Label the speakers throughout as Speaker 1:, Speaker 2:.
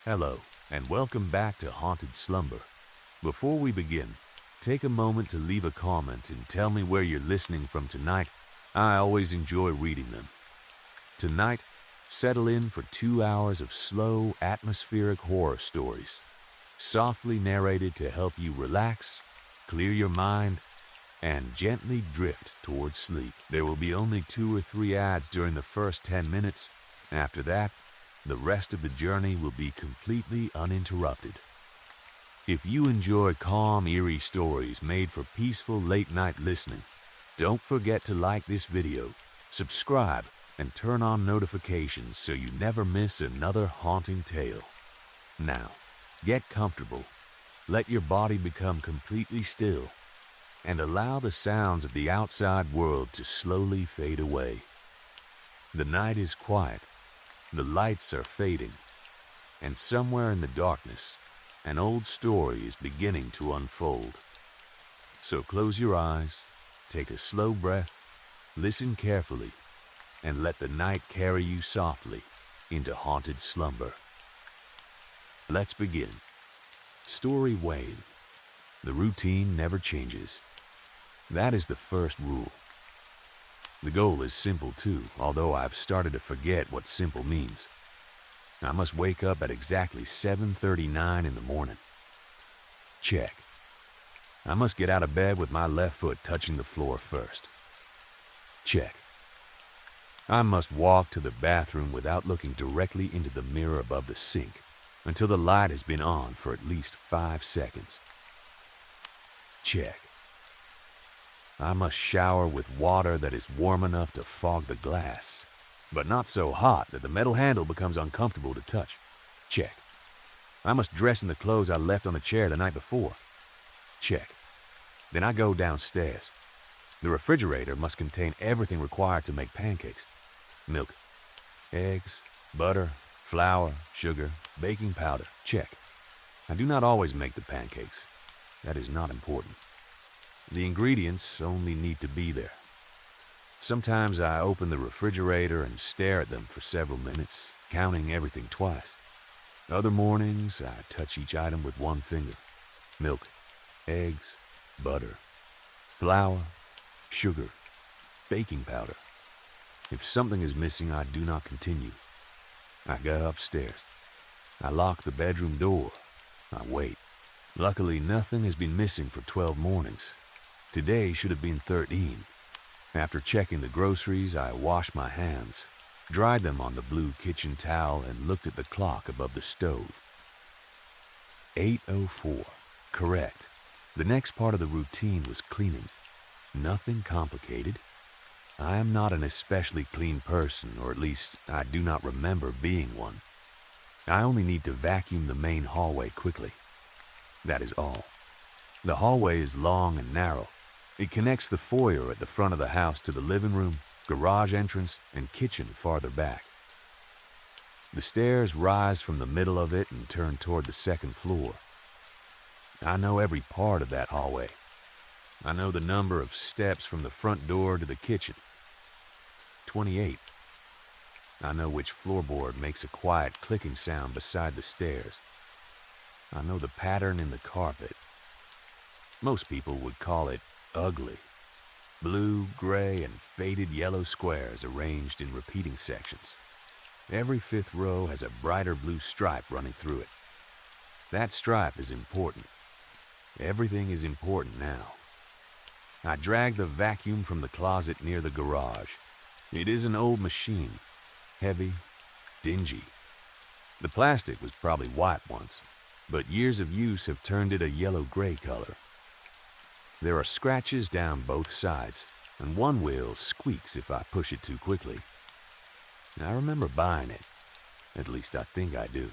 Speaker 1: Hello, and welcome back to Haunted Slumber. Before we begin, take a moment to leave a comment and tell me where you're listening from tonight. I always enjoy reading them. Tonight, settle in for 2 hours of slow, atmospheric horror stories, softly narrated to help you relax, clear your mind, and gently drift towards sleep. There will be only 2 or 3 ads during the first 10 minutes. After that, the rest of the journey will be completely uninterrupted. If you enjoy calm, eerie stories made for peaceful late-night listening, don't forget to like this video, subscribe, and turn on notifications so you never miss another haunting tale. Now, get comfortable, let your body become completely still, and allow the sounds of the outside world to slowly fade away. The night is quiet. The lights are fading, and somewhere in the darkness, an old story is beginning to unfold. So close your eyes, take a slow breath, listen carefully, and let the night carry you softly into haunted slumber. Let's begin. Story 1. The routine never changes. That is the first rule. The goal is simple too, although I've started to forget what simple means. I must wake up at exactly 7:39 in the morning. Check. I must get out of bed with my left foot touching the floor first. Check. I must walk to the bathroom without looking directly into the mirror above the sink until the light has been on for at least 5 seconds. Check. I must shower with water that is warm enough to fog the glass, but not so hot that the metal handle becomes uncomfortable to touch. Check. I must dress in the clothes I left on the chair the night before. Check. Then I go downstairs. The refrigerator must contain everything required to make pancakes. Milk, eggs, butter, flour, sugar, baking powder. Check. I do not always make the pancakes. That is not important. The ingredients only need to be there. Sometimes I open the refrigerator and stare at them for several minutes, counting everything twice. Other mornings, I touch each item with one finger. Milk, eggs, butter, flour, sugar, baking powder. If something is missing, I do not continue. I go upstairs. I lock the bedroom door. I wait. Luckily, nothing has been missing for 12 mornings. Today should have been 13. After checking the groceries, I washed my hands, dried them on the blue kitchen towel, and looked at the clock above the stove. 8:04. Correct. The next part of the routine was cleaning. Nothing complicated. I am not an especially clean person, or at least I do not remember being one. I only need to vacuum the main hallway quickly. That is all. The hallway is long and narrow. It connects the foyer at the front of the house to the living room, garage entrance, and kitchen farther back. The stairs rise from the middle of it and turn toward the second floor. I know every part of that hallway. I know the number of steps from the front door to the kitchen. 28. I know which floorboard makes a quiet clicking sound beside the stairs. I know the pattern in the carpet. Most people would call it ugly. Blue, gray, and faded yellow squares arranged in repeating sections. Every fifth row has a brighter blue stripe running through it. That stripe is important. Everything is important now. I drag the vacuum from the closet near the garage. It is an old machine, heavy, dingy. The plastic was probably white once, but years of use have turned it a yellow-gray color. There are scratches down both sides, and one wheel squeaks if I push it too quickly. I remember buying it. At least I think I do.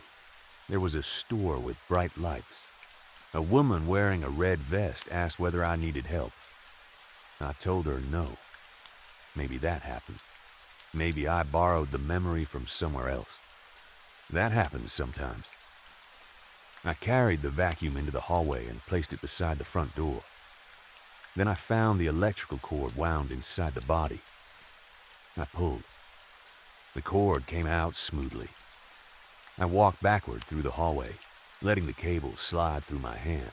Speaker 1: There was a store with bright lights. A woman wearing a red vest asked whether I needed help. I told her no. Maybe that happened. Maybe I borrowed the memory from somewhere else. That happens sometimes. I carried the vacuum into the hallway and placed it beside the front door. Then I found the electrical cord wound inside the body. I pulled. The cord came out smoothly. I walked backward through the hallway, letting the cable slide through my hand.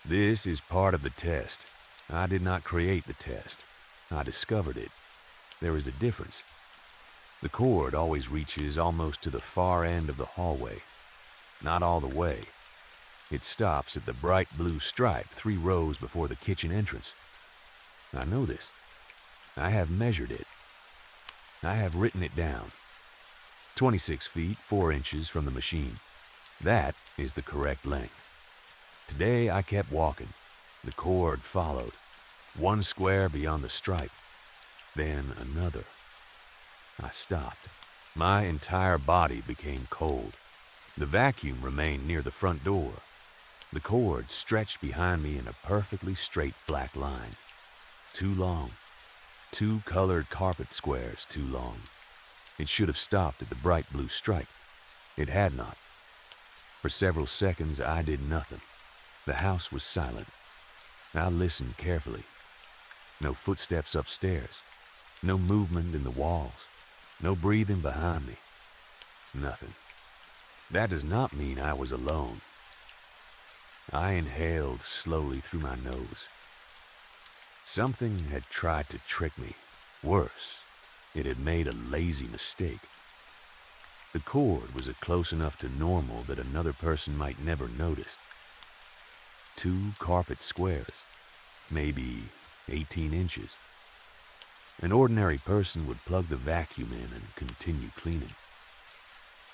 Speaker 1: This is part of the test. I did not create the test. I discovered it. There is a difference. The cord always reaches almost to the far end of the hallway. Not all the way. It stops at the bright blue stripe 3 rows before the kitchen entrance. I know this. I have measured it. I have written it down. 26 feet 4 inches from the machine. That is the correct length. Today I kept walking. The cord followed. 1 square beyond the stripe. Then another. I stopped. My entire body became cold. The vacuum remained near the front door. The cord stretched behind me in a perfectly straight black line. Too long. 2 colored carpet squares too long. It should have stopped at the bright blue stripe. It had not. For several seconds I did nothing. The house was silent. I listened carefully. No footsteps upstairs. No movement in the walls. No breathing behind me. Nothing. That does not mean I was alone. I inhaled slowly through my nose. Something had tried to trick me. Worse, it had made a lazy mistake. The cord was close enough to normal that another person might never notice. 2 carpet squares, maybe 18 inches. An ordinary person would plug the vacuum in and continue cleaning.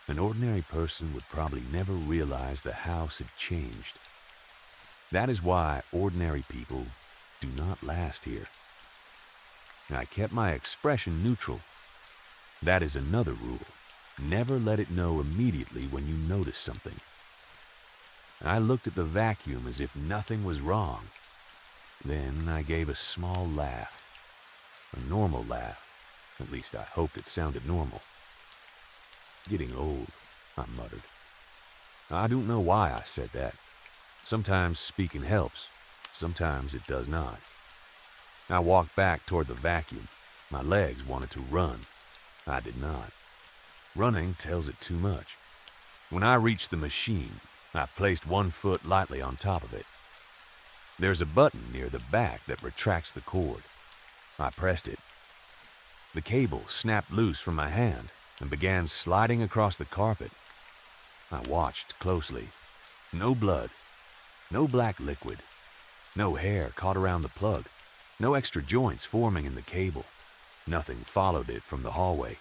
Speaker 1: An ordinary person would probably never realize the house had changed. That is why ordinary people do not last here. I kept my expression neutral. That is another rule. Never let it know immediately when you notice something. I looked at the vacuum as if nothing was wrong. Then I gave a small laugh. A normal laugh. At least I hoped it sounded normal. Getting old, I muttered. I don't know why I said that. Sometimes speaking helps. Sometimes it does not. I walked back toward the vacuum. My legs wanted to run. I did not. Running tells it too much. When I reached the machine, I placed 1 foot lightly on top of it. There's a button near the back that retracts the cord. I pressed it. The cable snapped loose from my hand and began sliding across the carpet. I watched closely. No blood. No black liquid. No hair caught around the plug. No extra joints forming in the cable. Nothing followed it from the hallway.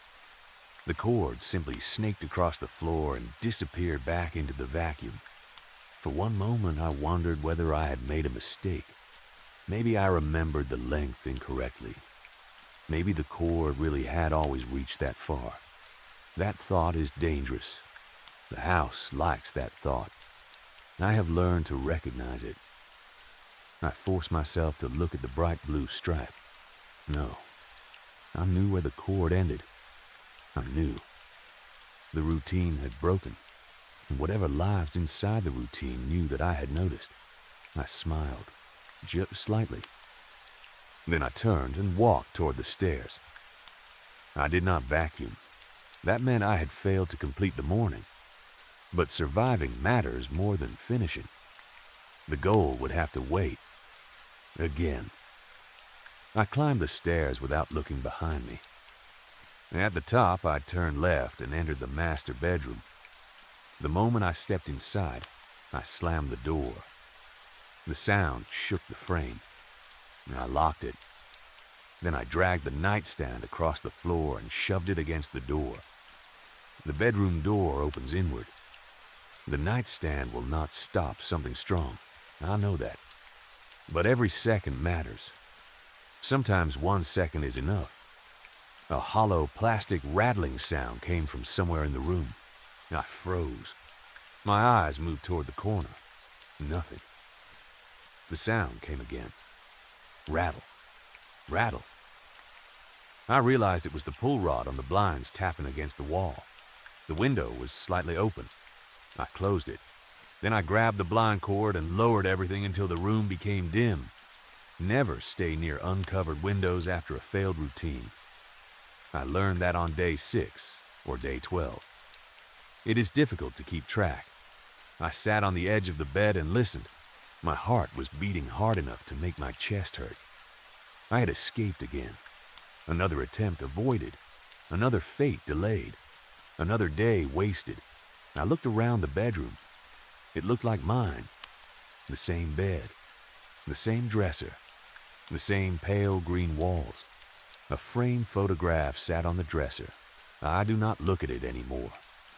Speaker 1: The cord simply snaked across the floor and disappeared back into the vacuum. For one moment I wondered whether I had made a mistake. Maybe I remembered the length incorrectly. Maybe the cord really had always reached that far. That thought is dangerous. The house likes that thought. I have learned to recognize it. I forced myself to look at the bright blue stripe. No. I knew where the cord ended. I knew. The routine had broken, and whatever lives inside the routine knew that I had noticed. I smiled, just slightly. Then I turned and walked toward the stairs. I did not vacuum. That meant I had failed to complete the morning. But surviving matters more than finishing. The goal would have to wait. Again. I climbed the stairs without looking behind me. At the top, I turned left and entered the master bedroom. The moment I stepped inside, I slammed the door. The sound shook the frame. I locked it. Then I dragged the nightstand across the floor and shoved it against the door. The bedroom door opens inward. The nightstand will not stop something strong. I know that. But every second matters. Sometimes 1 second is enough. A hollow plastic rattling sound came from somewhere in the room. I froze. My eyes moved toward the corner. Nothing. The sound came again. Rattle. Rattle. I realized it was the pull rod on the blinds tapping against the wall. The window was slightly open. I closed it. Then I grabbed the blind cord and lowered everything until the room became dim. Never stay near uncovered windows after a failed routine. I learned that on day 6 or day 12. It is difficult to keep track. I sat on the edge of the bed and listened. My heart was beating hard enough to make my chest hurt. I had escaped again. Another attempt avoided. Another fate delayed. Another day wasted. I looked around the bedroom. It looked like mine. The same bed. The same dresser. The same pale green walls. A framed photograph sat on the dresser. I do not look at it anymore.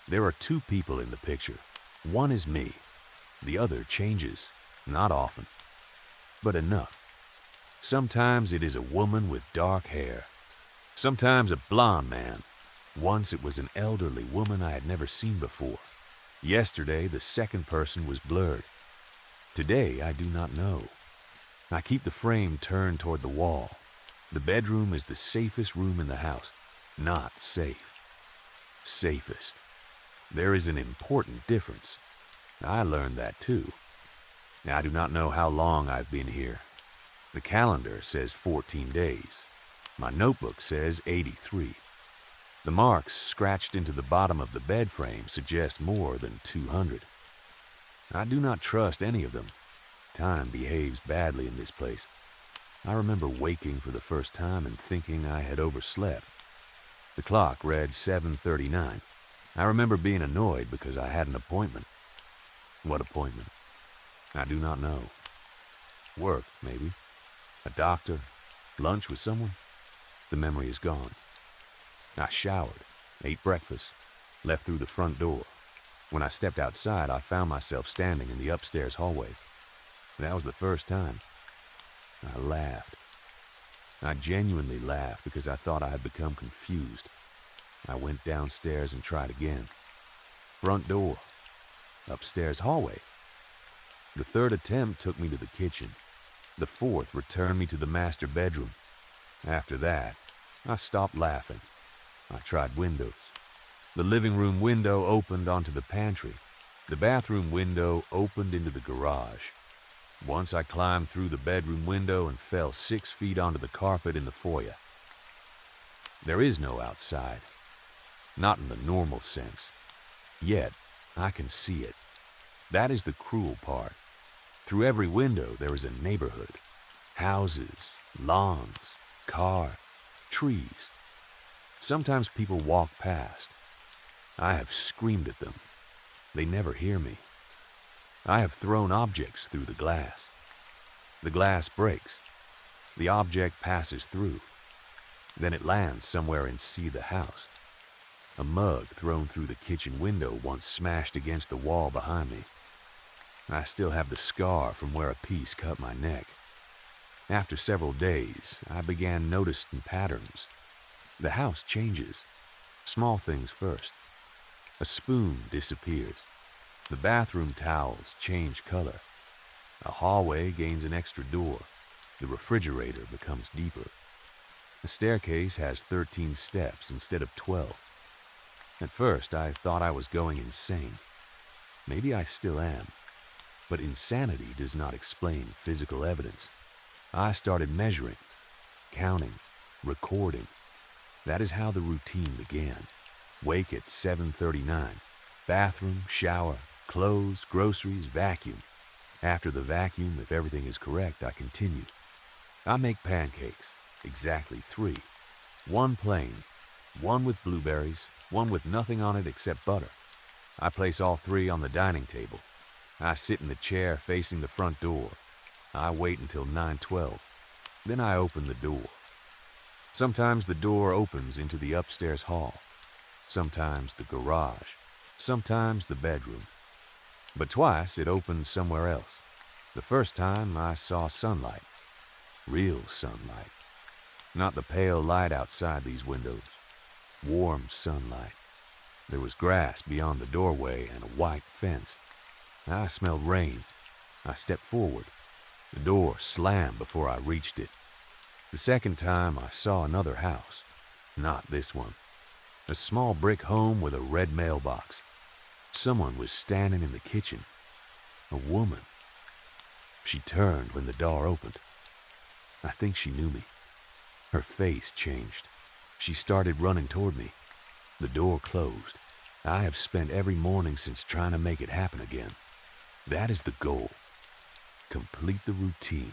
Speaker 1: There are two people in the picture. One is me. The other changes. Not often, but enough. Sometimes it is a woman with dark hair. Sometimes a blonde man. Once it was an elderly woman I had never seen before. Yesterday, the second person was blurred. Today, I do not know. I keep the frame turned toward the wall. The bedroom is the safest room in the house. Not safe. Safest. There is an important difference. I learned that too. I do not know how long I've been here. The calendar says 14 days. My notebook says 83. The marks scratched into the bottom of the bed frame suggest more than 200. I do not trust any of them. Time behaves badly in this place. I remember waking for the first time and thinking I had overslept. The clock read 7:39. I remember being annoyed because I had an appointment. What appointment? I do not know. Work, maybe. A doctor. Lunch with someone. The memory is gone. I showered, ate breakfast, left through the front door. When I stepped outside, I found myself standing in the upstairs hallway. That was the first time. I laughed. I genuinely laughed because I thought I had become confused. I went downstairs and tried again. Front door. Upstairs hallway. The third attempt took me to the kitchen. The fourth returned me to the master bedroom. After that, I stopped laughing. I tried windows. The living room window opened onto the pantry. The bathroom window opened into the garage. Once I climbed through the bedroom window and fell 6 feet onto the carpet in the foyer. There is no outside. Not in the normal sense. Yet, I can see it. That is the cruel part. Through every window there is a neighborhood. Houses, lawns, cars, trees. Sometimes people walk past. I have screamed at them. They never hear me. I have thrown objects through the glass. The glass breaks. The object passes through. Then it lands somewhere in the house. A mug thrown through the kitchen window once smashed against the wall behind me. I still have the scar from where a piece cut my neck. After several days, I began noticing patterns. The house changes. Small things first. A spoon disappears. The bathroom towels change color. A hallway gains an extra door. The refrigerator becomes deeper. The staircase has 13 steps instead of 12. At first, I thought I was going insane. Maybe I still am. But insanity does not explain physical evidence. I started measuring, counting, recording. That is how the routine began. Wake at 7:39. Bathroom, shower, clothes, groceries, vacuum. After the vacuum, if everything is correct, I continue. I make pancakes, exactly 3. One plain, one with blueberries, one with nothing on it except butter. I place all 3 on the dining table. I sit in the chair facing the front door. I wait until 9:12. Then I open the door. Sometimes the door opens into the upstairs hall. Sometimes the garage. Sometimes the bedroom. But twice it opened somewhere else. The first time I saw sunlight. Real sunlight. Not the pale light outside these windows. Warm sunlight. There was grass beyond the doorway and a white fence. I smelled rain. I stepped forward. The door slammed before I reached it. The second time I saw another house. Not this one. A small brick home with a red mailbox. Someone was standing in the kitchen. A woman. She turned when the door opened. I think she knew me. Her face changed. She started running toward me. The door closed. I have spent every morning since trying to make it happen again. That is the goal. Complete the routine.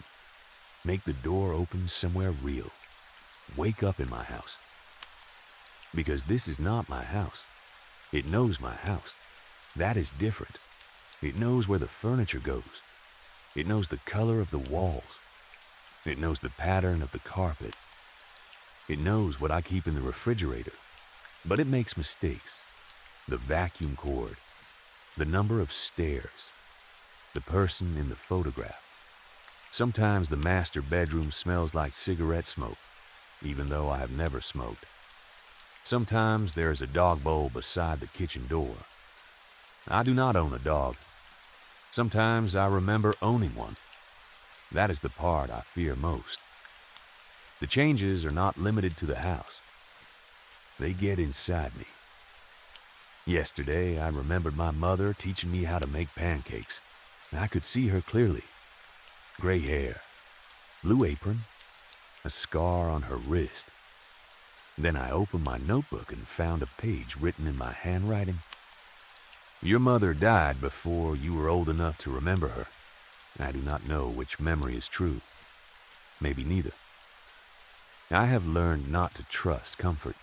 Speaker 1: Make the door open somewhere real. Wake up in my house. Because this is not my house. It knows my house. That is different. It knows where the furniture goes. It knows the color of the walls. It knows the pattern of the carpet. It knows what I keep in the refrigerator. But it makes mistakes. The vacuum cord. The number of stairs. The person in the photograph. Sometimes the master bedroom smells like cigarette smoke, even though I have never smoked. Sometimes there is a dog bowl beside the kitchen door. I do not own a dog. Sometimes I remember owning one. That is the part I fear most. The changes are not limited to the house. They get inside me. Yesterday, I remembered my mother teaching me how to make pancakes. I could see her clearly. Gray hair, blue apron, a scar on her wrist. Then I opened my notebook and found a page written in my handwriting. Your mother died before you were old enough to remember her. I do not know which memory is true. Maybe neither. I have learned not to trust comfort.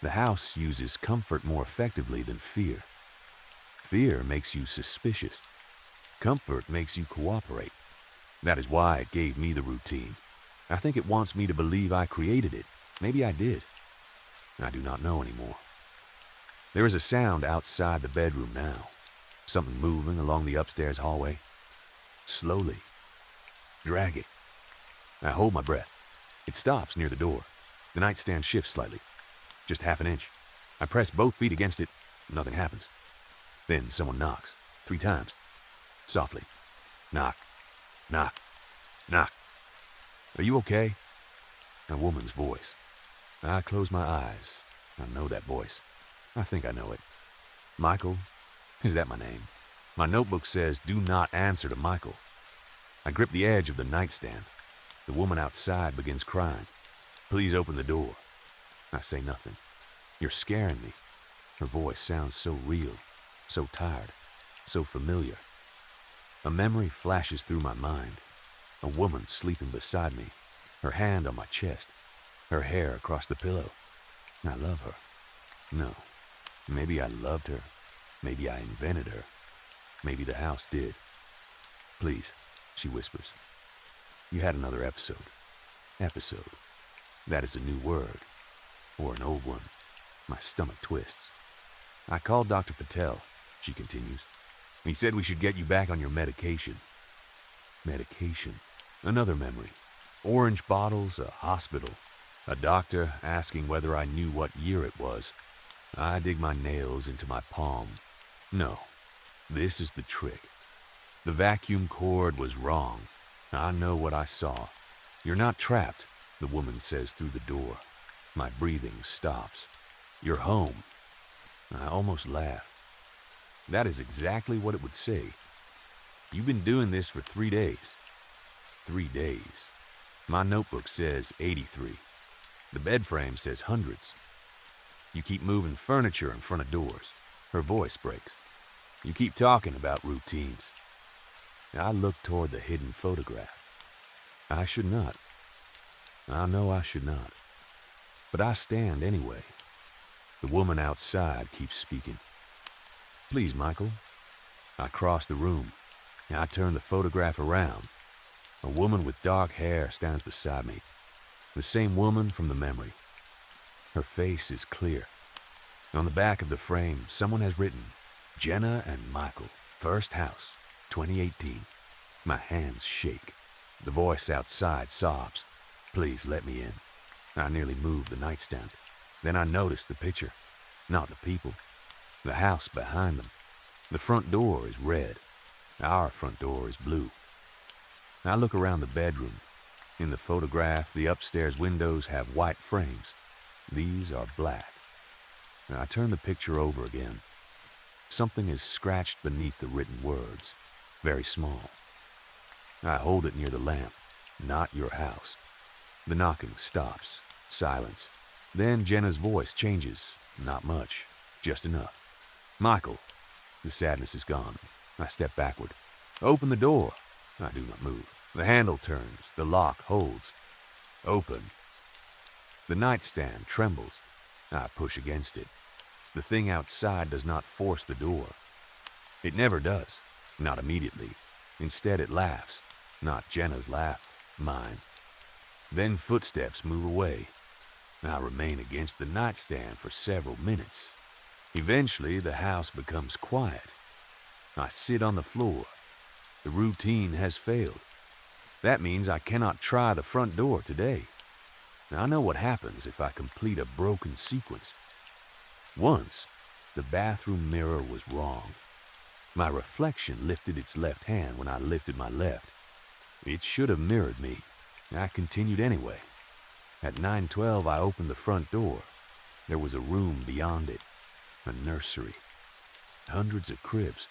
Speaker 1: The house uses comfort more effectively than fear. Fear makes you suspicious. Comfort makes you cooperate. That is why it gave me the routine. I think it wants me to believe I created it. Maybe I did. I do not know anymore. There is a sound outside the bedroom now. Something moving along the upstairs hallway. Slowly. Dragging. I hold my breath. It stops near the door. The nightstand shifts slightly. Just half an inch. I press both feet against it. Nothing happens. Then someone knocks. 3 times. Softly. Knock. Knock. Knock. Are you okay? A woman's voice. I close my eyes. I know that voice. I think I know it. Michael? Is that my name? My notebook says, do not answer to Michael. I grip the edge of the nightstand. The woman outside begins crying. Please open the door. I say nothing. You're scaring me. Her voice sounds so real, so tired, so familiar. A memory flashes through my mind. A woman sleeping beside me, her hand on my chest, her hair across the pillow. I love her. No. Maybe I loved her. Maybe I invented her. Maybe the house did. Please, she whispers. You had another episode. Episode. That is a new word. Or an old one. My stomach twists. I called Dr. Patel, she continues. He said we should get you back on your medication. Medication. Another memory. Orange bottles, a hospital. A doctor asking whether I knew what year it was. I dig my nails into my palm. No, this is the trick. The vacuum cord was wrong. I know what I saw. You're not trapped, the woman says through the door. My breathing stops. You're home. I almost laugh. That is exactly what it would say. You've been doing this for 3 days. 3 days. My notebook says 83. The bed frame says hundreds. You keep moving furniture in front of doors. Her voice breaks. You keep talking about routines. I look toward the hidden photograph. I should not. I know I should not. But I stand anyway. The woman outside keeps speaking. Please, Michael. I cross the room. I turn the photograph around. A woman with dark hair stands beside me. The same woman from the memory. Her face is clear. On the back of the frame, someone has written, Jenna and Michael, first house, 2018. My hands shake. The voice outside sobs. Please let me in. I nearly move the nightstand. Then I notice the picture, not the people. The house behind them. The front door is red. Our front door is blue. I look around the bedroom. In the photograph, the upstairs windows have white frames. These are black. I turn the picture over again. Something is scratched beneath the written words, very small. I hold it near the lamp. Not your house. The knocking stops. Silence. Then Jenna's voice changes. Not much. Just enough. Michael. The sadness is gone. I step backward. Open the door. I do not move. The handle turns. The lock holds. Open. The nightstand trembles. I push against it. The thing outside does not force the door. It never does. Not immediately. Instead, it laughs. Not Jenna's laugh. Mine. Then footsteps move away. I remain against the nightstand for several minutes. Eventually, the house becomes quiet. I sit on the floor. The routine has failed. That means I cannot try the front door today. I know what happens if I complete a broken sequence. Once, the bathroom mirror was wrong. My reflection lifted its left hand when I lifted my left. It should have mirrored me. I continued anyway. At 9:12, I opened the front door. There was a room beyond it, a nursery. Hundreds of cribs.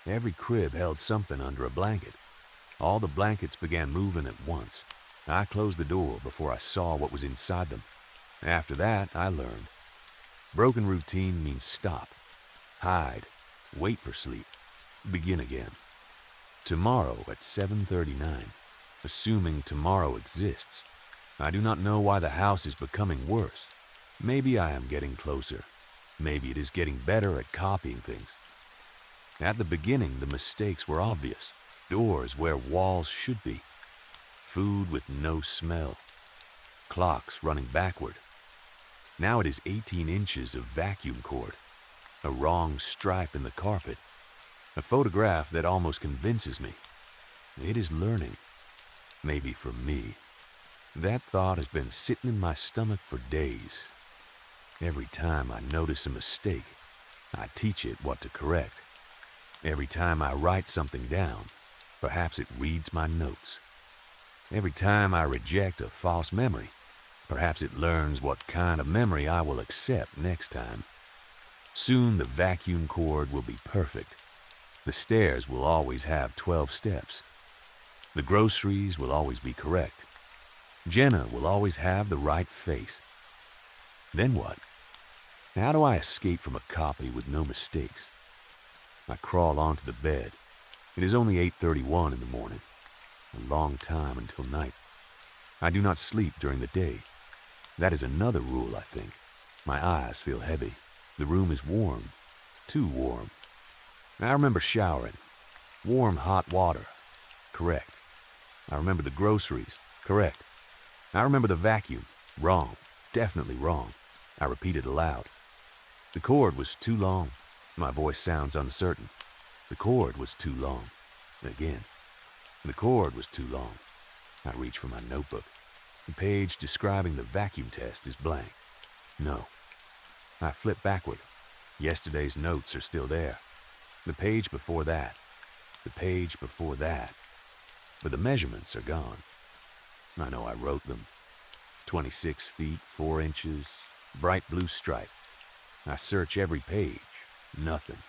Speaker 1: Every crib held something under a blanket. All the blankets began moving at once. I closed the door before I saw what was inside them. After that, I learned. Broken routine means stop, hide, wait for sleep, begin again. Tomorrow at 7:39, assuming tomorrow exists. I do not know why the house is becoming worse. Maybe I am getting closer. Maybe it is getting better at copying things. At the beginning, the mistakes were obvious. Doors where walls should be. Food with no smell. Clocks running backward. Now it is 18 inches of vacuum cord. A wrong stripe in the carpet. A photograph that almost convinces me. It is learning. Maybe for me. That thought has been sitting in my stomach for days. Every time I notice a mistake, I teach it what to correct. Every time I write something down, perhaps it reads my notes. Every time I reject a false memory, perhaps it learns what kind of memory I will accept next time. Soon the vacuum cord will be perfect. The stairs will always have 12 steps. The groceries will always be correct. Jenna will always have the right face. Then what? How do I escape from a copy with no mistakes? I crawl onto the bed. It is only 8:31 in the morning. A long time until night. I do not sleep during the day. That is another rule, I think. My eyes feel heavy. The room is warm. Too warm. I remember showering. Warm, hot water. Correct. I remember the groceries. Correct. I remember the vacuum. Wrong. Definitely wrong. I repeated aloud. The cord was too long. My voice sounds uncertain. The cord was too long. Again. The cord was too long. I reach for my notebook. The page describing the vacuum test is blank. No. I flip backward. Yesterday's notes are still there. The page before that. The page before that. But the measurements are gone. I know I wrote them. 26 feet, 4 inches, bright blue stripe. I search every page. Nothing.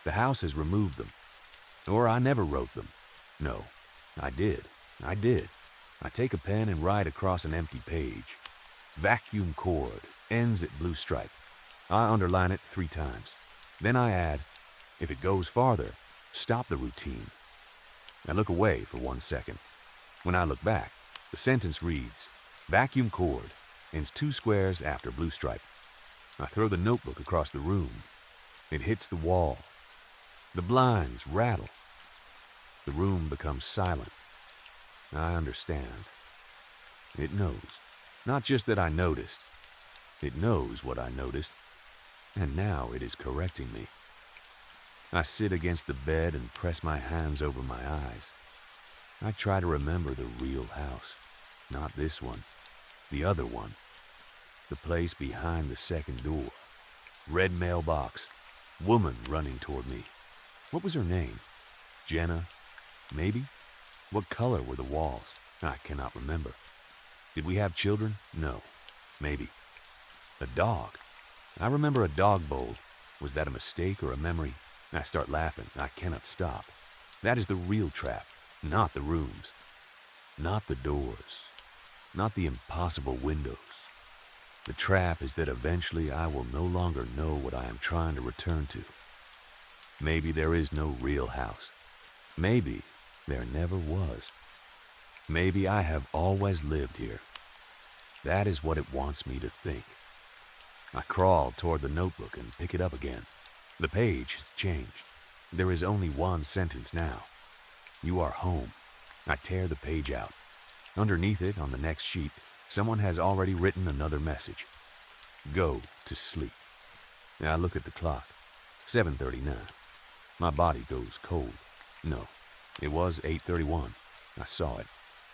Speaker 1: The house has removed them. Or I never wrote them. No, I did. I take a pen and write across an empty page. Vacuum cord, ends at blue stripe. I underline it 3 times. Then I add, if it goes farther, stop the routine. I look away for 1 second. When I look back, the sentence reads, vacuum cord, ends 2 squares after blue stripe. I throw the notebook across the room. It hits the wall. The blinds rattle. The room becomes silent. I understand. It knows. Not just that I noticed. It knows what I noticed. And now it is correcting me. I sit against the bed and press my hands over my eyes. I try to remember the real house. Not this one. The other one. The place behind the second door. Red mailbox. Woman running toward me. What was her name? Jenna? Maybe? What color were the walls? I cannot remember. Did we have children? No. Maybe. A dog. I remember a dog bowl. Was that a mistake or a memory? I start laughing. I cannot stop. That is the real trap, not the rooms. Not the doors. Not the impossible windows. The trap is that eventually I will no longer know what I am trying to return to. Maybe there is no real house. Maybe there never was. Maybe I have always lived here. That is what it wants me to think. I crawl toward the notebook and pick it up again. The page has changed. There is only one sentence now. You are home. I tear the page out. Underneath it, on the next sheet, someone has already written another message. Go to sleep. I look at the clock. 7:39. My body goes cold. No, it was 8:31. I saw it.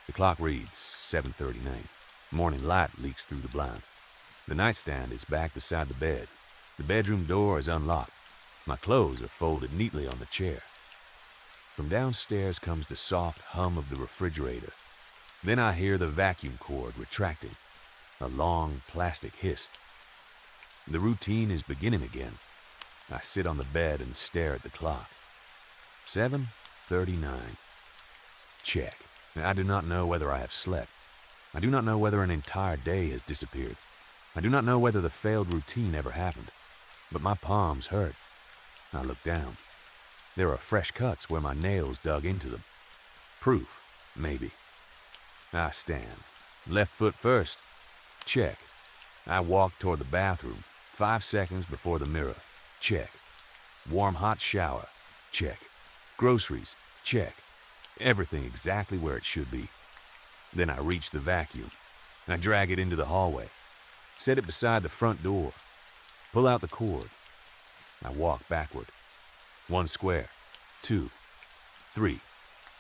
Speaker 1: The clock reads 7:39. Morning light leaks through the blinds. The nightstand is back beside the bed. The bedroom door is unlocked. My clothes are folded neatly on the chair. From downstairs comes the soft hum of the refrigerator. Then I hear the vacuum cord retracting, a long plastic hiss. The routine is beginning again. I sit on the bed and stare at the clock. 7:39. Check. I do not know whether I have slept. I do not know whether an entire day has disappeared. I do not know whether the failed routine ever happened. But my palms hurt. I look down. There are fresh cuts where my nails dug into them. Proof, maybe. I stand. Left foot first. Check. I walk toward the bathroom. 5 seconds before the mirror. Check. Warm hot shower. Check. Groceries. Check. Everything exactly where it should be. Then I reach the vacuum. I drag it into the hallway. Set it beside the front door. Pull out the cord. I walk backward. 1 square. 2. 3.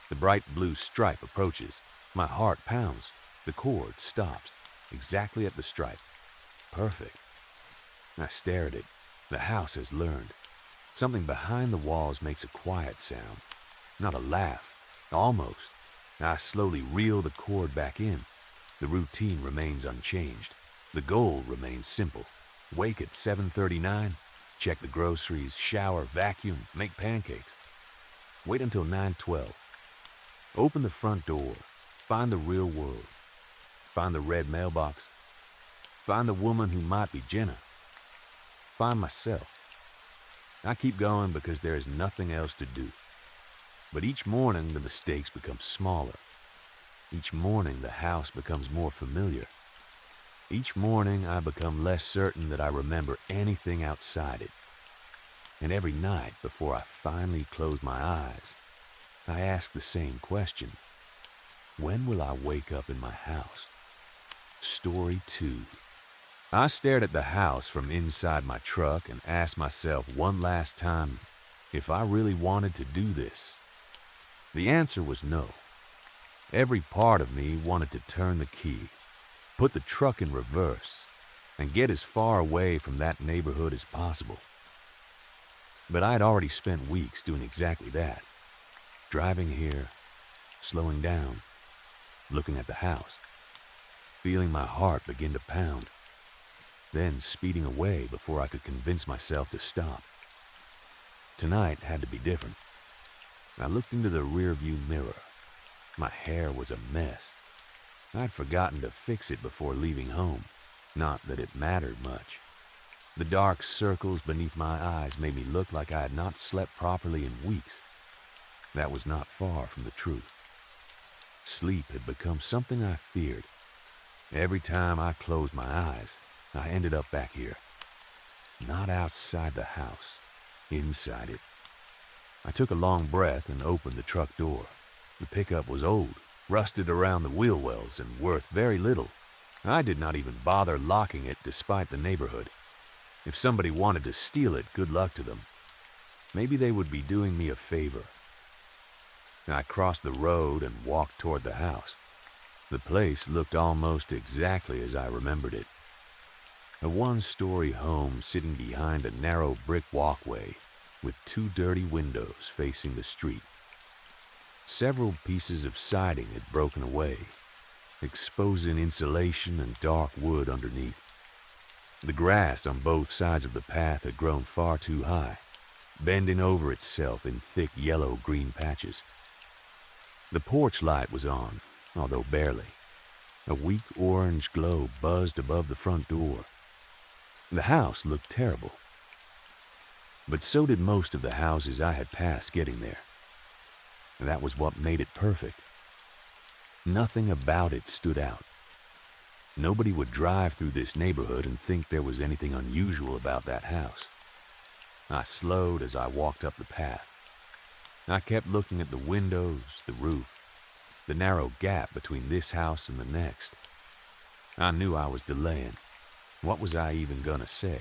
Speaker 1: The bright blue stripe approaches. My heart pounds. The cord stops. Exactly at the stripe. Perfect. I stare at it. The house has learned. Something behind the walls makes a quiet sound. Not a laugh. Almost. I slowly reel the cord back in. The routine remains unchanged. The goal remains simple. Wake at 7:39. Check the groceries, shower, vacuum, make pancakes. Wait until 9:12. Open the front door. Find the real world. Find the red mailbox. Find the woman who might be Jenna. Find myself. I keep going because there is nothing else to do. But each morning the mistakes become smaller. Each morning the house becomes more familiar. Each morning I become less certain that I remember anything outside it. And every night before I finally close my eyes, I ask the same question. When will I wake up in my house? Story 2. I stared at the house from inside my truck and asked myself one last time if I really wanted to do this. The answer was no. Every part of me wanted to turn the key, put the truck in reverse, and get as far away from that neighborhood as possible. But I had already spent weeks doing exactly that. Driving here, slowing down, looking at the house, feeling my heart begin to pound, then speeding away before I could convince myself to stop. Tonight had to be different. I looked into the rearview mirror. My hair was a mess. I'd forgotten to fix it before leaving home. Not that it mattered much. The dark circles beneath my eyes made me look like I had not slept properly in weeks. That was not far from the truth. Sleep had become something I feared. Every time I closed my eyes, I ended up back here. Not outside the house, inside it. I took a long breath and opened the truck door. The pickup was old, rusted around the wheel wells and worth very little. I did not even bother locking it despite the neighborhood. If somebody wanted to steal it, good luck to them. Maybe they would be doing me a favor. I crossed the road and walked toward the house. The place looked almost exactly as I remembered it. A one-story home sitting behind a narrow brick walkway with 2 dirty windows facing the street. Several pieces of siding had broken away, exposing insulation and dark wood underneath. The grass on both sides of the path had grown far too high, bending over itself in thick yellow-green patches. The porch light was on, although barely. A weak orange glow buzzed above the front door. The house looked terrible, but so did most of the houses I had passed getting there. That was what made it perfect. Nothing about it stood out. Nobody would drive through this neighborhood and think there was anything unusual about that house. I slowed as I walked up the path. I kept looking at the windows, the roof, the narrow gap between this house and the next. I knew I was delaying. What was I even gonna say?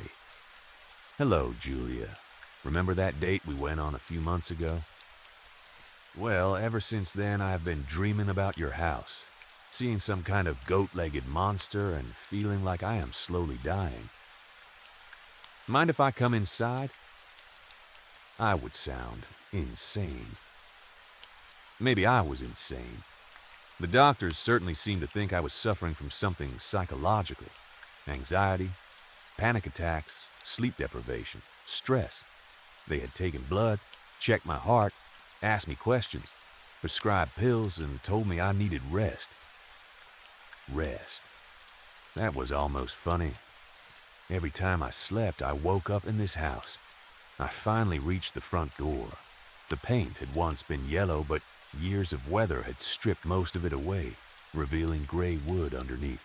Speaker 1: "Hello, Julia. Remember that date we went on a few months ago?" Well, ever since then I have been dreaming about your house, seeing some kind of goat-legged monster and feeling like I am slowly dying. Mind if I come inside? I would sound insane. Maybe I was insane. The doctors certainly seemed to think I was suffering from something psychological. Anxiety, panic attacks, sleep deprivation, stress. They had taken blood, checked my heart, asked me questions, prescribed pills, and told me I needed rest. Rest. That was almost funny. Every time I slept, I woke up in this house. I finally reached the front door. The paint had once been yellow, but years of weather had stripped most of it away, revealing gray wood underneath.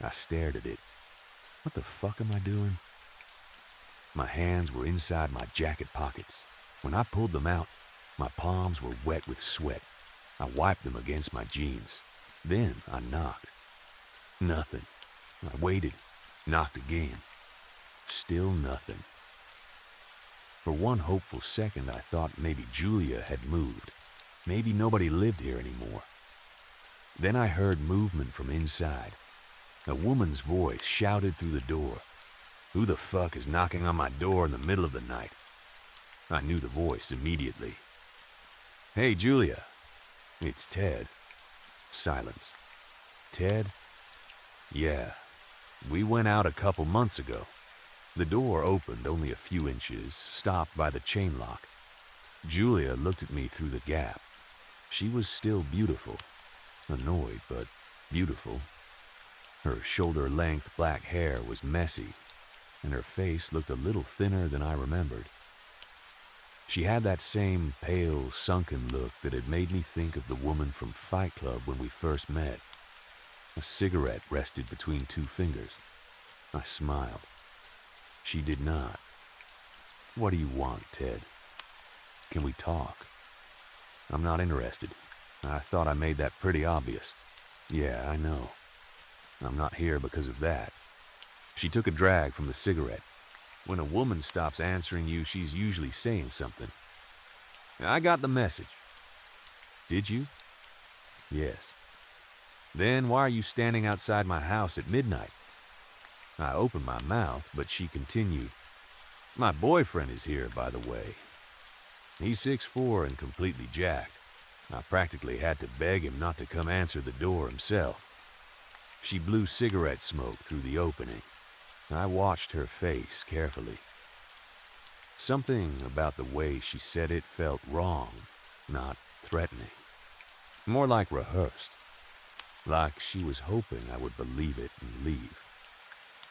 Speaker 1: I stared at it. What the fuck am I doing? My hands were inside my jacket pockets. When I pulled them out, my palms were wet with sweat. I wiped them against my jeans. Then I knocked. Nothing. I waited, knocked again. Still nothing. For one hopeful second, I thought maybe Julia had moved. Maybe nobody lived here anymore. Then I heard movement from inside. A woman's voice shouted through the door. "Who the fuck is knocking on my door in the middle of the night?" I knew the voice immediately. "Hey, Julia. It's Ted." Silence. "Ted?" "Yeah. We went out a couple months ago." The door opened only a few inches, stopped by the chain lock. Julia looked at me through the gap. She was still beautiful. Annoyed, but beautiful. Her shoulder-length black hair was messy, and her face looked a little thinner than I remembered. She had that same pale, sunken look that had made me think of the woman from Fight Club when we first met. A cigarette rested between two fingers. I smiled. She did not. "What do you want, Ted? Can we talk?" "I'm not interested. I thought I made that pretty obvious." "Yeah, I know. I'm not here because of that." She took a drag from the cigarette. When a woman stops answering you, she's usually saying something. "I got the message." "Did you?" "Yes." "Then why are you standing outside my house at midnight?" I opened my mouth, but she continued. "My boyfriend is here, by the way. He's 6'4" and completely jacked. I practically had to beg him not to come answer the door himself." She blew cigarette smoke through the opening. I watched her face carefully. Something about the way she said it felt wrong, not threatening. More like rehearsed. Like she was hoping I would believe it and leave.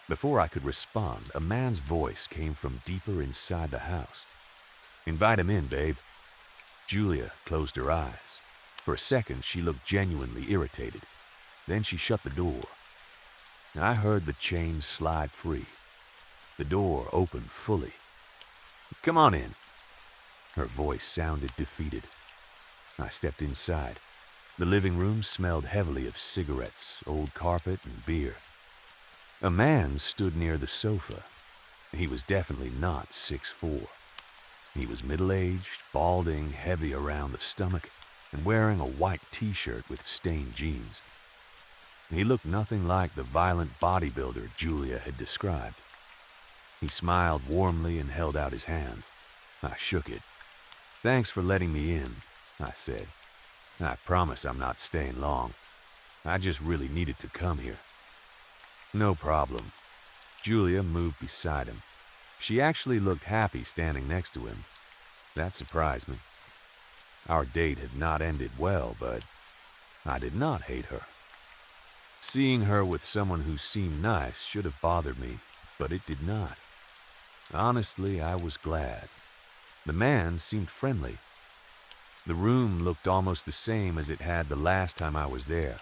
Speaker 1: Before I could respond, a man's voice came from deeper inside the house. "Invite him in, babe." Julia closed her eyes. For a second, she looked genuinely irritated. Then she shut the door. I heard the chain slide free. The door opened fully. "Come on in." Her voice sounded defeated. I stepped inside. The living room smelled heavily of cigarettes, old carpet, and beer. A man stood near the sofa. He was definitely not 6'4". He was middle-aged, balding, heavy around the stomach, and wearing a white t-shirt with stained jeans. He looked nothing like the violent bodybuilder Julia had described. He smiled warmly and held out his hand. I shook it. "Thanks for letting me in," I said. "I promise I'm not staying long. I just really needed to come here." "No problem." Julia moved beside him. She actually looked happy standing next to him. That surprised me. Our date had not ended well, but I did not hate her. Seeing her with someone who seemed nice should have bothered me, but it did not. Honestly, I was glad. The man seemed friendly. The room looked almost the same as it had the last time I was there.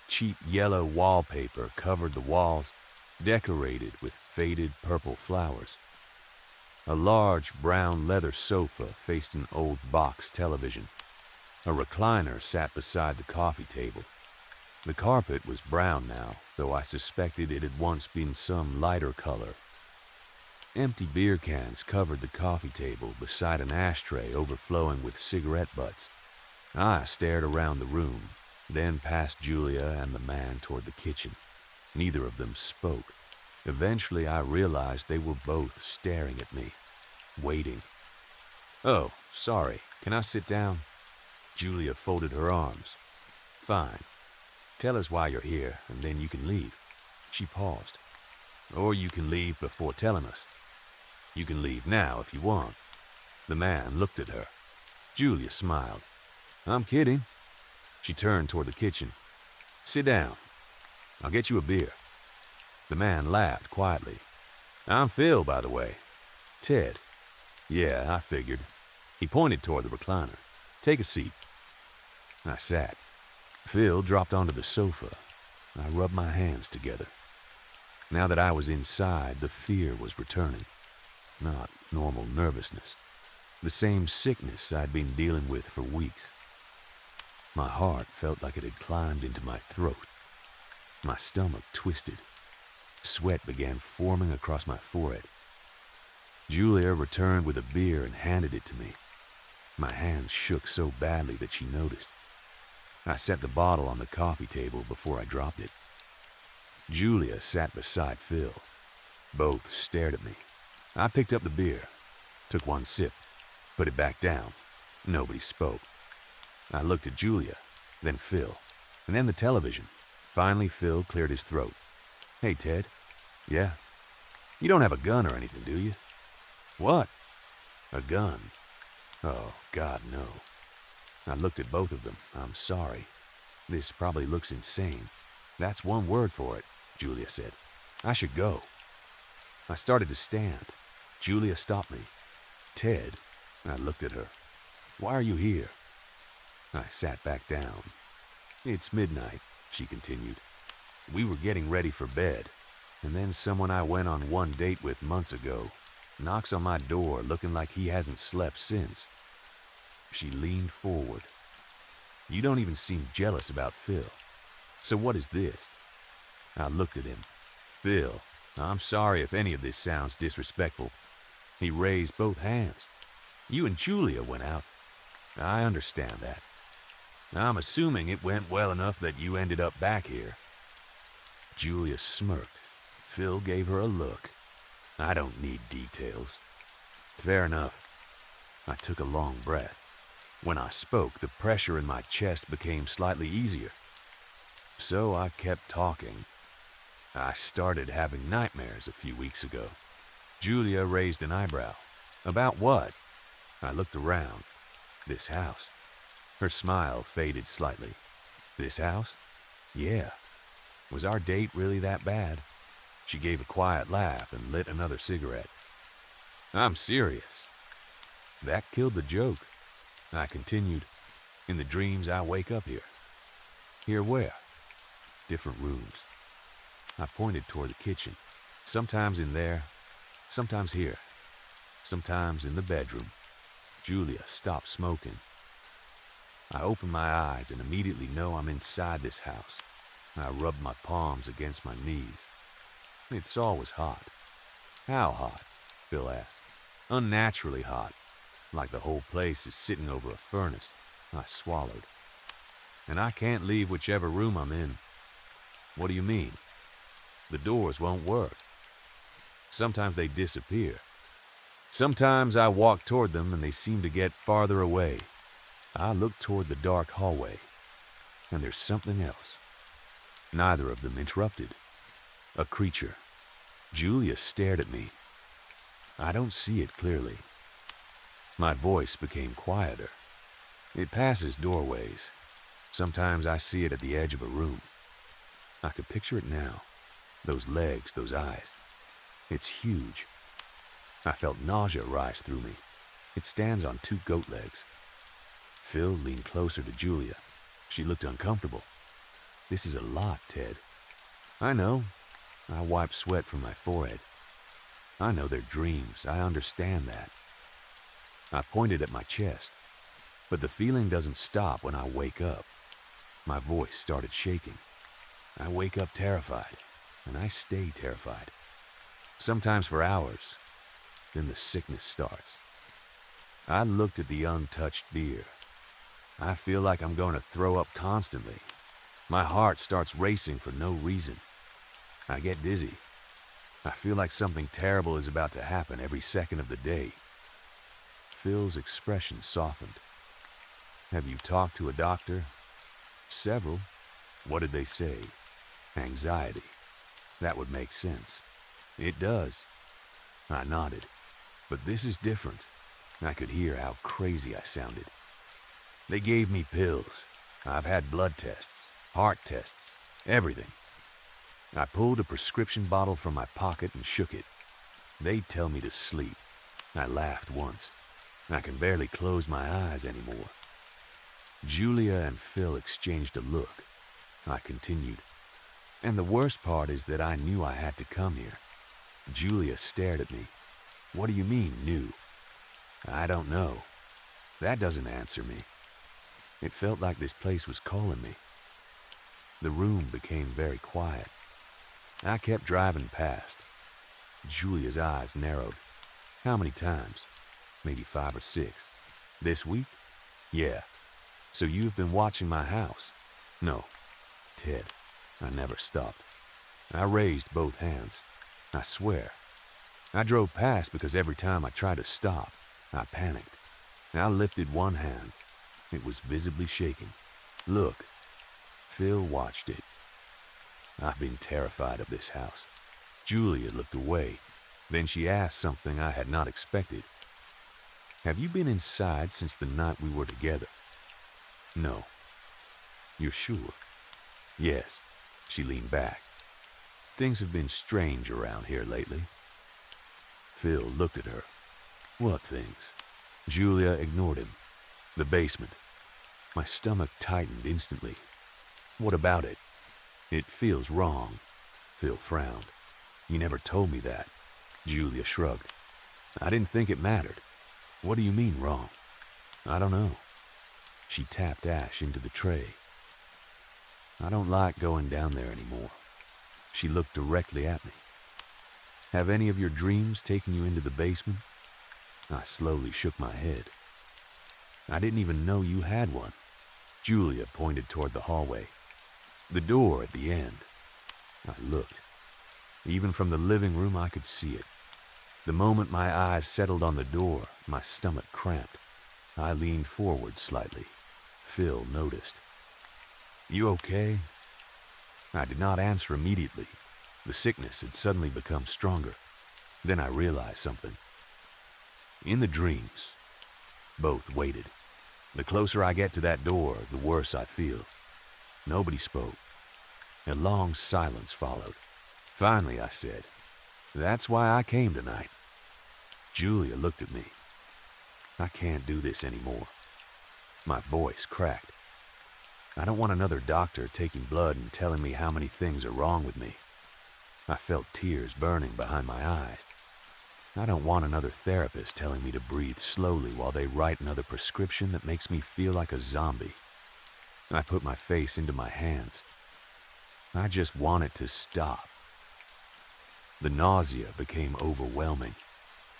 Speaker 1: Cheap yellow wallpaper covered the walls, decorated with faded purple flowers. A large brown leather sofa faced an old box television. A recliner sat beside the coffee table. The carpet was brown now, though I suspected it had once been some lighter color. Empty beer cans covered the coffee table beside an ashtray overflowing with cigarette butts. I stared around the room, then past Julia and the man toward the kitchen. Neither of them spoke. Eventually, I realized they were both staring at me, waiting. "Oh, sorry. Can I sit down?" Julia folded her arms. "Fine. Tell us why you're here, and then you can leave." She paused. "Or you can leave before telling us. You can leave now if you want." The man looked at her. Julia smiled. "I'm kidding." She turned toward the kitchen. "Sit down. I'll get you a beer." The man laughed quietly. "I'm Phil, by the way. Ted." "Yeah, I figured." He pointed toward the recliner. "Take a seat." I sat. Phil dropped onto the sofa. I rubbed my hands together. Now that I was inside, the fear was returning. Not normal nervousness. The same sickness I'd been dealing with for weeks. My heart felt like it had climbed into my throat. My stomach twisted. Sweat began forming across my forehead. Julia returned with a beer and handed it to me. My hands shook so badly that she noticed. I set the bottle on the coffee table before I dropped it. Julia sat beside Phil. Both stared at me. I picked up the beer, took one sip, put it back down. Nobody spoke. I looked at Julia, then Phil, and then the television. Finally, Phil cleared his throat. "Hey, Ted." "Yeah." "You don't have a gun or anything, do you?" "What?" "A gun." "Oh, God, no." I looked at both of them. "I'm sorry. This probably looks insane." "That's one word for it," Julia said. "I should go." I started to stand. Julia stopped me. "Ted." I looked at her. "Why are you here?" I sat back down. "It's midnight," she continued. "We were getting ready for bed, and then someone I went on one date with months ago knocks on my door looking like he hasn't slept since." She leaned forward. "You don't even seem jealous about Phil. So what is this?" I looked at him. "Phil, I'm sorry if any of this sounds disrespectful." He raised both hands. "You and Julia went out. I understand that. I'm assuming it went well enough that you ended up back here." Julia smirked. Phil gave her a look. "I don't need details." "Fair enough." I took a long breath. When I spoke, the pressure in my chest became slightly easier. So I kept talking. "I started having nightmares a few weeks ago." Julia raised an eyebrow. "About what?" I looked around. "This house." Her smile faded slightly. "This house?" "Yeah." "Was our date really that bad?" She gave a quiet laugh and lit another cigarette. "I'm serious." That killed the joke. I continued. "In the dreams, I wake up here." "Here where?" "Different rooms." I pointed toward the kitchen. "Sometimes in there, sometimes here, sometimes in the bedroom." Julia stopped smoking. I open my eyes and immediately know I'm inside this house. I rubbed my palms against my knees. It's always hot. "How hot?" Phil asked. "Unnaturally hot, like the whole place is sitting over a furnace." I swallowed. "And I can't leave whichever room I'm in." "What do you mean?" "The doors won't work. Sometimes they disappear. Sometimes I walk toward them and they seem to get farther away." I look toward the dark hallway, and there's something else. Neither of them interrupted. A creature. Julia stared at me. I don't see it clearly. My voice became quieter. "It passes doorways. Sometimes I see it at the edge of a room." I could picture it now. Those legs, those eyes. It's huge. I felt nausea rise through me. It stands on two goat legs. Phil leaned closer to Julia. She looked uncomfortable. This is a lot, Ted. I know. I wiped sweat from my forehead. I know they're dreams. I understand that. I pointed at my chest. But the feeling doesn't stop when I wake up. My voice started shaking. I wake up terrified, and I stay terrified. Sometimes for hours. Then the sickness starts. I looked at the untouched beer. I feel like I'm going to throw up constantly. My heart starts racing for no reason. I get dizzy. I feel like something terrible is about to happen every second of the day. Phil's expression softened. Have you talked to a doctor? Several. What did they say? Anxiety. That would make sense. It does. I nodded. But this is different. I could hear how crazy I sounded. They gave me pills. I've had blood tests, heart tests, everything. I pulled a prescription bottle from my pocket and shook it. They tell me to sleep. I laughed once. I can barely close my eyes anymore. Julia and Phil exchanged a look. I continued. And the worst part is that I knew I had to come here. Julia stared at me. What do you mean, knew? I don't know. That doesn't answer me. It felt like this place was calling me. The room became very quiet. I kept driving past. Julia's eyes narrowed. How many times? Maybe 5 or 6. This week? Yeah. So you've been watching my house? No. Ted, I never stopped. I raised both hands. I swear. I drove past because every time I tried to stop, I panicked. I lifted one hand. It was visibly shaking. Look. Phil watched it. I've been terrified of this house. Julia looked away. Then she asked something I had not expected. Have you been inside since the night we were together? No. You're sure? Yes. She leaned back. Things have been strange around here lately. Phil looked at her. What things? Julia ignored him. The basement. My stomach tightened instantly. What about it? It feels wrong. Phil frowned. You never told me that. Julia shrugged. I didn't think it mattered. What do you mean wrong? I don't know. She tapped ash into the tray. I don't like going down there anymore. She looked directly at me. Have any of your dreams taken you into the basement? I slowly shook my head. I didn't even know you had one. Julia pointed toward the hallway. The door at the end. I looked. Even from the living room, I could see it. The moment my eyes settled on the door, my stomach cramped. I leaned forward slightly. Phil noticed. You okay? I did not answer immediately. The sickness had suddenly become stronger. Then I realized something. In the dreams, both waited. The closer I get to that door, the worse I feel. Nobody spoke. A long silence followed. Finally, I said, That's why I came tonight. Julia looked at me. I can't do this anymore. My voice cracked. I don't want another doctor taking blood and telling me how many things are wrong with me. I felt tears burning behind my eyes. I don't want another therapist telling me to breathe slowly while they write another prescription that makes me feel like a zombie. I put my face into my hands. I just want it to stop. The nausea became overwhelming.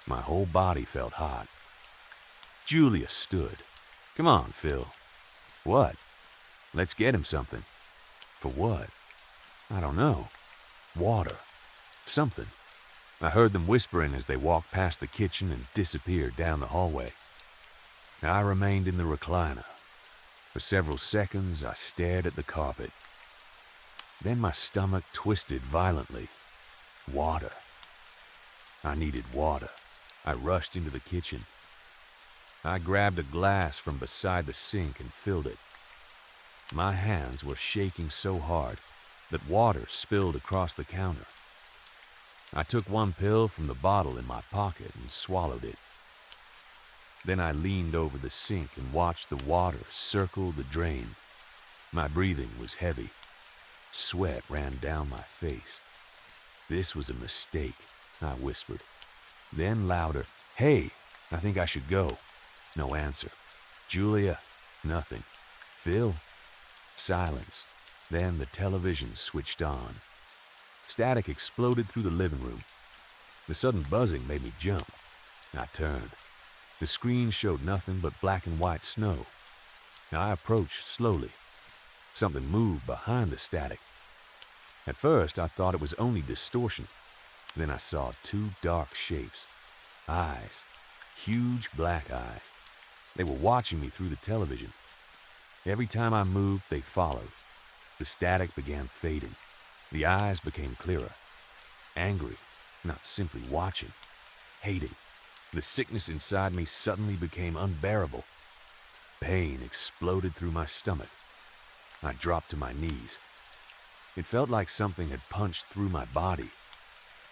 Speaker 1: My whole body felt hot. Julia stood. Come on, Phil. What? Let's get him something. For what? I don't know. Water. Something. I heard them whispering as they walked past the kitchen and disappeared down the hallway. I remained in the recliner. For several seconds, I stared at the carpet. Then my stomach twisted violently. Water. I needed water. I rushed into the kitchen. I grabbed a glass from beside the sink and filled it. My hands were shaking so hard, that water spilled across the counter. I took one pill from the bottle in my pocket and swallowed it. Then I leaned over the sink and watched the water circle the drain. My breathing was heavy. Sweat ran down my face. This was a mistake, I whispered. Then louder, "Hey, I think I should go." No answer. "Julia?" Nothing. "Phil?" Silence. Then the television switched on. Static exploded through the living room. The sudden buzzing made me jump. I turned. The screen showed nothing but black and white snow. I approached slowly. Something moved behind the static. At first, I thought it was only distortion. Then I saw two dark shapes. Eyes. Huge black eyes. They were watching me through the television. Every time I moved, they followed. The static began fading. The eyes became clearer. Angry, not simply watching. Hating. The sickness inside me suddenly became unbearable. Pain exploded through my stomach. I dropped to my knees. It felt like something had punched through my body.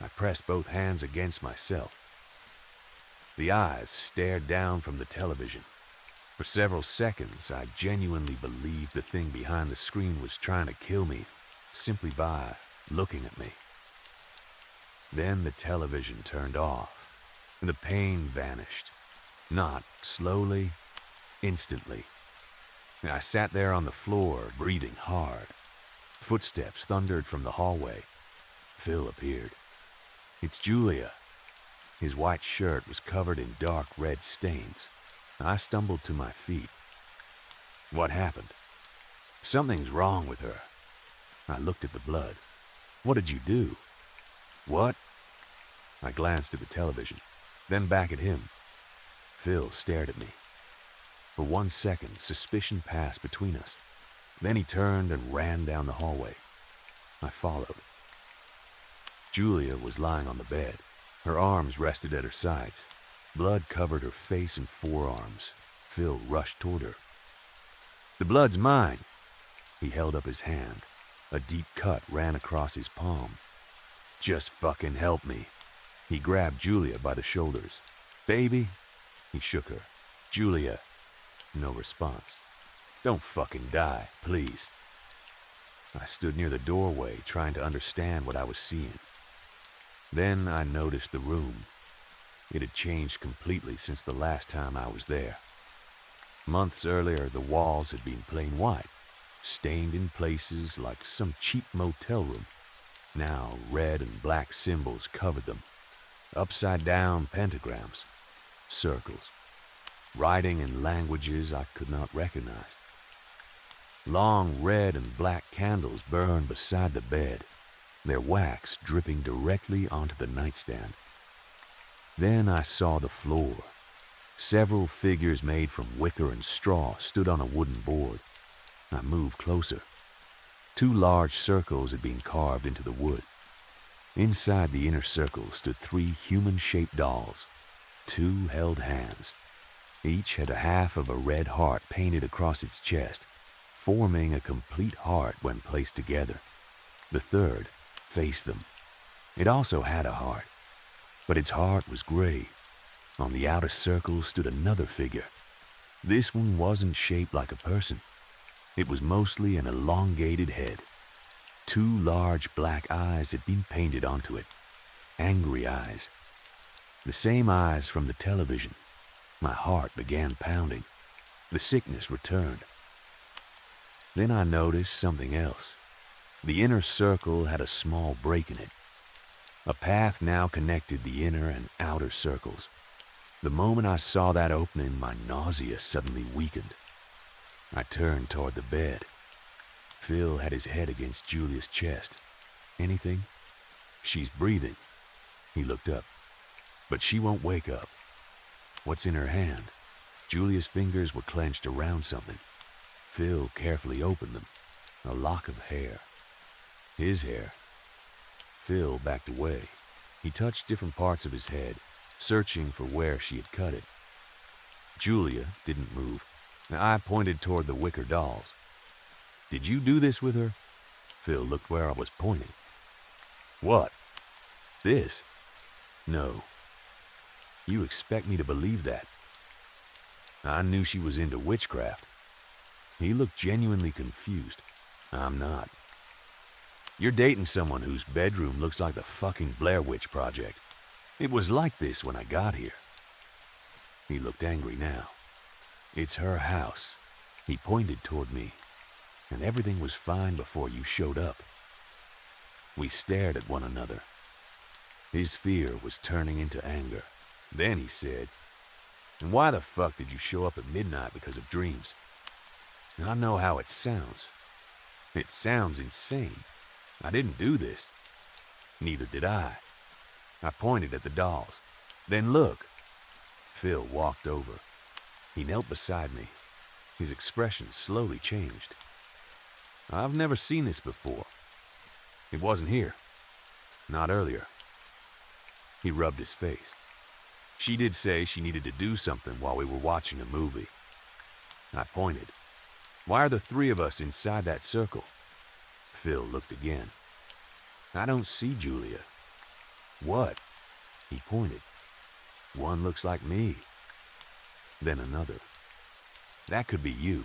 Speaker 1: I pressed both hands against myself. The eyes stared down from the television. For several seconds, I genuinely believed the thing behind the screen was trying to kill me simply by looking at me. Then the television turned off, and the pain vanished. Not slowly, instantly. I sat there on the floor, breathing hard. Footsteps thundered from the hallway. Phil appeared. "It's Julia." His white shirt was covered in dark red stains. I stumbled to my feet. "What happened?" "Something's wrong with her." I looked at the blood. "What did you do?" "What?" I glanced at the television, then back at him. Phil stared at me. For 1 second, suspicion passed between us. Then he turned and ran down the hallway. I followed. Julia was lying on the bed. Her arms rested at her sides. Blood covered her face and forearms. Phil rushed toward her. "The blood's mine." He held up his hand. A deep cut ran across his palm. "Just fucking help me." He grabbed Julia by the shoulders. "Baby?" He shook her. "Julia." No response. "Don't fucking die, please." I stood near the doorway, trying to understand what I was seeing. Then I noticed the room. It had changed completely since the last time I was there. Months earlier, the walls had been plain white, stained in places like some cheap motel room. Now, red and black symbols covered them. Upside-down pentagrams, circles, writing in languages I could not recognize. Long red and black candles burned beside the bed, their wax dripping directly onto the nightstand. Then I saw the floor. Several figures made from wicker and straw stood on a wooden board. I moved closer. 2 large circles had been carved into the wood. Inside the inner circle stood 3 human-shaped dolls. 2 held hands. Each had a half of a red heart painted across its chest, forming a complete heart when placed together. The third faced them. It also had a heart, but its heart was gray. On the outer circle stood another figure. This one wasn't shaped like a person. It was mostly an elongated head. 2 large black eyes had been painted onto it. Angry eyes. The same eyes from the television. My heart began pounding. The sickness returned. Then I noticed something else. The inner circle had a small break in it. A path now connected the inner and outer circles. The moment I saw that opening, my nausea suddenly weakened. I turned toward the bed. Phil had his head against Julia's chest. "Anything?" "She's breathing." He looked up. "But she won't wake up." "What's in her hand?" Julia's fingers were clenched around something. Phil carefully opened them. A lock of hair. His hair. Phil backed away. He touched different parts of his head, searching for where she had cut it. Julia didn't move. I pointed toward the wicker dolls. "Did you do this with her?" Phil looked where I was pointing. What? This? No. You expect me to believe that? I knew she was into witchcraft. He looked genuinely confused. I'm not. You're dating someone whose bedroom looks like the fucking Blair Witch Project. It was like this when I got here. He looked angry now. It's her house. He pointed toward me. And everything was fine before you showed up. We stared at one another. His fear was turning into anger. Then he said, "And why the fuck did you show up at midnight because of dreams?" I know how it sounds. It sounds insane. I didn't do this. Neither did I. I pointed at the dolls. Then look. Phil walked over. He knelt beside me. His expression slowly changed. I've never seen this before. It wasn't here. Not earlier. He rubbed his face. She did say she needed to do something while we were watching a movie. I pointed. Why are the three of us inside that circle? Phil looked again. I don't see Julia. What? He pointed. One looks like me. Then another. That could be you.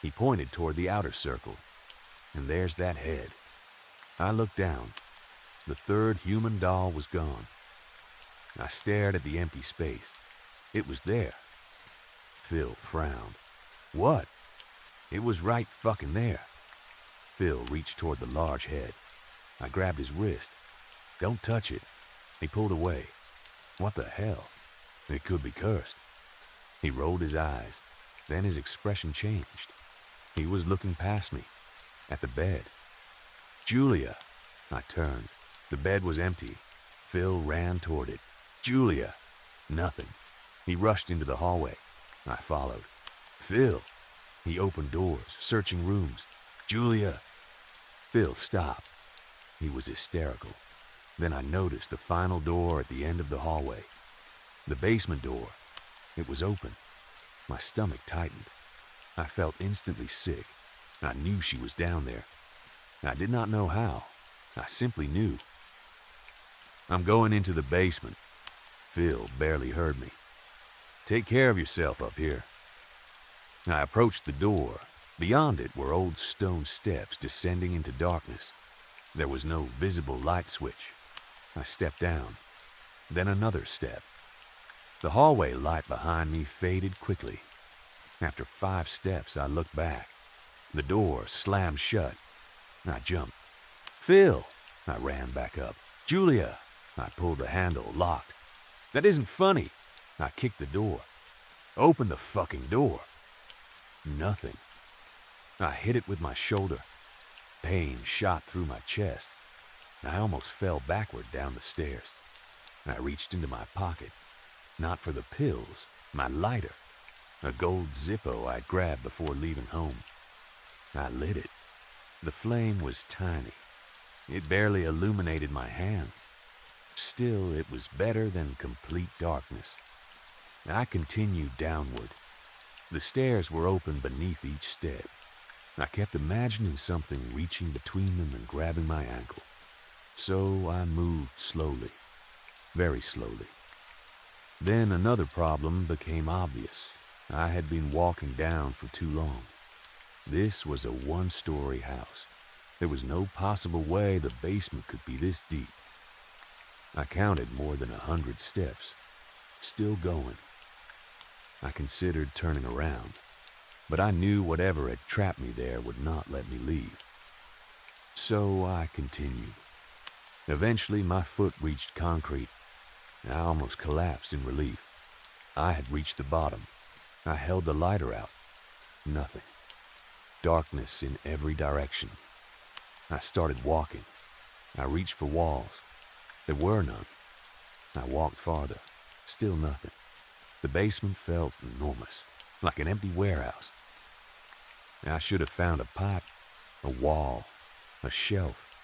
Speaker 1: He pointed toward the outer circle. And there's that head. I looked down. The third human doll was gone. I stared at the empty space. It was there. Phil frowned. What? It was right fucking there. Phil reached toward the large head. I grabbed his wrist. Don't touch it. He pulled away. What the hell? It could be cursed. He rolled his eyes. Then his expression changed. He was looking past me, at the bed. Julia! I turned. The bed was empty. Phil ran toward it. Julia! Nothing. He rushed into the hallway. I followed. Phil! He opened doors, searching rooms. Julia! Phil stopped. He was hysterical. Then I noticed the final door at the end of the hallway. The basement door. It was open. My stomach tightened. I felt instantly sick. I knew she was down there. I did not know how. I simply knew. I'm going into the basement. Phil barely heard me. Take care of yourself up here. I approached the door. Beyond it were old stone steps descending into darkness. There was no visible light switch. I stepped down. Then another step. The hallway light behind me faded quickly. After 5 steps, I looked back. The door slammed shut. I jumped. Phil! I ran back up. Julia! I pulled the handle, locked. That isn't funny. I kicked the door. Open the fucking door. Nothing. I hit it with my shoulder. Pain shot through my chest. I almost fell backward down the stairs. I reached into my pocket. Not for the pills, my lighter. A gold Zippo I'd grabbed before leaving home. I lit it. The flame was tiny. It barely illuminated my hand. Still, it was better than complete darkness. I continued downward. The stairs were open beneath each step. I kept imagining something reaching between them and grabbing my ankle. So I moved slowly, very slowly. Then another problem became obvious. I had been walking down for too long. This was a 1-story house. There was no possible way the basement could be this deep. I counted more than 100 steps, still going. I considered turning around, but I knew whatever had trapped me there would not let me leave. So I continued. Eventually, my foot reached concrete. I almost collapsed in relief. I had reached the bottom. I held the lighter out. Nothing. Darkness in every direction. I started walking. I reached for walls. There were none. I walked farther. Still nothing. The basement felt enormous, like an empty warehouse. I should have found a pipe, a wall, a shelf,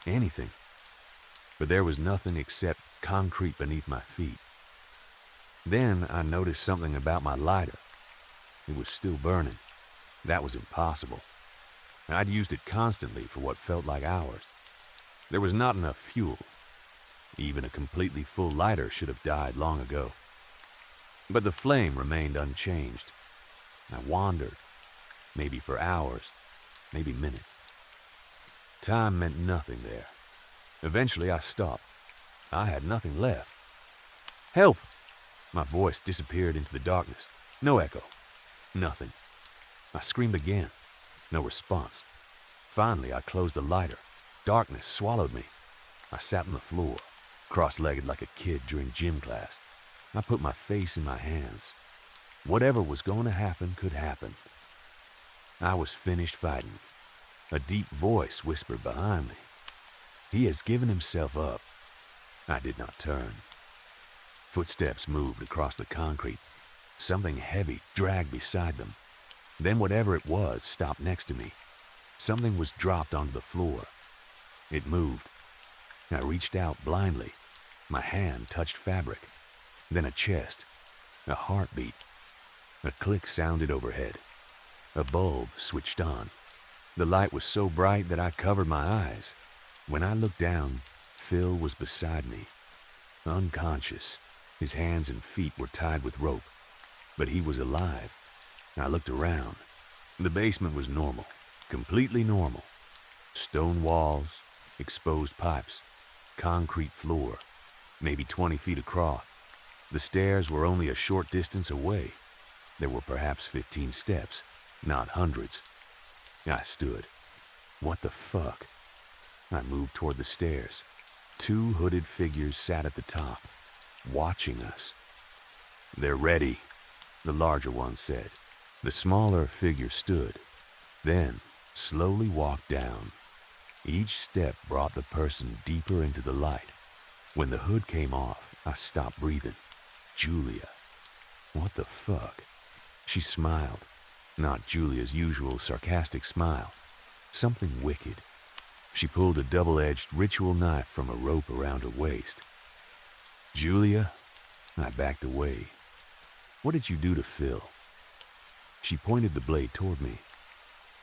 Speaker 1: anything. But there was nothing except concrete beneath my feet. Then I noticed something about my lighter. It was still burning. That was impossible. I'd used it constantly for what felt like hours. There was not enough fuel. Even a completely full lighter should have died long ago. But the flame remained unchanged. I wandered, maybe for hours, maybe minutes. Time meant nothing there. Eventually I stopped. I had nothing left. Help! My voice disappeared into the darkness. No echo. Nothing. I screamed again. No response. Finally, I closed the lighter. Darkness swallowed me. I sat on the floor, cross-legged like a kid during gym class. I put my face in my hands. Whatever was going to happen could happen. I was finished fighting. A deep voice whispered behind me. He has given himself up. I did not turn. Footsteps moved across the concrete. Something heavy dragged beside them. Then whatever it was stopped next to me. Something was dropped onto the floor. It moved. I reached out blindly. My hand touched fabric. Then a chest. A heartbeat. A click sounded overhead. A bulb switched on. The light was so bright that I covered my eyes. When I looked down, Phil was beside me. Unconscious. His hands and feet were tied with rope. But he was alive. I looked around. The basement was normal. Completely normal. Stone walls, exposed pipes, concrete floor, maybe 20 feet across. The stairs were only a short distance away. There were perhaps 15 steps, not hundreds. I stood. What the fuck? I moved toward the stairs. Two hooded figures sat at the top, watching us. They're ready, the larger one said. The smaller figure stood, then slowly walked down. Each step brought the person deeper into the light. When the hood came off, I stopped breathing. Julia. What the fuck? She smiled. Not Julia's usual sarcastic smile. Something wicked. She pulled a double-edged ritual knife from a rope around her waist. Julia? I backed away. What did you do to Phil? She pointed the blade toward me.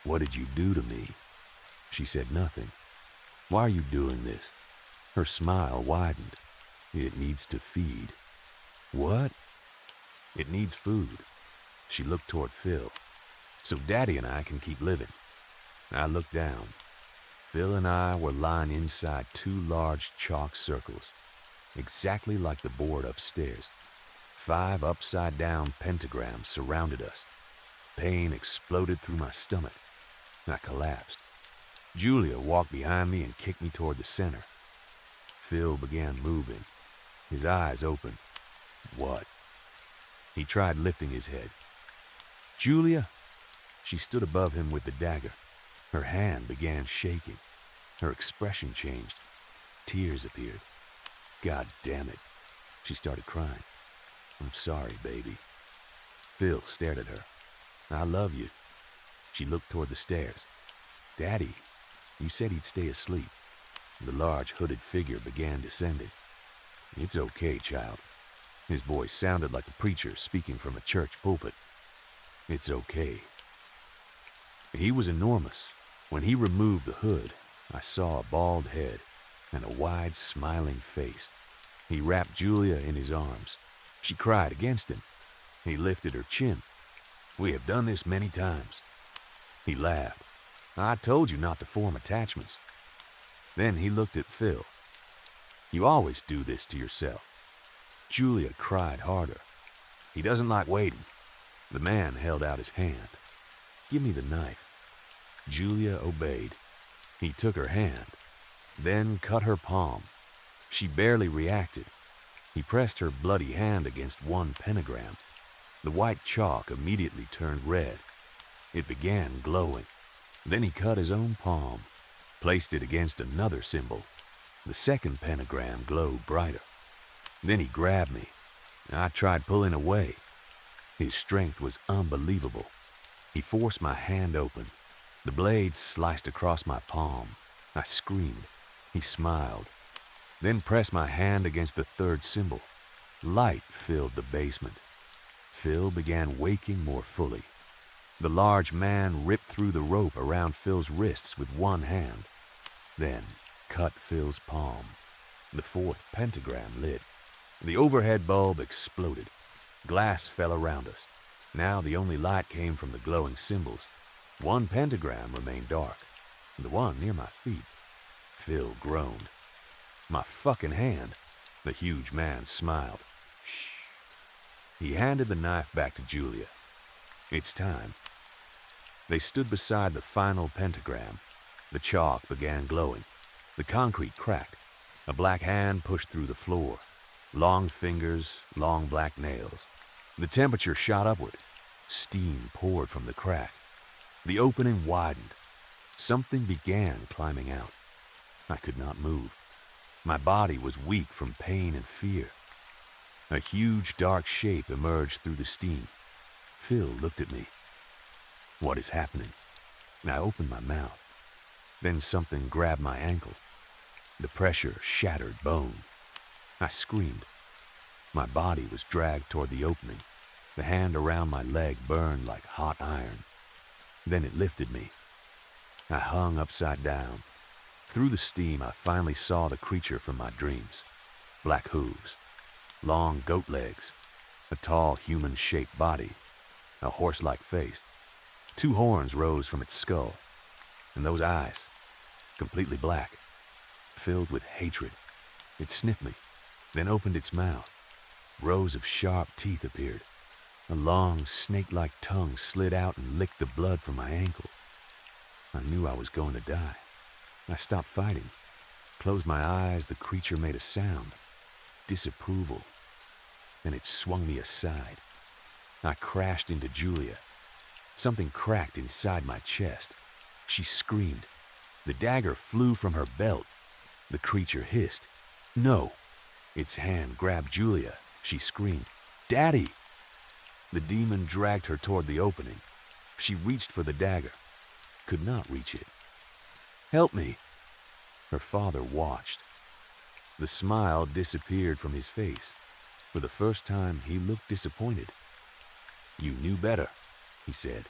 Speaker 1: What did you do to me? She said nothing. Why are you doing this? Her smile widened. It needs to feed. What? It needs food. She looked toward Phil. So Daddy and I can keep living. I looked down. Phil and I were lying inside two large chalk circles, exactly like the board upstairs. 5 upside-down pentagrams surrounded us. Pain exploded through my stomach. I collapsed. Julia walked behind me and kicked me toward the center. Phil began moving, his eyes open. What? He tried lifting his head. Julia? She stood above him with the dagger. Her hand began shaking. Her expression changed. Tears appeared. God damn it. She started crying. I'm sorry, baby. Phil stared at her. I love you. She looked toward the stairs. Daddy, you said he'd stay asleep. The large hooded figure began descending. It's okay, child. His voice sounded like a preacher speaking from a church pulpit. It's okay. He was enormous. When he removed the hood, I saw a bald head and a wide, smiling face. He wrapped Julia in his arms. She cried against him. He lifted her chin. We have done this many times. He laughed. I told you not to form attachments. Then he looked at Phil. You always do this to yourself. Julia cried harder. He doesn't like waiting. The man held out his hand. Give me the knife. Julia obeyed. He took her hand, then cut her palm. She barely reacted. He pressed her bloody hand against one pentagram. The white chalk immediately turned red. It began glowing. Then he cut his own palm, placed it against another symbol. The second pentagram glowed brighter. Then he grabbed me. I tried pulling away. His strength was unbelievable. He forced my hand open. The blade sliced across my palm. I screamed. He smiled, then pressed my hand against the third symbol. Light filled the basement. Phil began waking more fully. The large man ripped through the rope around Phil's wrists with one hand, then cut Phil's palm. The fourth pentagram lit. The overhead bulb exploded. Glass fell around us. Now the only light came from the glowing symbols. One pentagram remained dark, the one near my feet. Phil groaned. My fucking hand. The huge man smiled. Shh. He handed the knife back to Julia. It's time. They stood beside the final pentagram. The chalk began glowing. The concrete cracked. A black hand pushed through the floor. Long fingers, long black nails. The temperature shot upward. Steam poured from the crack. The opening widened. Something began climbing out. I could not move. My body was weak from pain and fear. A huge dark shape emerged through the steam. Phil looked at me. What is happening? I opened my mouth. Then something grabbed my ankle. The pressure shattered bone. I screamed. My body was dragged toward the opening. The hand around my leg burned like hot iron. Then it lifted me. I hung upside down. Through the steam, I finally saw the creature from my dreams. Black hooves, long goat legs, a tall human-shaped body, a horse-like face. 2 horns rose from its skull, and those eyes, completely black, filled with hatred. It sniffed me, then opened its mouth. Rows of sharp teeth appeared. A long, snake-like tongue slid out and licked the blood from my ankle. I knew I was going to die. I stopped fighting. Closed my eyes, the creature made a sound. Disapproval. Then it swung me aside. I crashed into Julia. Something cracked inside my chest. She screamed. The dagger flew from her belt. The creature hissed. No! Its hand grabbed Julia. She screamed, "Daddy!" The demon dragged her toward the opening. She reached for the dagger. Could not reach it. "Help me!" Her father watched. The smile disappeared from his face. For the first time, he looked disappointed. "You knew better," he said.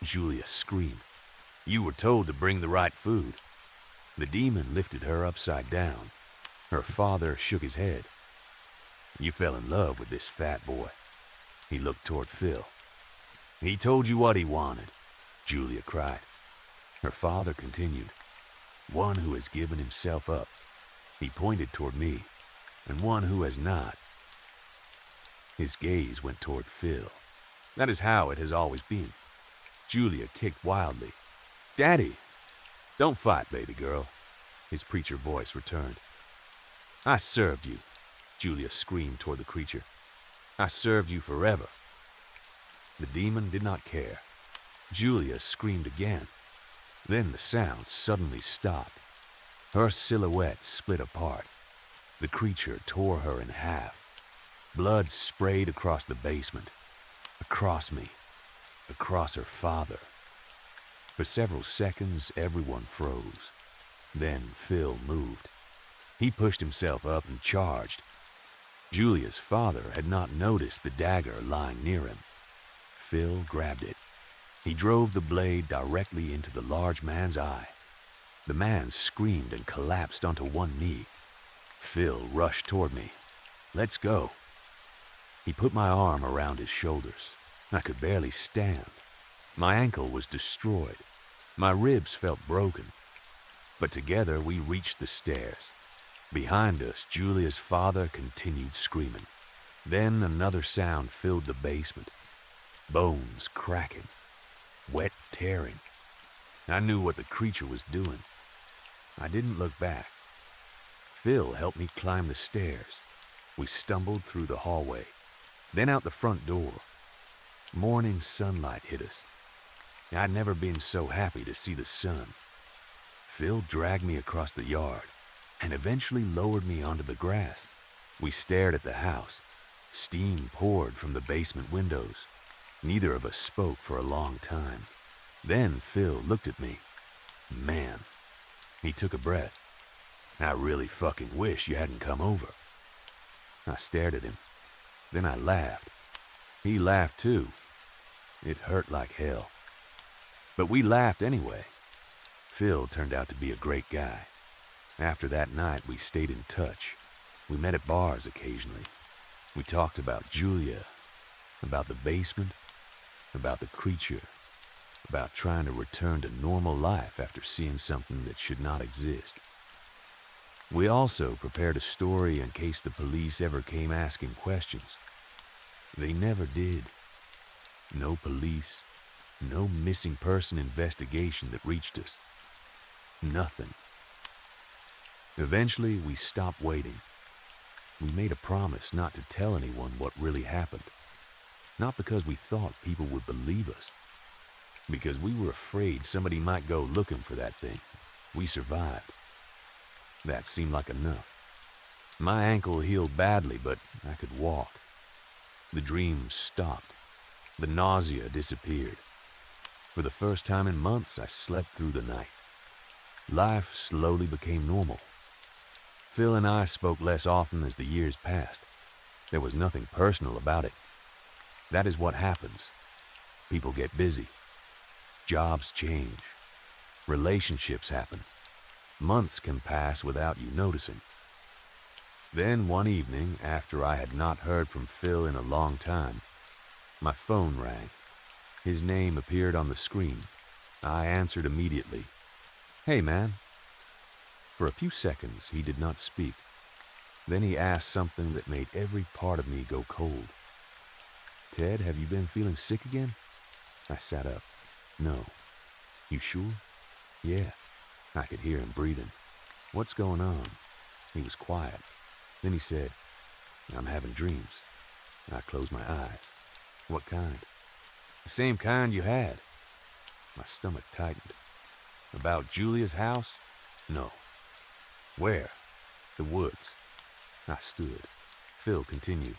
Speaker 1: Julia screamed. "You were told to bring the right food." The demon lifted her upside down. Her father shook his head. "You fell in love with this fat boy." He looked toward Phil. "He told you what he wanted," Julia cried. Her father continued. "One who has given himself up." He pointed toward me. "And one who has not." His gaze went toward Phil. "That is how it has always been." Julia kicked wildly. "Daddy! Don't fight, baby girl." His preacher voice returned. "I served you," Julia screamed toward the creature. "I served you forever." The demon did not care. Julia screamed again. Then the sound suddenly stopped. Her silhouette split apart. The creature tore her in half. Blood sprayed across the basement, across me, across her father. For several seconds, everyone froze. Then Phil moved. He pushed himself up and charged. Julia's father had not noticed the dagger lying near him. Phil grabbed it. He drove the blade directly into the large man's eye. The man screamed and collapsed onto one knee. Phil rushed toward me. "Let's go." He put my arm around his shoulders. I could barely stand. My ankle was destroyed. My ribs felt broken. But together we reached the stairs. Behind us, Julia's father continued screaming. Then another sound filled the basement. Bones cracking. Wet tearing. I knew what the creature was doing. I didn't look back. Phil helped me climb the stairs. We stumbled through the hallway, then out the front door. Morning sunlight hit us. I'd never been so happy to see the sun. Phil dragged me across the yard and eventually lowered me onto the grass. We stared at the house. Steam poured from the basement windows. Neither of us spoke for a long time. Then Phil looked at me. Man, he took a breath. "I really fucking wish you hadn't come over." I stared at him. Then I laughed. He laughed too. It hurt like hell. But we laughed anyway. Phil turned out to be a great guy. After that night, we stayed in touch. We met at bars occasionally. We talked about Julia, about the basement, about the creature, about trying to return to normal life after seeing something that should not exist. We also prepared a story in case the police ever came asking questions. They never did. No police, no missing person investigation that reached us. Nothing. Eventually, we stopped waiting. We made a promise not to tell anyone what really happened. Not because we thought people would believe us. Because we were afraid somebody might go looking for that thing. We survived. That seemed like enough. My ankle healed badly, but I could walk. The dreams stopped. The nausea disappeared. For the first time in months, I slept through the night. Life slowly became normal. Phil and I spoke less often as the years passed. There was nothing personal about it. That is what happens. People get busy. Jobs change. Relationships happen. Months can pass without you noticing. Then one evening, after I had not heard from Phil in a long time, my phone rang. His name appeared on the screen. I answered immediately. "Hey, man." For a few seconds, he did not speak. Then he asked something that made every part of me go cold. "Ted, have you been feeling sick again?" I sat up. "No." "You sure?" "Yeah." I could hear him breathing. "What's going on?" He was quiet. Then he said, "I'm having dreams." I closed my eyes. "What kind?" "The same kind you had." My stomach tightened. "About Julia's house?" "No." "Where?" "The woods." I stood. Phil continued.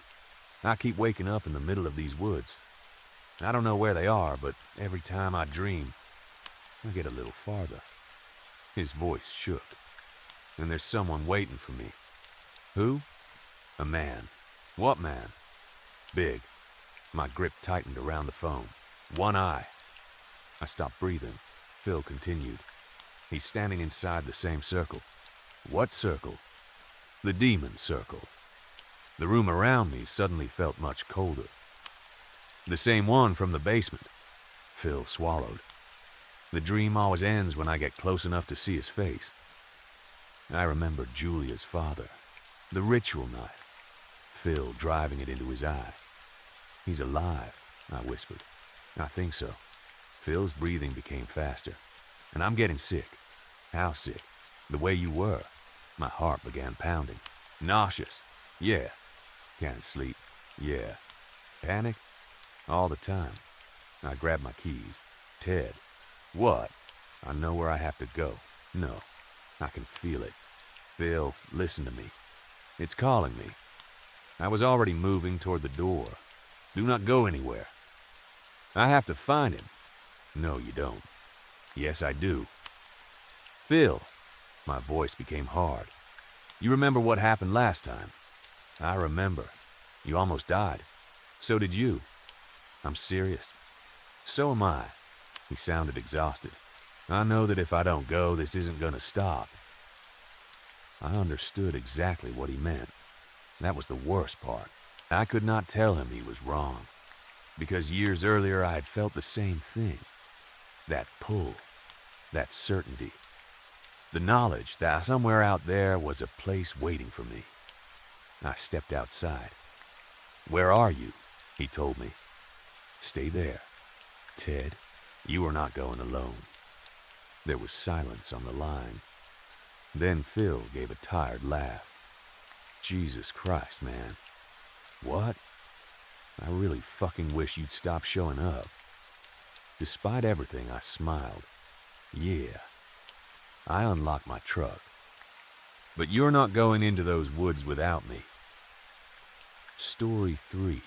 Speaker 1: "I keep waking up in the middle of these woods. I don't know where they are, but every time I dream, I get a little farther." His voice shook. "And there's someone waiting for me." "Who?" "A man." "What man?" "Big." My grip tightened around the phone. "One eye." I stopped breathing. Phil continued. "He's standing inside the same circle." "What circle?" "The demon circle." The room around me suddenly felt much colder. "The same one from the basement." Phil swallowed. "The dream always ends when I get close enough to see his face." I remembered Julia's father, the ritual knife, Phil driving it into his eye. "He's alive," I whispered. "I think so." Phil's breathing became faster. "And I'm getting sick." "How sick?" "The way you were." My heart began pounding. "Nauseous." "Yeah." "Can't sleep." "Yeah." "Panic?" "All the time." I grabbed my keys. "Ted." "What?" "I know where I have to go." "No." "I can feel it." "Phil, listen to me. It's calling me." I was already moving toward the door. "Do not go anywhere." "I have to find him." "No, you don't." "Yes, I do." "Phil." My voice became hard. "You remember what happened last time?" "I remember. You almost died." "So did you." "I'm serious." "So am I." He sounded exhausted. "I know that if I don't go, this isn't going to stop." I understood exactly what he meant. That was the worst part. I could not tell him he was wrong. Because years earlier I had felt the same thing. That pull. That certainty. The knowledge that somewhere out there was a place waiting for me. I stepped outside. "Where are you?" he told me. "Stay there. Ted, you are not going alone." There was silence on the line. Then Phil gave a tired laugh. "Jesus Christ, man." "What?" "I really fucking wish you'd stop showing up." Despite everything, I smiled. "Yeah." I unlocked my truck. "But you're not going into those woods without me." Story 3.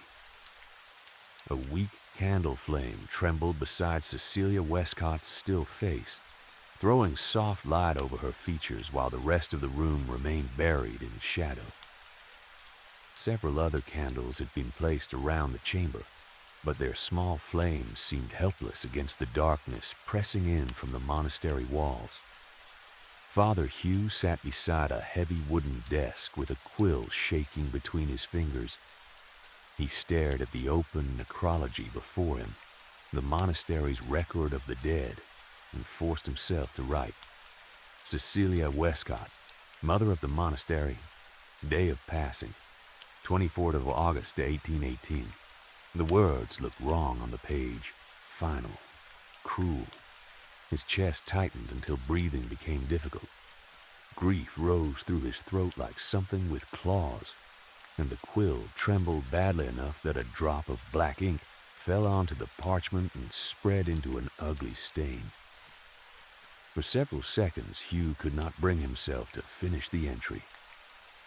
Speaker 1: A weak candle flame trembled beside Cecilia Westcott's still face, throwing soft light over her features while the rest of the room remained buried in shadow. Several other candles had been placed around the chamber, but their small flames seemed helpless against the darkness pressing in from the monastery walls. Father Hugh sat beside a heavy wooden desk with a quill shaking between his fingers. He stared at the open necrology before him, the monastery's record of the dead, and forced himself to write. Cecilia Westcott, mother of the monastery, day of passing, 24th of August 1818. The words looked wrong on the page. Final. Cruel. His chest tightened until breathing became difficult. Grief rose through his throat like something with claws, and the quill trembled badly enough that a drop of black ink fell onto the parchment and spread into an ugly stain. For several seconds, Hugh could not bring himself to finish the entry.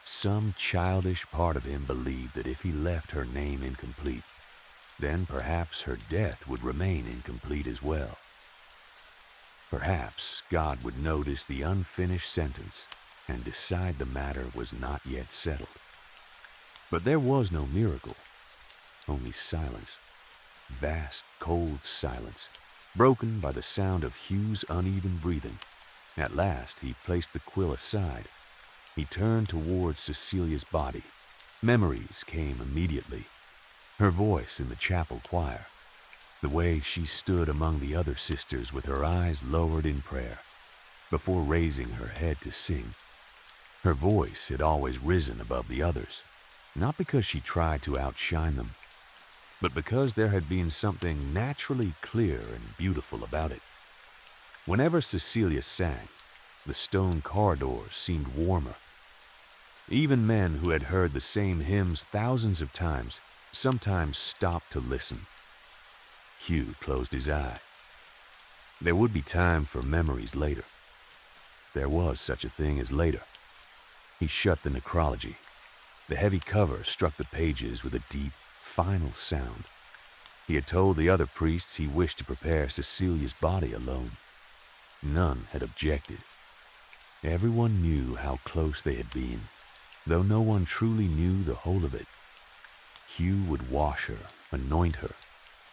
Speaker 1: Some childish part of him believed that if he left her name incomplete, then perhaps her death would remain incomplete as well. Perhaps God would notice the unfinished sentence and decide the matter was not yet settled. But there was no miracle, only silence. Vast, cold silence, broken by the sound of Hugh's uneven breathing. At last, he placed the quill aside. He turned towards Cecilia's body. Memories came immediately. Her voice in the chapel choir, the way she stood among the other sisters with her eyes lowered in prayer, before raising her head to sing. Her voice had always risen above the others, not because she tried to outshine them, but because there had been something naturally clear and beautiful about it. Whenever Cecilia sang, the stone corridors seemed warmer. Even men who had heard the same hymns thousands of times sometimes stopped to listen. Hugh closed his eye. There would be time for memories later. There was such a thing as later. He shut the necrology. The heavy cover struck the pages with a deep, final sound. He had told the other priests he wished to prepare Cecilia's body alone. None had objected. Everyone knew how close they had been, though no one truly knew the whole of it. Hugh would wash her, anoint her,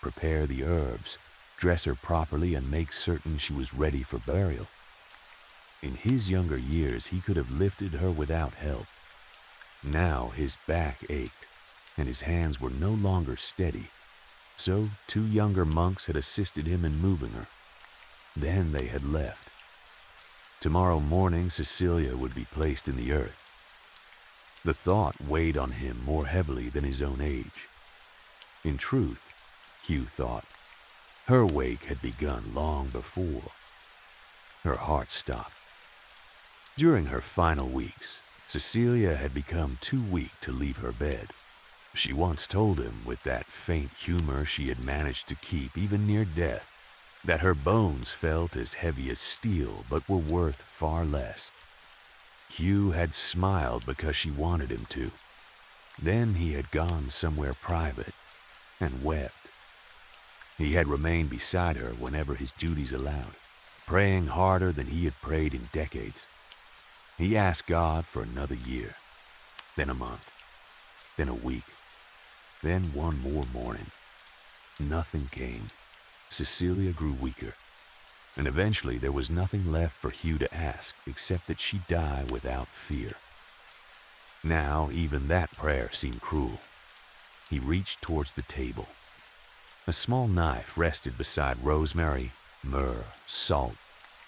Speaker 1: prepare the herbs, dress her properly, and make certain she was ready for burial. In his younger years, he could have lifted her without help. Now his back ached, and his hands were no longer steady, so 2 younger monks had assisted him in moving her. Then they had left. Tomorrow morning, Cecilia would be placed in the earth. The thought weighed on him more heavily than his own age. In truth, Hugh thought, her wake had begun long before. Her heart stopped. During her final weeks, Cecilia had become too weak to leave her bed. She once told him, with that faint humor she had managed to keep even near death, that her bones felt as heavy as steel but were worth far less. Hugh had smiled because she wanted him to. Then he had gone somewhere private and wept. He had remained beside her whenever his duties allowed, praying harder than he had prayed in decades. He asked God for another year, then a month, then a week, then one more morning. Nothing came. Cecilia grew weaker, and eventually there was nothing left for Hugh to ask except that she die without fear. Now even that prayer seemed cruel. He reached towards the table. A small knife rested beside rosemary, myrrh, salt,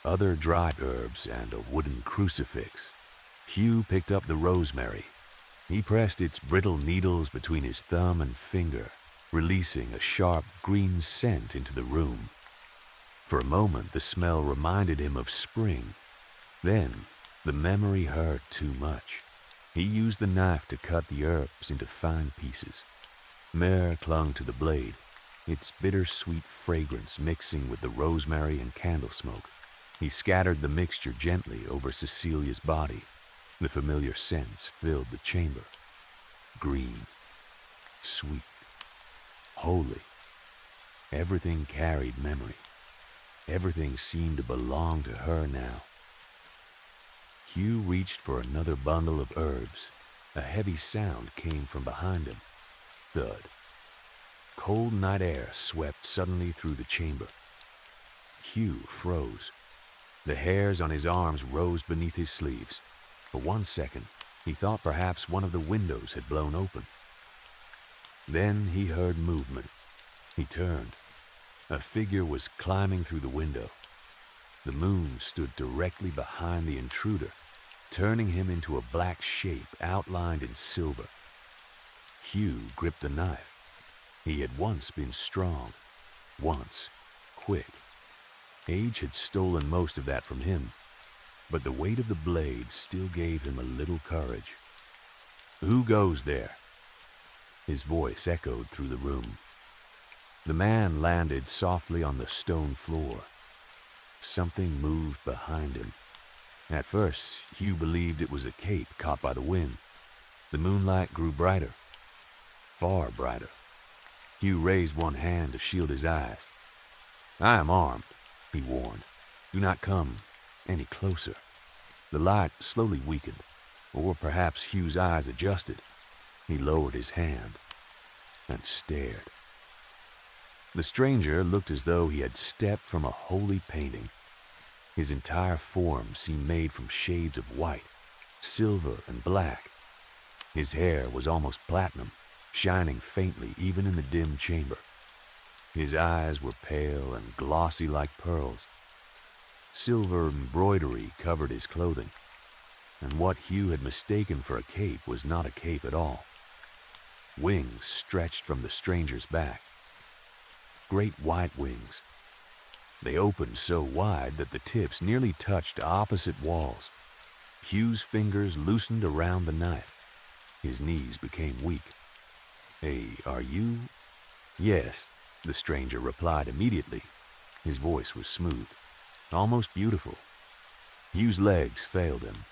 Speaker 1: other dried herbs, and a wooden crucifix. Hugh picked up the rosemary. He pressed its brittle needles between his thumb and finger, releasing a sharp green scent into the room. For a moment, the smell reminded him of spring. Then, the memory hurt too much. He used the knife to cut the herbs into fine pieces. Myrrh clung to the blade, its bittersweet fragrance mixing with the rosemary and candle smoke. He scattered the mixture gently over Cecilia's body. The familiar scents filled the chamber. Green, sweet, holy. Everything carried memory. Everything seemed to belong to her now. Hugh reached for another bundle of herbs. A heavy sound came from behind him. Thud. Cold night air swept suddenly through the chamber. Hugh froze. The hairs on his arms rose beneath his sleeves. For 1 second, he thought perhaps one of the windows had blown open. Then he heard movement. He turned. A figure was climbing through the window. The moon stood directly behind the intruder, turning him into a black shape outlined in silver. Hugh gripped the knife. He had once been strong, once quick. Age had stolen most of that from him, but the weight of the blade still gave him a little courage. "Who goes there?" His voice echoed through the room. The man landed softly on the stone floor. Something moved behind him. At first, Hugh believed it was a cape caught by the wind. The moonlight grew brighter, far brighter. Hugh raised one hand to shield his eyes. "I am armed," he warned. "Do not come any closer." The light slowly weakened, or perhaps Hugh's eyes adjusted. He lowered his hand and stared. The stranger looked as though he had stepped from a holy painting. His entire form seemed made from shades of white, silver, and black. His hair was almost platinum, shining faintly even in the dim chamber. His eyes were pale and glossy like pearls. Silver embroidery covered his clothing, and what Hugh had mistaken for a cape was not a cape at all. Wings stretched from the stranger's back. Great white wings. They opened so wide that the tips nearly touched opposite walls. Hugh's fingers loosened around the knife. His knees became weak. "Hey, are you?" "Yes," the stranger replied immediately. His voice was smooth, almost beautiful. Hugh's legs failed him.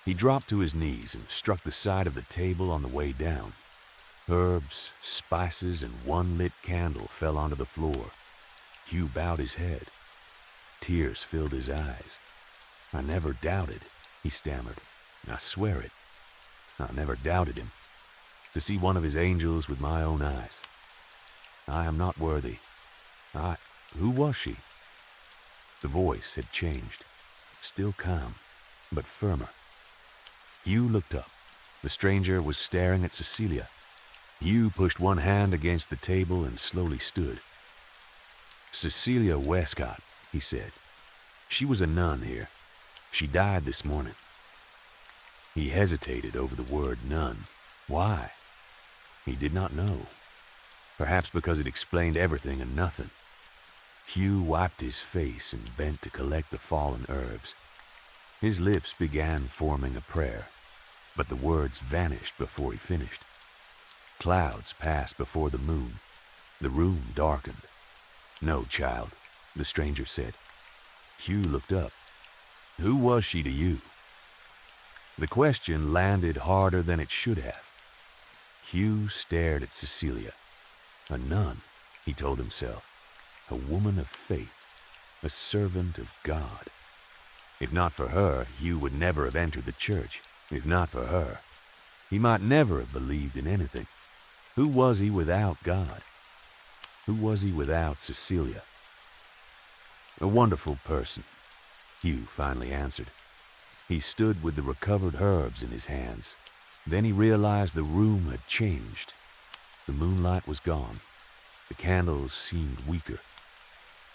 Speaker 1: He dropped to his knees and struck the side of the table on the way down. Herbs, spices, and one lit candle fell onto the floor. Hugh bowed his head. Tears filled his eyes. "I never doubted," he stammered. "I swear it. I never doubted him. To see one of his angels with my own eyes. I am not worthy. Who was she?" The voice had changed, still calm, but firmer. Hugh looked up. The stranger was staring at Cecilia. Hugh pushed one hand against the table and slowly stood. "Cecilia Westcott," he said. "She was a nun here. She died this morning." He hesitated over the word nun. Why? He did not know. Perhaps because it explained everything and nothing. Hugh wiped his face and bent to collect the fallen herbs. His lips began forming a prayer, but the words vanished before he finished. Clouds passed before the moon. The room darkened. "No, child," the stranger said. Hugh looked up. "Who was she to you?" The question landed harder than it should have. Hugh stared at Cecilia. A nun, he told himself. A woman of faith. A servant of God. If not for her, Hugh would never have entered the church. If not for her, he might never have believed in anything. Who was he without God? Who was he without Cecilia? "A wonderful person," Hugh finally answered. He stood with the recovered herbs in his hands. Then he realized the room had changed. The moonlight was gone. The candles seemed weaker.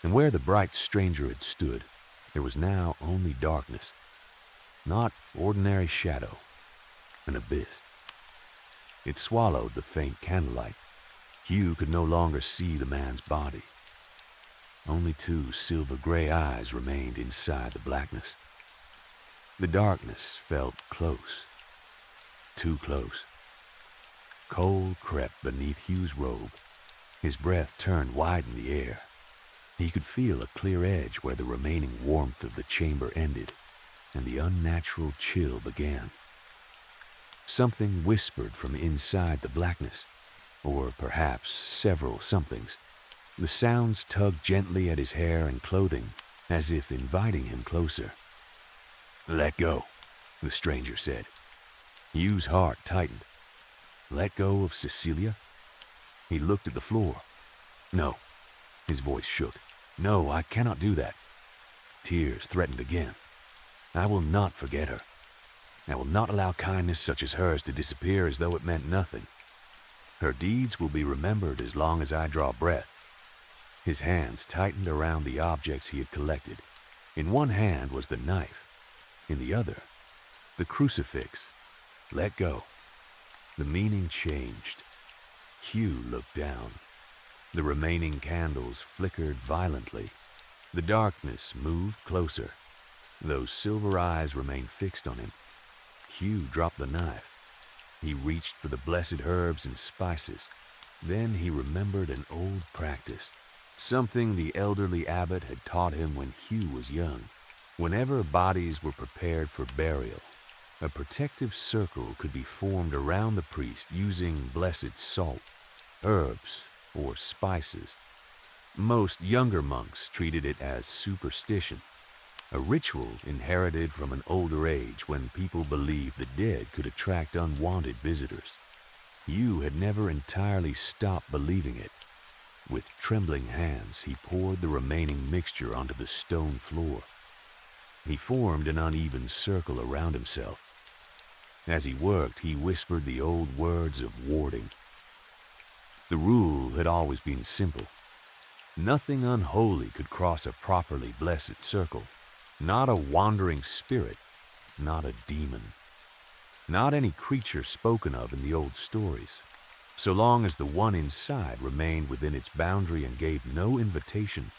Speaker 1: And where the bright stranger had stood, there was now only darkness. Not ordinary shadow, an abyss. It swallowed the faint candlelight. Hugh could no longer see the man's body. Only two silver-gray eyes remained inside the blackness. The darkness felt close. Too close. Cold crept beneath Hugh's robe. His breath turned wide in the air. He could feel a clear edge where the remaining warmth of the chamber ended, and the unnatural chill began. Something whispered from inside the blackness, or perhaps several somethings. The sounds tugged gently at his hair and clothing, as if inviting him closer. "Let go," the stranger said. Hugh's heart tightened. Let go of Cecilia? He looked at the floor. No, his voice shook. No, I cannot do that. Tears threatened again. I will not forget her. I will not allow kindness such as hers to disappear as though it meant nothing. Her deeds will be remembered as long as I draw breath. His hands tightened around the objects he had collected. In one hand was the knife. In the other, the crucifix. Let go. The meaning changed. Hugh looked down. The remaining candles flickered violently. The darkness moved closer. Those silver eyes remained fixed on him. Hugh dropped the knife. He reached for the blessed herbs and spices. Then he remembered an old practice, something the elderly abbot had taught him when Hugh was young. Whenever bodies were prepared for burial, a protective circle could be formed around the priest using blessed salt, herbs, or spices. Most younger monks treated it as superstition, a ritual inherited from an older age when people believed the dead could attract unwanted visitors. Hugh had never entirely stopped believing it. With trembling hands, he poured the remaining mixture onto the stone floor. He formed an uneven circle around himself. As he worked, he whispered the old words of warding. The rule had always been simple. Nothing unholy could cross a properly blessed circle. Not a wandering spirit, not a demon. Not any creature spoken of in the old stories. So long as the one inside remained within its boundary and gave no invitation,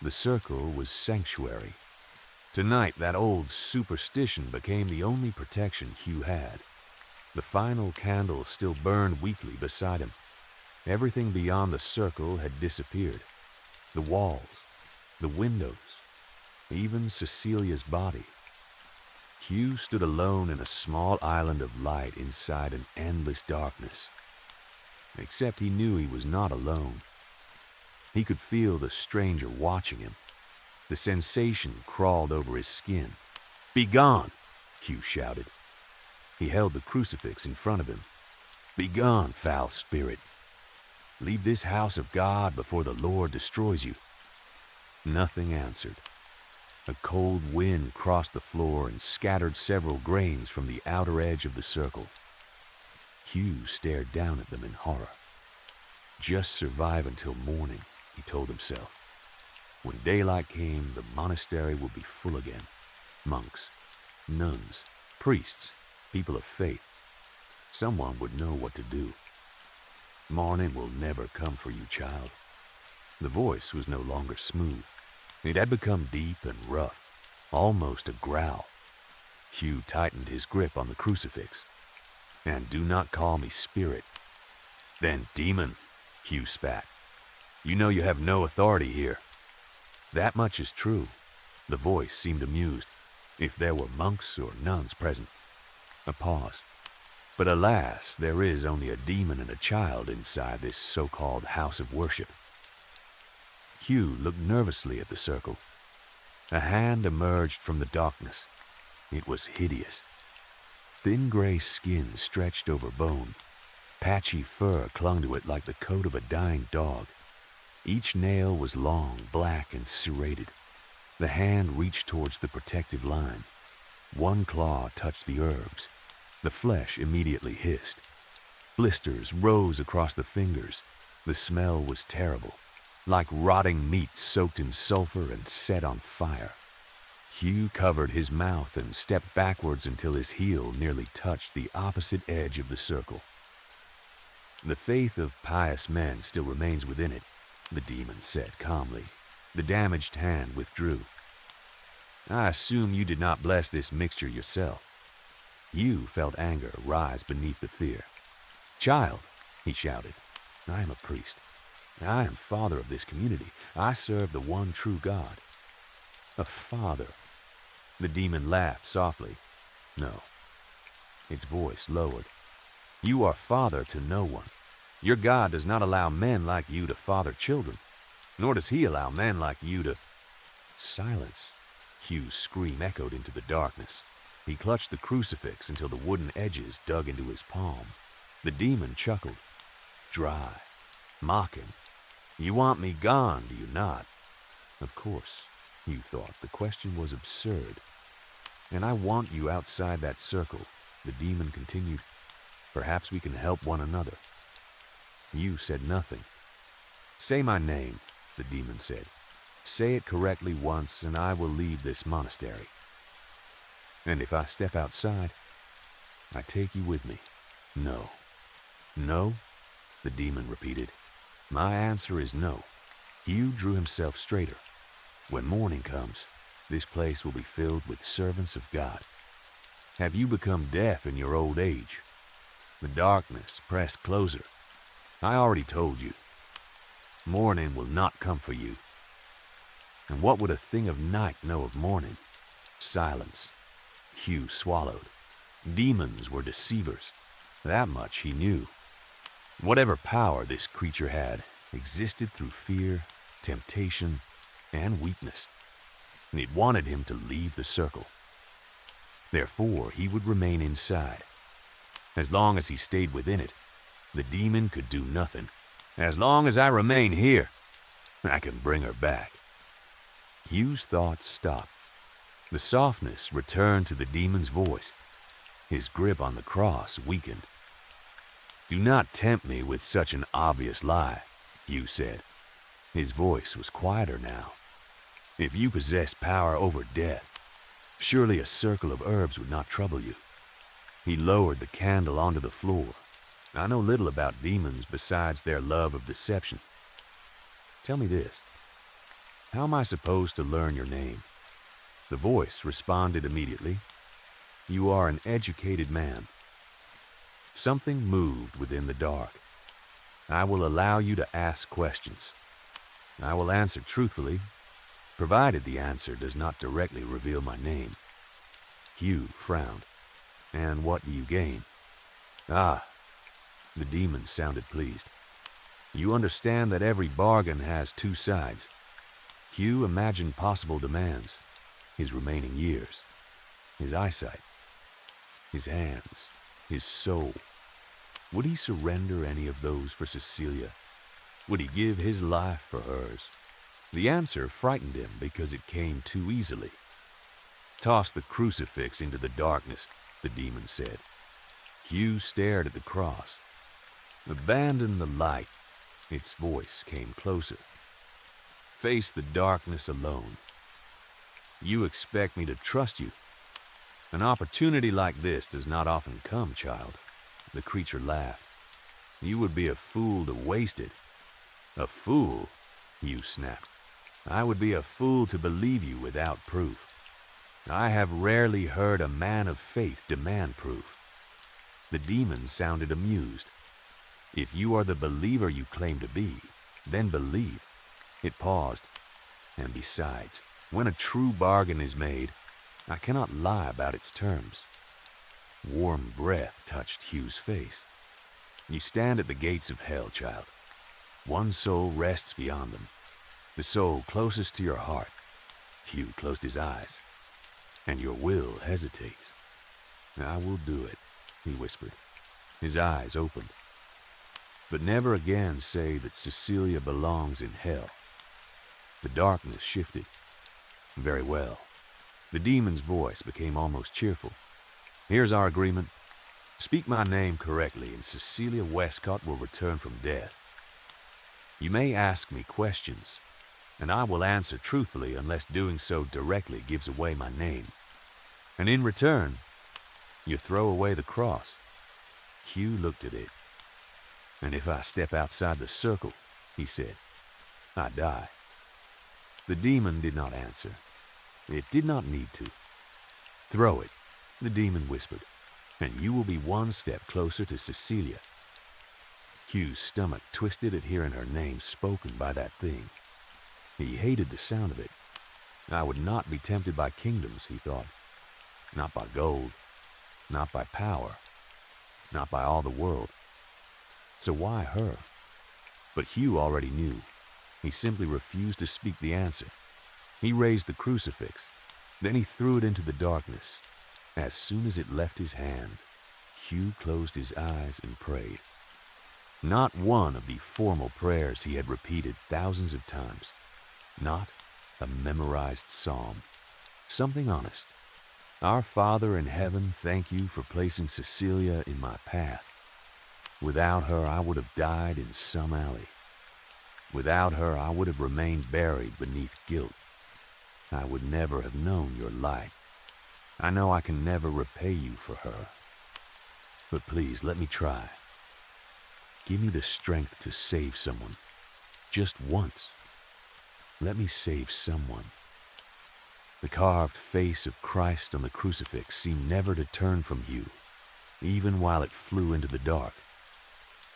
Speaker 1: the circle was sanctuary. Tonight, that old superstition became the only protection Hugh had. The final candle still burned weakly beside him. Everything beyond the circle had disappeared. The walls, the windows, even Cecilia's body. Hugh stood alone in a small island of light inside an endless darkness. Except he knew he was not alone. He could feel the stranger watching him. The sensation crawled over his skin. "Be gone!" Hugh shouted. He held the crucifix in front of him. "Be gone, foul spirit. Leave this house of God before the Lord destroys you." Nothing answered. A cold wind crossed the floor and scattered several grains from the outer edge of the circle. Hugh stared down at them in horror. Just survive until morning, he told himself. When daylight came, the monastery would be full again. Monks, nuns, priests, people of faith. Someone would know what to do. "Morning will never come for you, child." The voice was no longer smooth. It had become deep and rough, almost a growl. Hugh tightened his grip on the crucifix. "And do not call me spirit." "Then demon," Hugh spat. "You know you have no authority here." "That much is true." The voice seemed amused. "If there were monks or nuns present." A pause. "But alas, there is only a demon and a child inside this so-called house of worship." Hugh looked nervously at the circle. A hand emerged from the darkness. It was hideous. Thin gray skin stretched over bone. Patchy fur clung to it like the coat of a dying dog. Each nail was long, black, and serrated. The hand reached towards the protective line. One claw touched the herbs. The flesh immediately hissed. Blisters rose across the fingers. The smell was terrible, like rotting meat soaked in sulfur and set on fire. Hugh covered his mouth and stepped backwards until his heel nearly touched the opposite edge of the circle. "The faith of pious men still remains within it," the demon said calmly. The damaged hand withdrew. "I assume you did not bless this mixture yourself." Hugh felt anger rise beneath the fear. "Child," he shouted, "I am a priest. I am father of this community. I serve the one true God." "A father?" The demon laughed softly. "No." Its voice lowered. "You are father to no one. Your God does not allow men like you to father children, nor does he allow men like you to—" "Silence!" Hugh's scream echoed into the darkness. He clutched the crucifix until the wooden edges dug into his palm. The demon chuckled. "Dry. mocking. You want me gone, do you not? Of course, Hugh thought. The question was absurd. And I want you outside that circle, the demon continued. Perhaps we can help one another. Hugh said nothing. Say my name, the demon said. Say it correctly once and I will leave this monastery. And if I step outside, I take you with me. No. No? The demon repeated. My answer is no. Hugh drew himself straighter. When morning comes, this place will be filled with servants of God. Have you become deaf in your old age? The darkness pressed closer. I already told you. Morning will not come for you. And what would a thing of night know of morning? Silence. Hugh swallowed. Demons were deceivers. That much he knew. Whatever power this creature had existed through fear, temptation, and weakness. It wanted him to leave the circle. Therefore, he would remain inside. As long as he stayed within it, the demon could do nothing. As long as I remain here, I can bring her back. Hugh's thoughts stopped. The softness returned to the demon's voice. His grip on the cross weakened. Do not tempt me with such an obvious lie, Hugh said. His voice was quieter now. If you possessed power over death, surely a circle of herbs would not trouble you. He lowered the candle onto the floor. I know little about demons besides their love of deception. Tell me this. How am I supposed to learn your name? The voice responded immediately. You are an educated man. Something moved within the dark. I will allow you to ask questions. I will answer truthfully, provided the answer does not directly reveal my name. Hugh frowned. And what do you gain? Ah, the demon sounded pleased. You understand that every bargain has two sides. Hugh imagined possible demands, his remaining years, his eyesight, his hands, his soul. Would he surrender any of those for Cecilia? Would he give his life for hers? The answer frightened him because it came too easily. Toss the crucifix into the darkness, the demon said. Hugh stared at the cross. Abandon the light. Its voice came closer. Face the darkness alone. You expect me to trust you. An opportunity like this does not often come, child. The creature laughed. You would be a fool to waste it. A fool? Hugh snapped. I would be a fool to believe you without proof. I have rarely heard a man of faith demand proof. The demon sounded amused. If you are the believer you claim to be, then believe. It paused. And besides, when a true bargain is made, I cannot lie about its terms. Warm breath touched Hugh's face. You stand at the gates of hell, child. One soul rests beyond them. The soul closest to your heart. Hugh closed his eyes. And your will hesitates. I will do it, he whispered. His eyes opened. But never again say that Cecilia belongs in hell. The darkness shifted. Very well. The demon's voice became almost cheerful. Here's our agreement. Speak my name correctly and Cecilia Westcott will return from death. You may ask me questions, and I will answer truthfully unless doing so directly gives away my name. And in return, you throw away the cross. Hugh looked at it. And if I step outside the circle, he said, I die. The demon did not answer. It did not need to. Throw it, the demon whispered, and you will be one step closer to Cecilia. Hugh's stomach twisted at hearing her name spoken by that thing. He hated the sound of it. I would not be tempted by kingdoms, he thought. Not by gold, not by power, not by all the world. So why her? But Hugh already knew. He simply refused to speak the answer. He raised the crucifix. Then he threw it into the darkness. As soon as it left his hand, Hugh closed his eyes and prayed. Not one of the formal prayers he had repeated thousands of times. Not a memorized psalm. Something honest. Our Father in heaven, thank you for placing Cecilia in my path. Without her, I would have died in some alley. Without her, I would have remained buried beneath guilt. I would never have known your light. I know I can never repay you for her. But please, let me try. Give me the strength to save someone. Just once. Let me save someone. The carved face of Christ on the crucifix seemed never to turn from Hugh, even while it flew into the dark.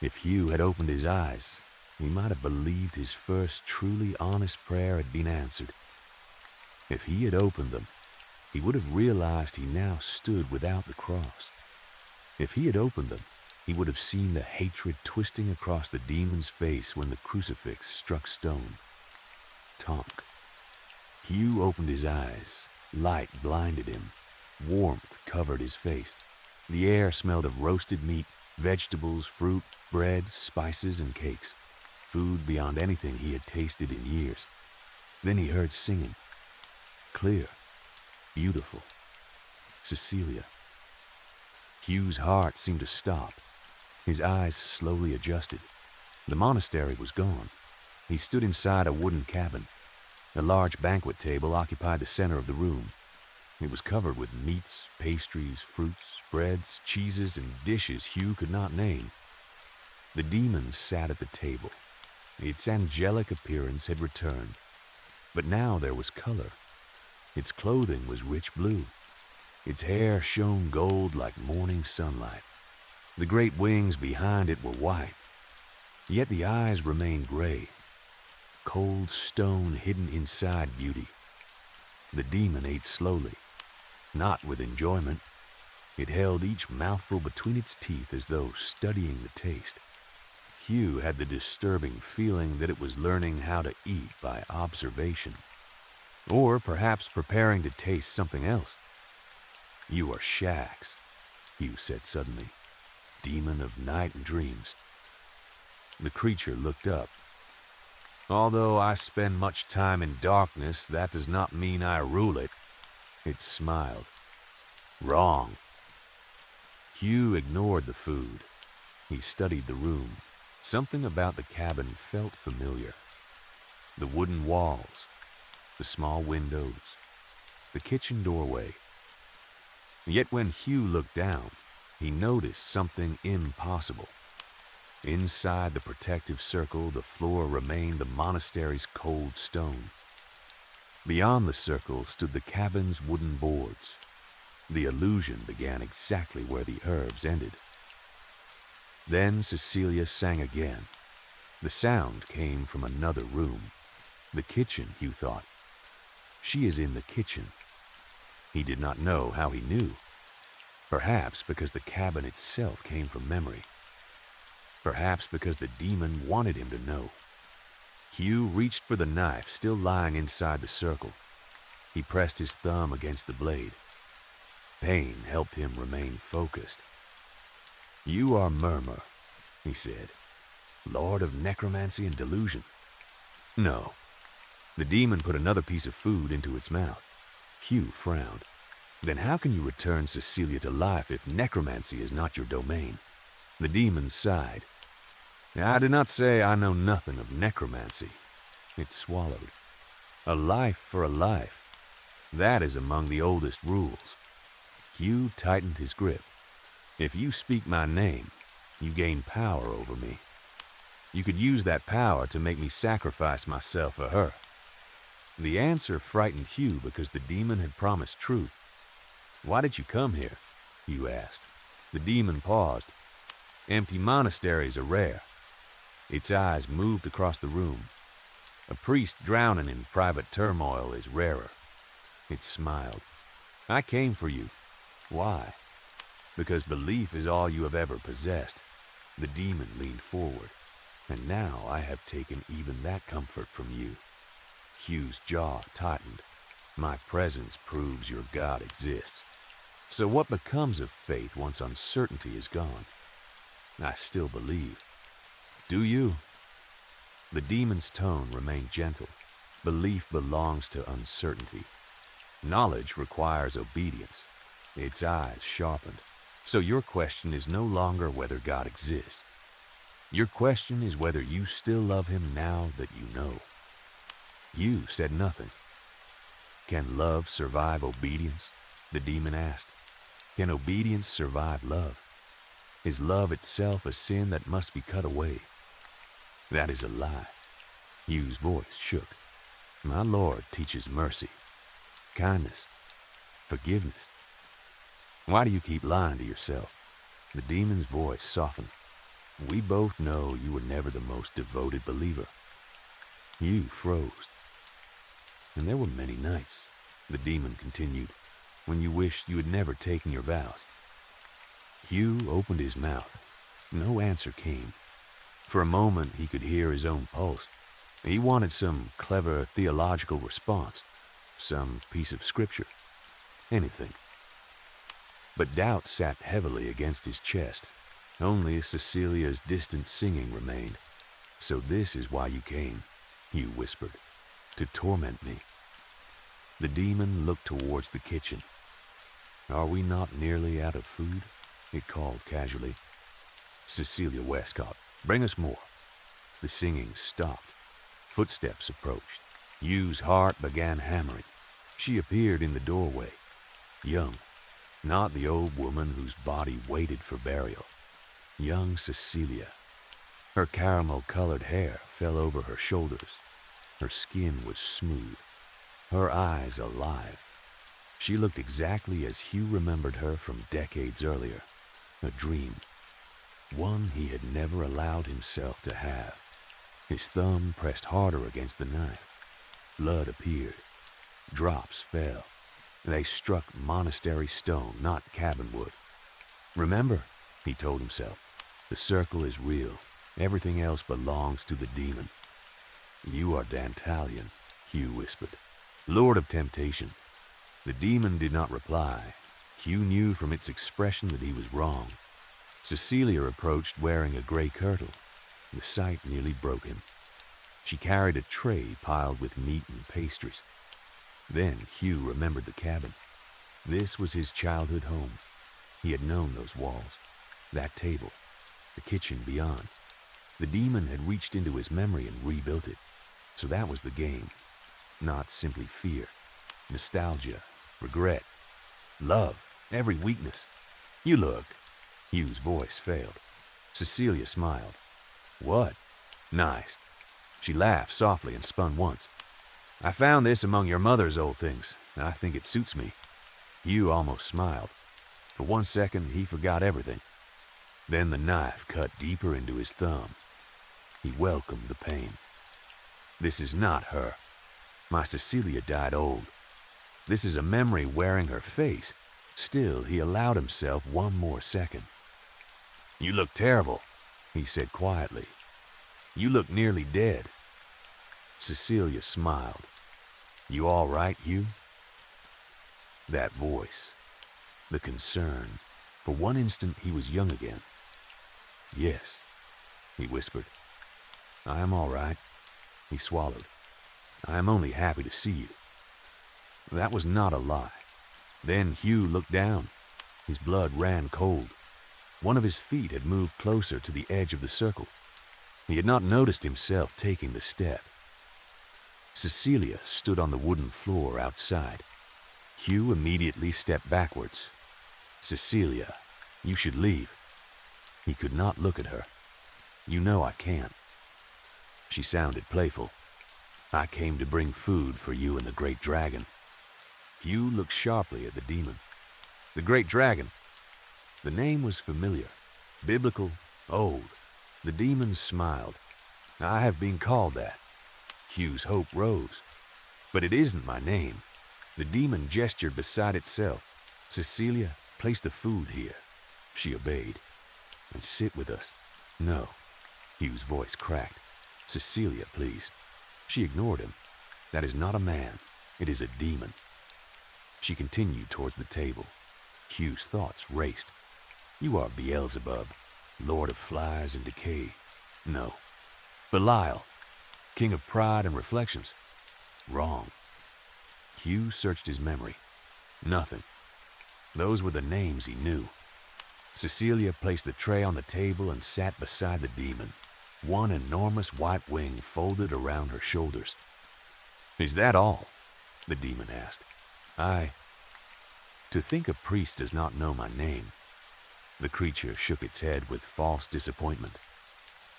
Speaker 1: If Hugh had opened his eyes, he might have believed his first truly honest prayer had been answered. If he had opened them, he would have realized he now stood without the cross. If he had opened them, he would have seen the hatred twisting across the demon's face when the crucifix struck stone. Tonk. Hugh opened his eyes. Light blinded him. Warmth covered his face. The air smelled of roasted meat, vegetables, fruit, bread, spices, and cakes. Food beyond anything he had tasted in years. Then he heard singing. Clear. Beautiful. Cecilia. Hugh's heart seemed to stop. His eyes slowly adjusted. The monastery was gone. He stood inside a wooden cabin. A large banquet table occupied the center of the room. It was covered with meats, pastries, fruits, breads, cheeses, and dishes Hugh could not name. The demon sat at the table. Its angelic appearance had returned. But now there was color. Its clothing was rich blue. Its hair shone gold like morning sunlight. The great wings behind it were white. Yet the eyes remained gray. Cold stone hidden inside beauty. The demon ate slowly, not with enjoyment. It held each mouthful between its teeth as though studying the taste. Hugh had the disturbing feeling that it was learning how to eat by observation. Or perhaps preparing to taste something else. You are Shax, Hugh said suddenly, demon of night and dreams. The creature looked up. Although I spend much time in darkness, that does not mean I rule it. It smiled. Wrong. Hugh ignored the food. He studied the room. Something about the cabin felt familiar. The wooden walls, the small windows, the kitchen doorway. Yet when Hugh looked down, he noticed something impossible. Inside the protective circle, the floor remained the monastery's cold stone. Beyond the circle stood the cabin's wooden boards. The illusion began exactly where the herbs ended. Then Cecilia sang again. The sound came from another room. The kitchen, Hugh thought. She is in the kitchen. He did not know how he knew. Perhaps because the cabin itself came from memory. Perhaps because the demon wanted him to know. Hugh reached for the knife still lying inside the circle. He pressed his thumb against the blade. Pain helped him remain focused. You are Murmur, he said, Lord of necromancy and delusion. No. The demon put another piece of food into its mouth. Hugh frowned. Then how can you return Cecilia to life if necromancy is not your domain? The demon sighed. I do not say I know nothing of necromancy. It swallowed. A life for a life. That is among the oldest rules. Hugh tightened his grip. If you speak my name, you gain power over me. You could use that power to make me sacrifice myself for her. The answer frightened Hugh because the demon had promised truth. Why did you come here? Hugh asked. The demon paused. Empty monasteries are rare. Its eyes moved across the room. A priest drowning in private turmoil is rarer. It smiled. I came for you. Why? Because belief is all you have ever possessed. The demon leaned forward. And now I have taken even that comfort from you. Hugh's jaw tightened. My presence proves your God exists. So what becomes of faith once uncertainty is gone? I still believe. Do you? The demon's tone remained gentle. Belief belongs to uncertainty. Knowledge requires obedience. Its eyes sharpened. So your question is no longer whether God exists. Your question is whether you still love him now that you know. You said nothing. Can love survive obedience? The demon asked. Can obedience survive love? Is love itself a sin that must be cut away? That is a lie. Hugh's voice shook. My Lord teaches mercy, kindness, forgiveness. Why do you keep lying to yourself? The demon's voice softened. We both know you were never the most devoted believer. Hugh froze. And there were many nights, the demon continued, when you wished you had never taken your vows. Hugh opened his mouth. No answer came. For a moment he could hear his own pulse. He wanted some clever theological response, some piece of scripture, anything. But doubt sat heavily against his chest. Only Cecilia's distant singing remained. So this is why you came, Hugh whispered, to torment me. The demon looked towards the kitchen. Are we not nearly out of food? It called casually. Cecilia Westcott, bring us more. The singing stopped. Footsteps approached. Hugh's heart began hammering. She appeared in the doorway, young, not the old woman whose body waited for burial. Young Cecilia. Her caramel-colored hair fell over her shoulders. Her skin was smooth, her eyes alive. She looked exactly as Hugh remembered her from decades earlier. A dream. One he had never allowed himself to have. His thumb pressed harder against the knife. Blood appeared. Drops fell. They struck monastery stone, not cabin wood. Remember, he told himself, the circle is real. Everything else belongs to the demon. You are Dantalion, Hugh whispered. Lord of temptation. The demon did not reply. Hugh knew from its expression that he was wrong. Cecilia approached wearing a gray kirtle. The sight nearly broke him. She carried a tray piled with meat and pastries. Then Hugh remembered the cabin. This was his childhood home. He had known those walls, that table, the kitchen beyond. The demon had reached into his memory and rebuilt it. So that was the game. Not simply fear, nostalgia, regret, love, every weakness. You look. Hugh's voice failed. Cecilia smiled. What? Nice. She laughed softly and spun once. I found this among your mother's old things. I think it suits me. Hugh almost smiled. For 1 second, he forgot everything. Then the knife cut deeper into his thumb. He welcomed the pain. This is not her. My Cecilia died old. This is a memory wearing her face. Still, he allowed himself 1 more second. You look terrible, he said quietly. You look nearly dead. Cecilia smiled. You all right, Hugh? That voice, the concern. For 1 instant, he was young again. Yes, he whispered. I am all right. He swallowed. I am only happy to see you. That was not a lie. Then Hugh looked down. His blood ran cold. One of his feet had moved closer to the edge of the circle. He had not noticed himself taking the step. Cecilia stood on the wooden floor outside. Hugh immediately stepped backwards. Cecilia, you should leave. He could not look at her. You know I can't. She sounded playful. I came to bring food for you and the great dragon. Hugh looked sharply at the demon. The great dragon. The name was familiar, biblical, old. The demon smiled. I have been called that. Hugh's hope rose. But it isn't my name. The demon gestured beside itself. Cecilia, place the food here. She obeyed. And sit with us. No. Hugh's voice cracked. Cecilia, please. She ignored him. That is not a man. It is a demon. She continued towards the table. Hugh's thoughts raced. You are Beelzebub, lord of flies and decay. No. Belial, king of pride and reflections. Wrong. Hugh searched his memory. Nothing. Those were the names he knew. Cecilia placed the tray on the table and sat beside the demon, one enormous white wing folded around her shoulders. "Is that all?" the demon asked. To think a priest does not know my name." The creature shook its head with false disappointment.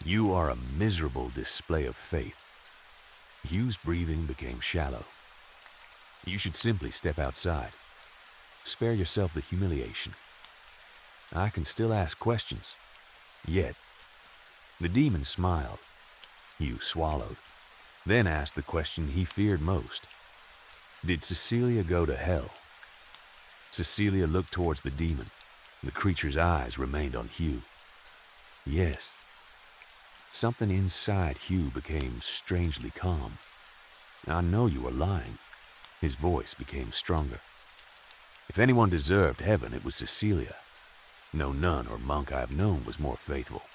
Speaker 1: "You are a miserable display of faith." Hugh's breathing became shallow. "You should simply step outside. Spare yourself the humiliation. I can still ask questions. Yet." The demon smiled. Hugh swallowed, then asked the question he feared most. "Did Cecilia go to hell?" Cecilia looked towards the demon. The creature's eyes remained on Hugh. "Yes." Something inside Hugh became strangely calm. "I know you are lying." His voice became stronger. "If anyone deserved heaven, it was Cecilia. No nun or monk I have known was more faithful."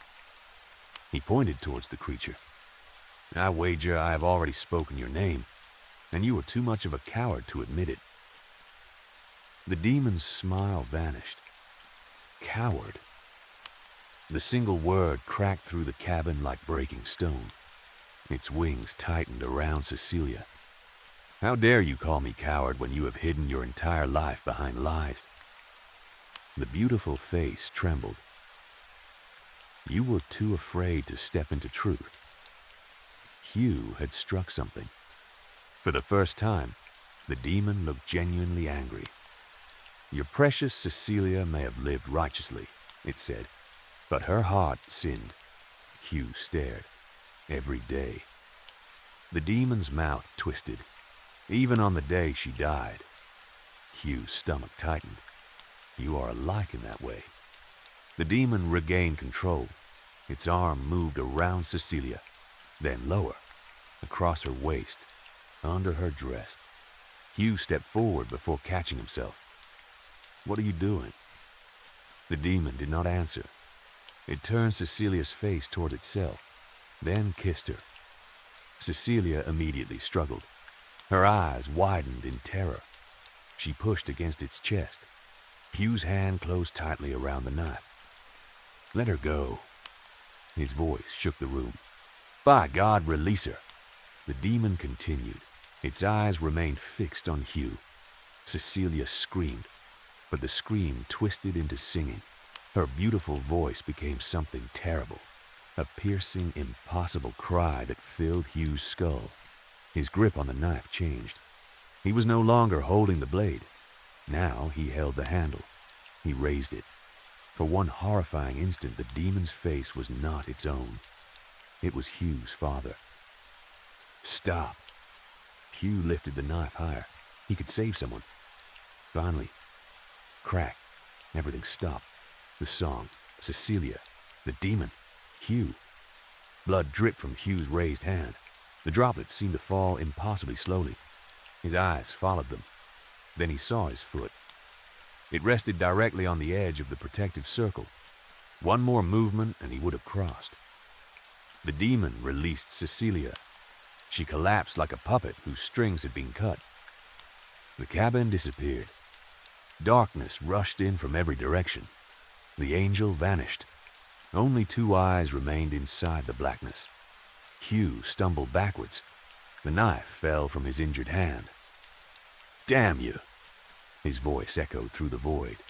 Speaker 1: He pointed towards the creature. "I wager I have already spoken your name, and you are too much of a coward to admit it." The demon's smile vanished. Coward. The single word cracked through the cabin like breaking stone. Its wings tightened around Cecilia. "How dare you call me coward when you have hidden your entire life behind lies?" The beautiful face trembled. "You were too afraid to step into truth." Hugh had struck something. For the first time, the demon looked genuinely angry. "Your precious Cecilia may have lived righteously," it said, "but her heart sinned." Hugh stared. "Every day." The demon's mouth twisted. "Even on the day she died." Hugh's stomach tightened. "You are alike in that way." The demon regained control. Its arm moved around Cecilia, then lower, across her waist, under her dress. Hugh stepped forward before catching himself. "What are you doing?" The demon did not answer. It turned Cecilia's face toward itself, then kissed her. Cecilia immediately struggled. Her eyes widened in terror. She pushed against its chest. Hugh's hand closed tightly around the knife. "Let her go." His voice shook the room. "By God, release her." The demon continued. Its eyes remained fixed on Hugh. Cecilia screamed, but the scream twisted into singing. Her beautiful voice became something terrible, a piercing, impossible cry that filled Hugh's skull. His grip on the knife changed. He was no longer holding the blade. Now he held the handle. He raised it. For one horrifying instant, the demon's face was not its own. It was Hugh's father. "Stop." Hugh lifted the knife higher. He could save someone. Finally, crack. Everything stopped. The song, Cecilia, the demon, Hugh. Blood dripped from Hugh's raised hand. The droplets seemed to fall impossibly slowly. His eyes followed them. Then he saw his foot. It rested directly on the edge of the protective circle. One more movement and he would have crossed. The demon released Cecilia. She collapsed like a puppet whose strings had been cut. The cabin disappeared. Darkness rushed in from every direction. The angel vanished. Only two eyes remained inside the blackness. Hugh stumbled backwards. The knife fell from his injured hand. "Damn you!" His voice echoed through the void.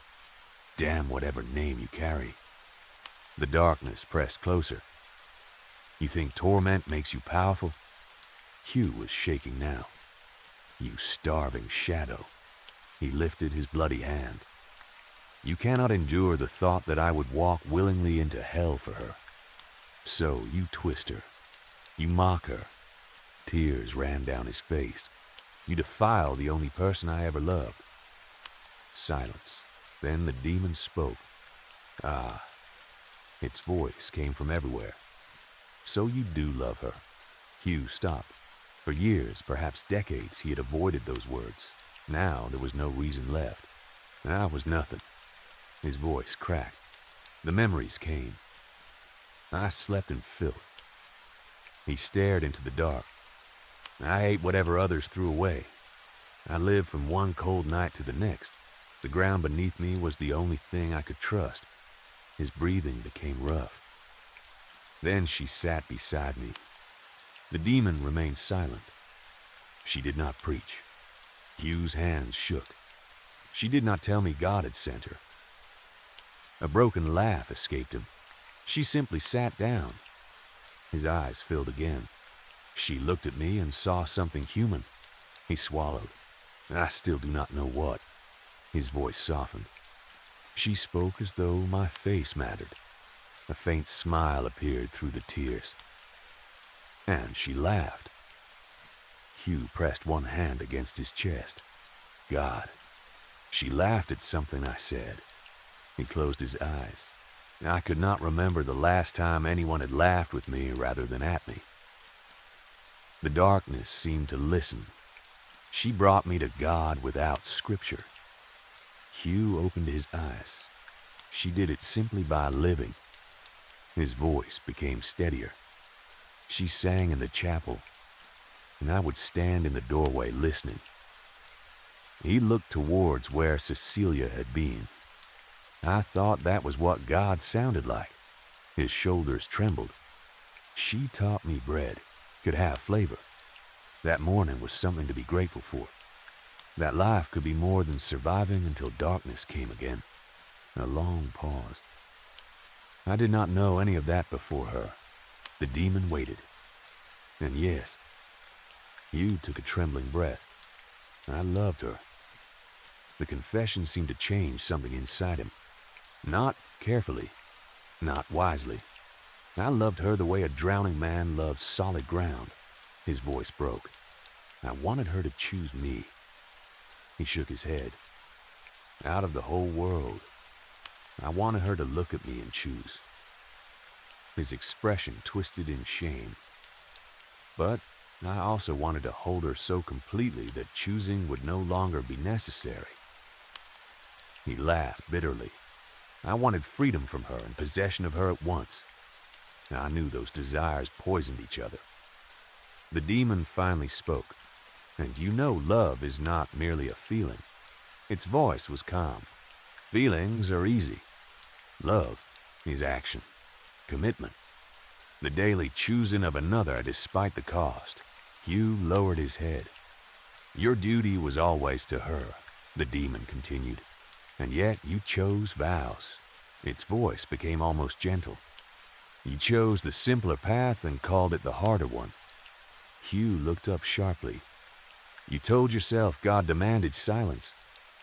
Speaker 1: "Damn whatever name you carry." The darkness pressed closer. "You think torment makes you powerful?" Hugh was shaking now. "You starving shadow." He lifted his bloody hand. "You cannot endure the thought that I would walk willingly into hell for her. So you twist her. You mock her." Tears ran down his face. "You defile the only person I ever loved." Silence. Then the demon spoke. "Ah." Its voice came from everywhere. "So you do love her." Hugh stopped. For years, perhaps decades, he had avoided those words. Now there was no reason left. I was nothing. His voice cracked. The memories came. "I slept in filth. He stared into the dark. I ate whatever others threw away. I lived from one cold night to the next. The ground beneath me was the only thing I could trust. His breathing became rough. Then she sat beside me. The demon remained silent. She did not preach. Hugh's hands shook. She did not tell me God had sent her. A broken laugh escaped him. She simply sat down. His eyes filled again. She looked at me and saw something human. He swallowed. I still do not know what. His voice softened. She spoke as though my face mattered. A faint smile appeared through the tears. And she laughed. Hugh pressed one hand against his chest. God. She laughed at something I said. He closed his eyes. I could not remember the last time anyone had laughed with me rather than at me. The darkness seemed to listen. She brought me to God without scripture. Hugh opened his eyes. She did it simply by living. His voice became steadier. She sang in the chapel, and I would stand in the doorway listening. He looked towards where Cecilia had been. I thought that was what God sounded like. His shoulders trembled. She taught me bread could have flavor. That morning was something to be grateful for. That life could be more than surviving until darkness came again. A long pause. I did not know any of that before her. The demon waited. And yes, Hugh took a trembling breath. I loved her. The confession seemed to change something inside him. Not carefully, not wisely. I loved her the way a drowning man loves solid ground. His voice broke. I wanted her to choose me. He shook his head. Out of the whole world, I wanted her to look at me and choose. His expression twisted in shame. But I also wanted to hold her so completely that choosing would no longer be necessary. He laughed bitterly. I wanted freedom from her and possession of her at once. I knew those desires poisoned each other. The demon finally spoke, and you know love is not merely a feeling. Its voice was calm. Feelings are easy. Love is action, commitment, the daily choosing of another despite the cost. Hugh lowered his head. Your duty was always to her, the demon continued, and yet you chose vows. Its voice became almost gentle. You chose the simpler path and called it the harder one. Hugh looked up sharply. You told yourself God demanded silence.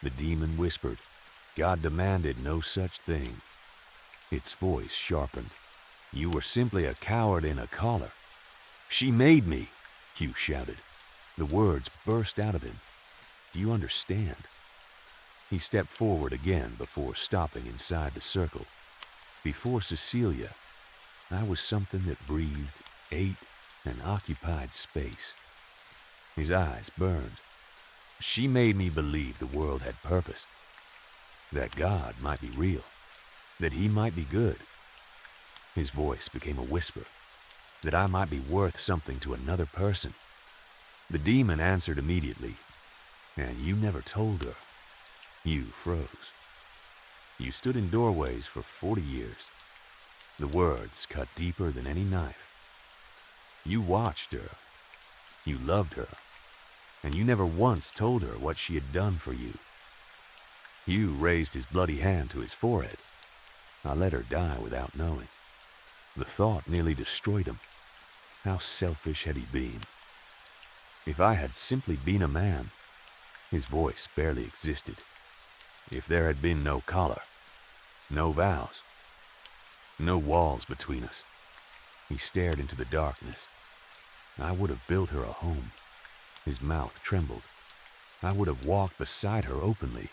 Speaker 1: The demon whispered. God demanded no such thing. Its voice sharpened. You were simply a coward in a collar. She made me, Hugh shouted. The words burst out of him. Do you understand? He stepped forward again before stopping inside the circle. Before Cecilia, I was something that breathed, ate, and occupied space. His eyes burned. She made me believe the world had purpose, that God might be real, that he might be good. His voice became a whisper, that I might be worth something to another person. The demon answered immediately, and you never told her. You froze. You stood in doorways for 40 years. The words cut deeper than any knife. You watched her. You loved her. And you never once told her what she had done for you. Hugh raised his bloody hand to his forehead. I let her die without knowing. The thought nearly destroyed him. How selfish had he been? If I had simply been a man, his voice barely existed. If there had been no collar, no vows, no walls between us. He stared into the darkness. I would have built her a home. His mouth trembled. I would have walked beside her openly.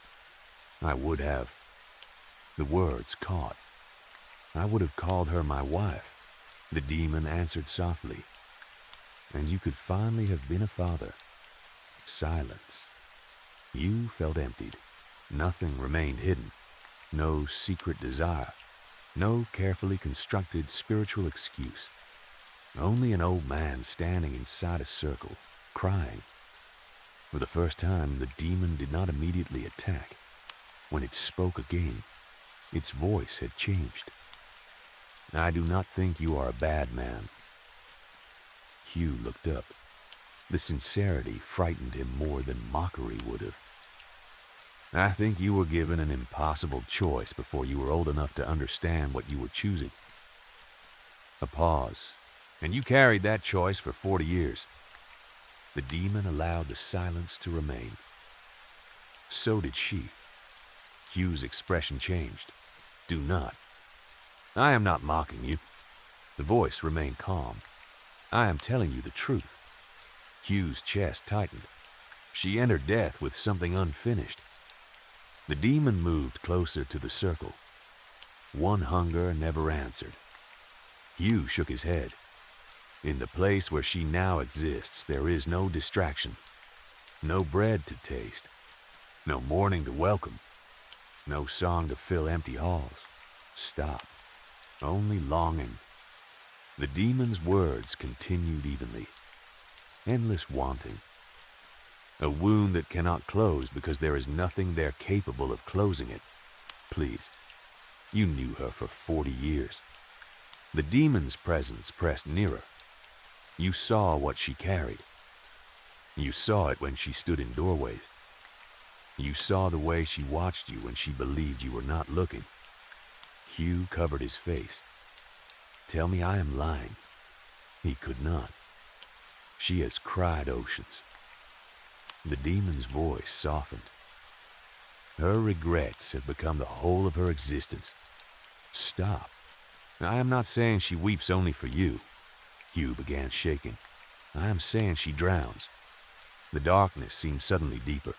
Speaker 1: I would have. The words caught. I would have called her my wife. The demon answered softly. And you could finally have been a father. Silence. You felt emptied. Nothing remained hidden. No secret desire. No carefully constructed spiritual excuse. Only an old man standing inside a circle, crying. For the first time, the demon did not immediately attack. When it spoke again, its voice had changed. "I do not think you are a bad man." Hugh looked up. The sincerity frightened him more than mockery would have. "I think you were given an impossible choice before you were old enough to understand what you were choosing." A pause, and you carried that choice for 40 years. The demon allowed the silence to remain. So did she. Hugh's expression changed. "Do not. I am not mocking you." The voice remained calm. "I am telling you the truth." Hugh's chest tightened. She entered death with something unfinished. The demon moved closer to the circle. One hunger never answered. Hugh shook his head. In the place where she now exists, there is no distraction. No bread to taste. No morning to welcome. No song to fill empty halls. Stop. Only longing. The demon's words continued evenly. Endless wanting. A wound that cannot close because there is nothing there capable of closing it. Please. You knew her for 40 years. The demon's presence pressed nearer. You saw what she carried. You saw it when she stood in doorways. You saw the way she watched you when she believed you were not looking. Hugh covered his face. "Tell me I am lying." He could not. "She has cried oceans." The demon's voice softened. "Her regrets have become the whole of her existence." "Stop. I am not saying she weeps only for you." Hugh began shaking. "I am saying she drowns." The darkness seemed suddenly deeper.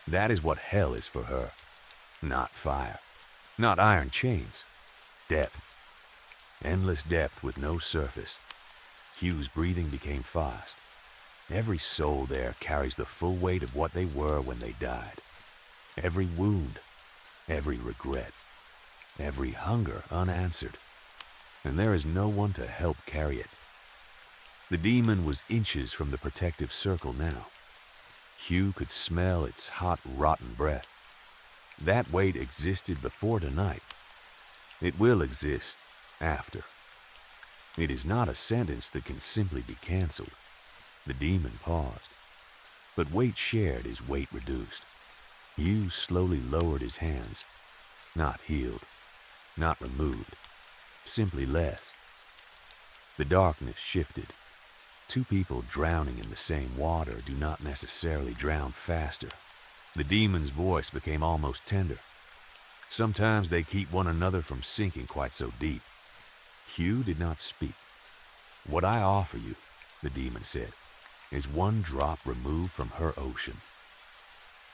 Speaker 1: "That is what hell is for her. Not fire. Not iron chains. Depth. Endless depth with no surface." Hugh's breathing became fast. Every soul there carries the full weight of what they were when they died. Every wound. Every regret. Every hunger unanswered. And there is no one to help carry it. The demon was inches from the protective circle now. Hugh could smell its hot, rotten breath. That weight existed before tonight. It will exist after. It is not a sentence that can simply be canceled. The demon paused. But weight shared is weight reduced. Hugh slowly lowered his hands. Not healed. Not removed. Simply less. The darkness shifted. Two people drowning in the same water do not necessarily drown faster. The demon's voice became almost tender. Sometimes they keep one another from sinking quite so deep. Hugh did not speak. "What I offer you," the demon said, "is one drop removed from her ocean."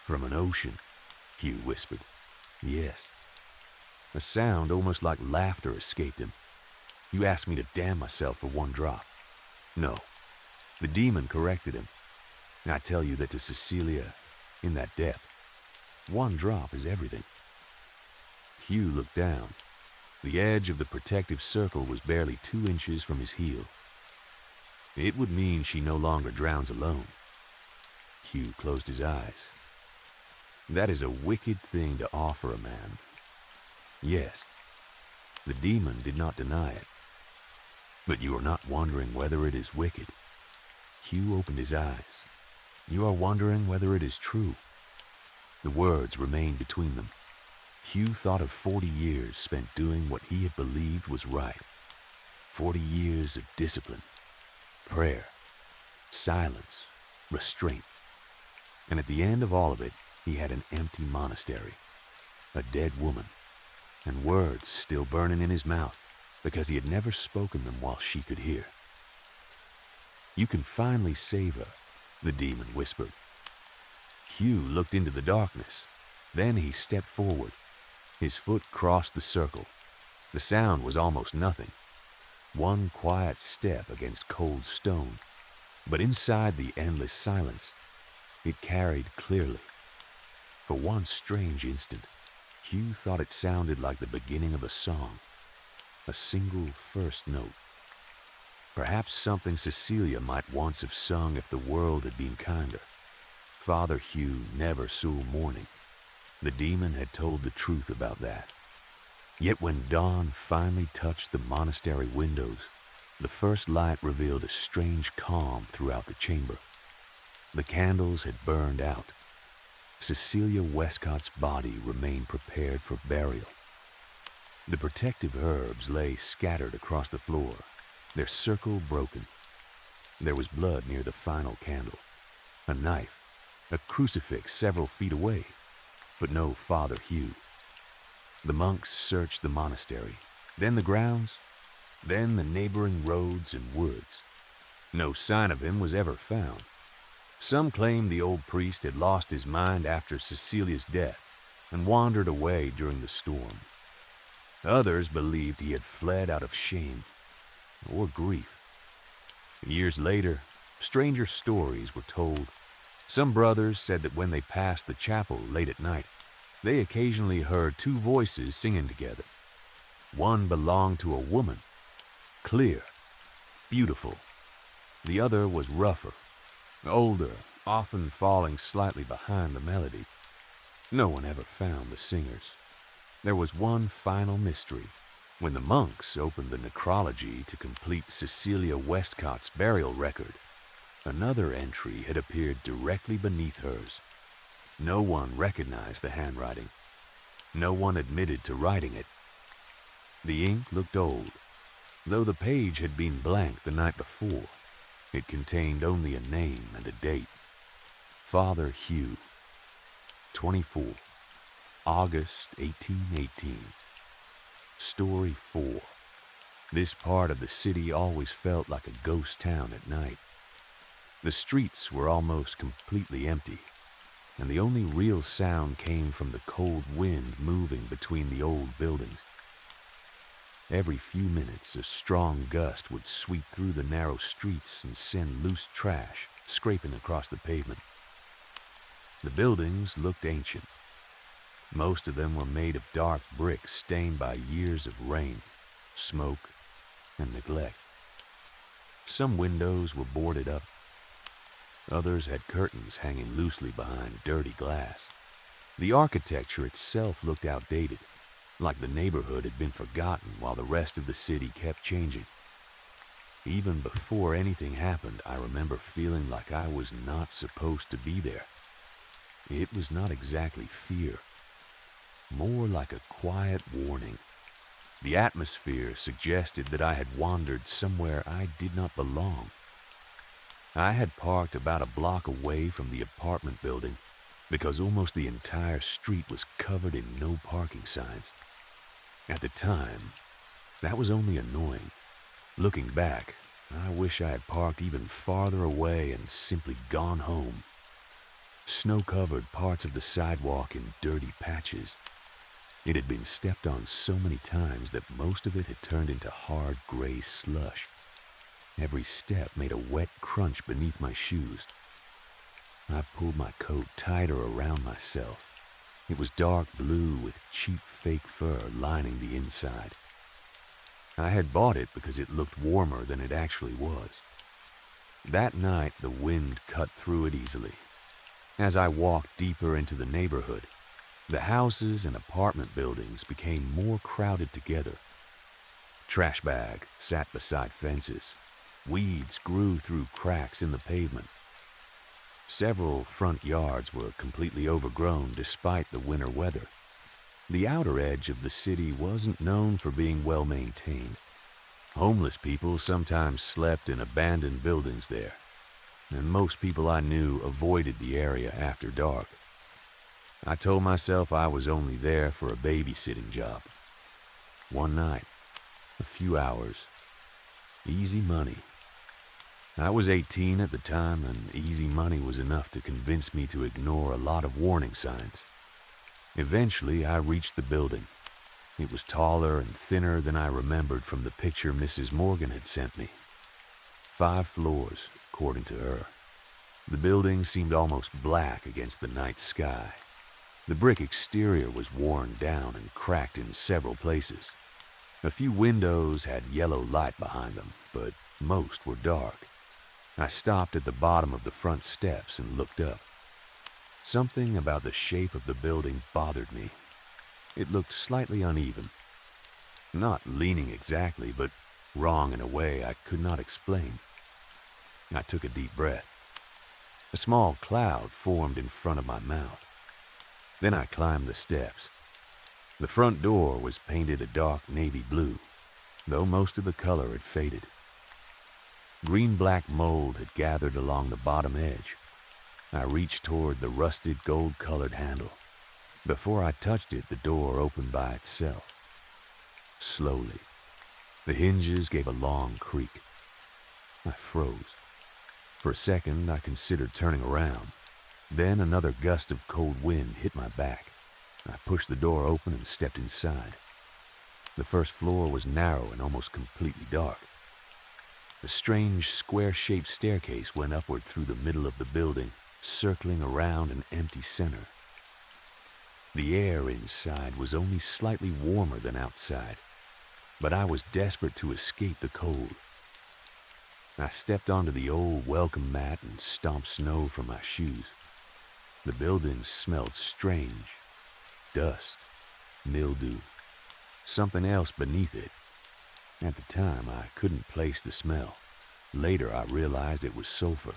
Speaker 1: "From an ocean?" Hugh whispered. "Yes." A sound almost like laughter escaped him. "You asked me to damn myself for one drop." "No." The demon corrected him. "I tell you that to Cecilia, in that depth, one drop is everything." Hugh looked down. The edge of the protective circle was barely 2 inches from his heel. "It would mean she no longer drowns alone." Hugh closed his eyes. "That is a wicked thing to offer a man." "Yes." The demon did not deny it. "But you are not wondering whether it is wicked." Hugh opened his eyes. "You are wondering whether it is true." The words remained between them. Hugh thought of 40 years spent doing what he had believed was right. 40 years of discipline, prayer, silence, restraint. And at the end of all of it, he had an empty monastery, a dead woman, and words still burning in his mouth because he had never spoken them while she could hear. "You can finally save her," the demon whispered. Hugh looked into the darkness. Then he stepped forward. His foot crossed the circle. The sound was almost nothing. One quiet step against cold stone. But inside the endless silence, it carried clearly. For one strange instant, Hugh thought it sounded like the beginning of a song. A single first note. Perhaps something Cecilia might once have sung if the world had been kinder. Father Hugh never saw mourning. The demon had told the truth about that. Yet when dawn finally touched the monastery windows, the first light revealed a strange calm throughout the chamber. The candles had burned out. Cecilia Westcott's body remained prepared for burial. The protective herbs lay scattered across the floor, their circle broken. There was blood near the final candle, a knife, a crucifix several feet away, but no Father Hugh. The monks searched the monastery, then the grounds, then the neighboring roads and woods. No sign of him was ever found. Some claimed the old priest had lost his mind after Cecilia's death and wandered away during the storm. Others believed he had fled out of shame or grief. Years later, stranger stories were told. Some brothers said that when they passed the chapel late at night, they occasionally heard two voices singing together. One belonged to a woman, clear, beautiful. The other was rougher, older, often falling slightly behind the melody. No one ever found the singers. There was one final mystery. When the monks opened the necrology to complete Cecilia Westcott's burial record, another entry had appeared directly beneath hers. No one recognized the handwriting. No one admitted to writing it. The ink looked old. Though the page had been blank the night before, it contained only a name and a date. Father Hugh, 24, August 1818. Story 4. This part of the city always felt like a ghost town at night. The streets were almost completely empty, and the only real sound came from the cold wind moving between the old buildings. Every few minutes, a strong gust would sweep through the narrow streets and send loose trash scraping across the pavement. The buildings looked ancient. Most of them were made of dark brick stained by years of rain, smoke, and neglect. Some windows were boarded up. Others had curtains hanging loosely behind dirty glass. The architecture itself looked outdated, like the neighborhood had been forgotten while the rest of the city kept changing. Even before anything happened, I remember feeling like I was not supposed to be there. It was not exactly fear, more like a quiet warning. The atmosphere suggested that I had wandered somewhere I did not belong. I had parked about a block away from the apartment building because almost the entire street was covered in no parking signs. At the time, that was only annoying. Looking back, I wish I had parked even farther away and simply gone home. Snow covered parts of the sidewalk in dirty patches. It had been stepped on so many times that most of it had turned into hard gray slush. Every step made a wet crunch beneath my shoes. I pulled my coat tighter around myself. It was dark blue with cheap fake fur lining the inside. I had bought it because it looked warmer than it actually was. That night, the wind cut through it easily. As I walked deeper into the neighborhood, the houses and apartment buildings became more crowded together. Trash bags sat beside fences. Weeds grew through cracks in the pavement. Several front yards were completely overgrown despite the winter weather. The outer edge of the city wasn't known for being well maintained. Homeless people sometimes slept in abandoned buildings there, and most people I knew avoided the area after dark. I told myself I was only there for a babysitting job. One night, a few hours, easy money. I was 18 at the time, and easy money was enough to convince me to ignore a lot of warning signs. Eventually, I reached the building. It was taller and thinner than I remembered from the picture Mrs. Morgan had sent me. 5 floors, according to her. The building seemed almost black against the night sky. The brick exterior was worn down and cracked in several places. A few windows had yellow light behind them, but Most were dark. I stopped at the bottom of the front steps and looked up. Something about the shape of the building bothered me. It looked slightly uneven. Not leaning exactly, but wrong in a way I could not explain. I took a deep breath. A small cloud formed in front of my mouth. Then I climbed the steps. The front door was painted a dark navy blue, though most of the color had faded. Green-black mold had gathered along the bottom edge. I reached toward the rusted gold-colored handle. Before I touched it, the door opened by itself. Slowly, the hinges gave a long creak. I froze. For a second, I considered turning around. Then another gust of cold wind hit my back. I pushed the door open and stepped inside. The first floor was narrow and almost completely dark. A strange, square-shaped staircase went upward through the middle of the building, circling around an empty center. The air inside was only slightly warmer than outside, but I was desperate to escape the cold. I stepped onto the old welcome mat and stomped snow from my shoes. The building smelled strange. Dust, mildew, something else beneath it. At the time, I couldn't place the smell. Later, I realized it was sulfur.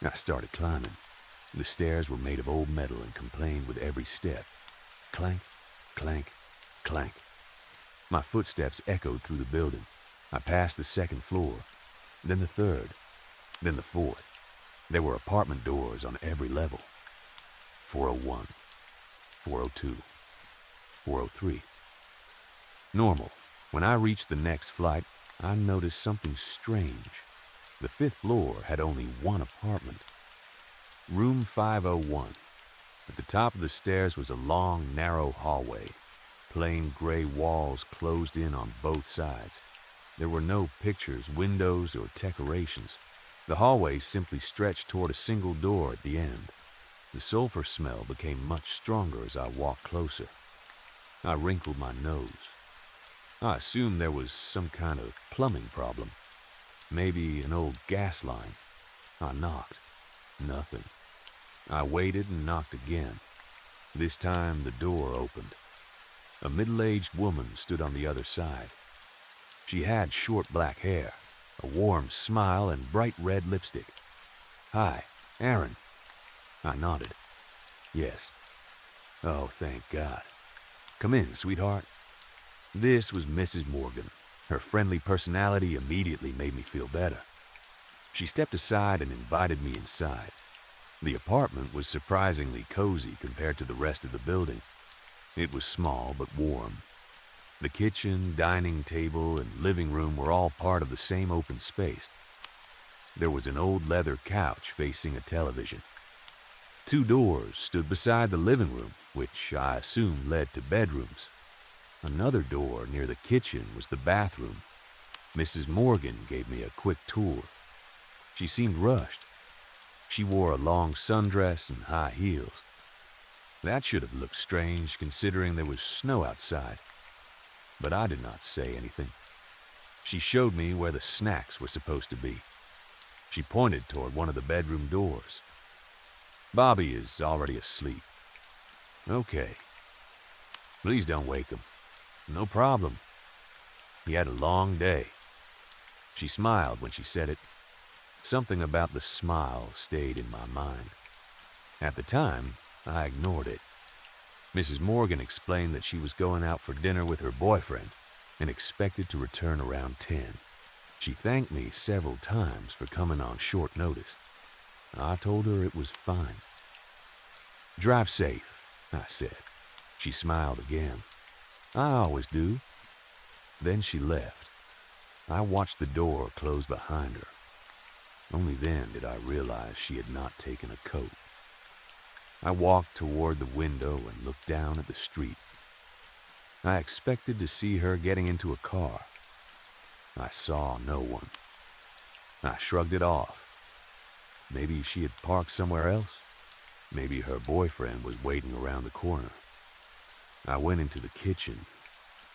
Speaker 1: I started climbing. The stairs were made of old metal and complained with every step. Clank, clank, clank. My footsteps echoed through the building. I passed the second floor, then the third, then the fourth. There were apartment doors on every level. 401, 402, 403. Normal. When I reached the next flight, I noticed something strange. The fifth floor had only one apartment. Room 501. At the top of the stairs was a long, narrow hallway. Plain gray walls closed in on both sides. There were no pictures, windows, or decorations. The hallway simply stretched toward a single door at the end. The sulfur smell became much stronger as I walked closer. I wrinkled my nose. I assumed there was some kind of plumbing problem. Maybe an old gas line. I knocked. Nothing. I waited and knocked again. This time the door opened. A middle-aged woman stood on the other side. She had short black hair, a warm smile, and bright red lipstick. "Hi, Aaron." I nodded. "Yes." "Oh, thank God. Come in, sweetheart." This was Mrs. Morgan. Her friendly personality immediately made me feel better. She stepped aside and invited me inside. The apartment was surprisingly cozy compared to the rest of the building. It was small but warm. The kitchen, dining table, and living room were all part of the same open space. There was an old leather couch facing a television. 2 doors stood beside the living room, which I assumed led to bedrooms. Another door near the kitchen was the bathroom. Mrs. Morgan gave me a quick tour. She seemed rushed. She wore a long sundress and high heels. That should have looked strange considering there was snow outside. But I did not say anything. She showed me where the snacks were supposed to be. She pointed toward one of the bedroom doors. "Bobby is already asleep." "Okay. Please don't wake him." "No problem. He had a long day." She smiled when she said it. Something about the smile stayed in my mind. At the time, I ignored it. Mrs. Morgan explained that she was going out for dinner with her boyfriend and expected to return around 10. She thanked me several times for coming on short notice. I told her it was fine. "Drive safe," I said. She smiled again. "I always do." Then she left. I watched the door close behind her. Only then did I realize she had not taken a coat. I walked toward the window and looked down at the street. I expected to see her getting into a car. I saw no one. I shrugged it off. Maybe she had parked somewhere else. Maybe her boyfriend was waiting around the corner. I went into the kitchen.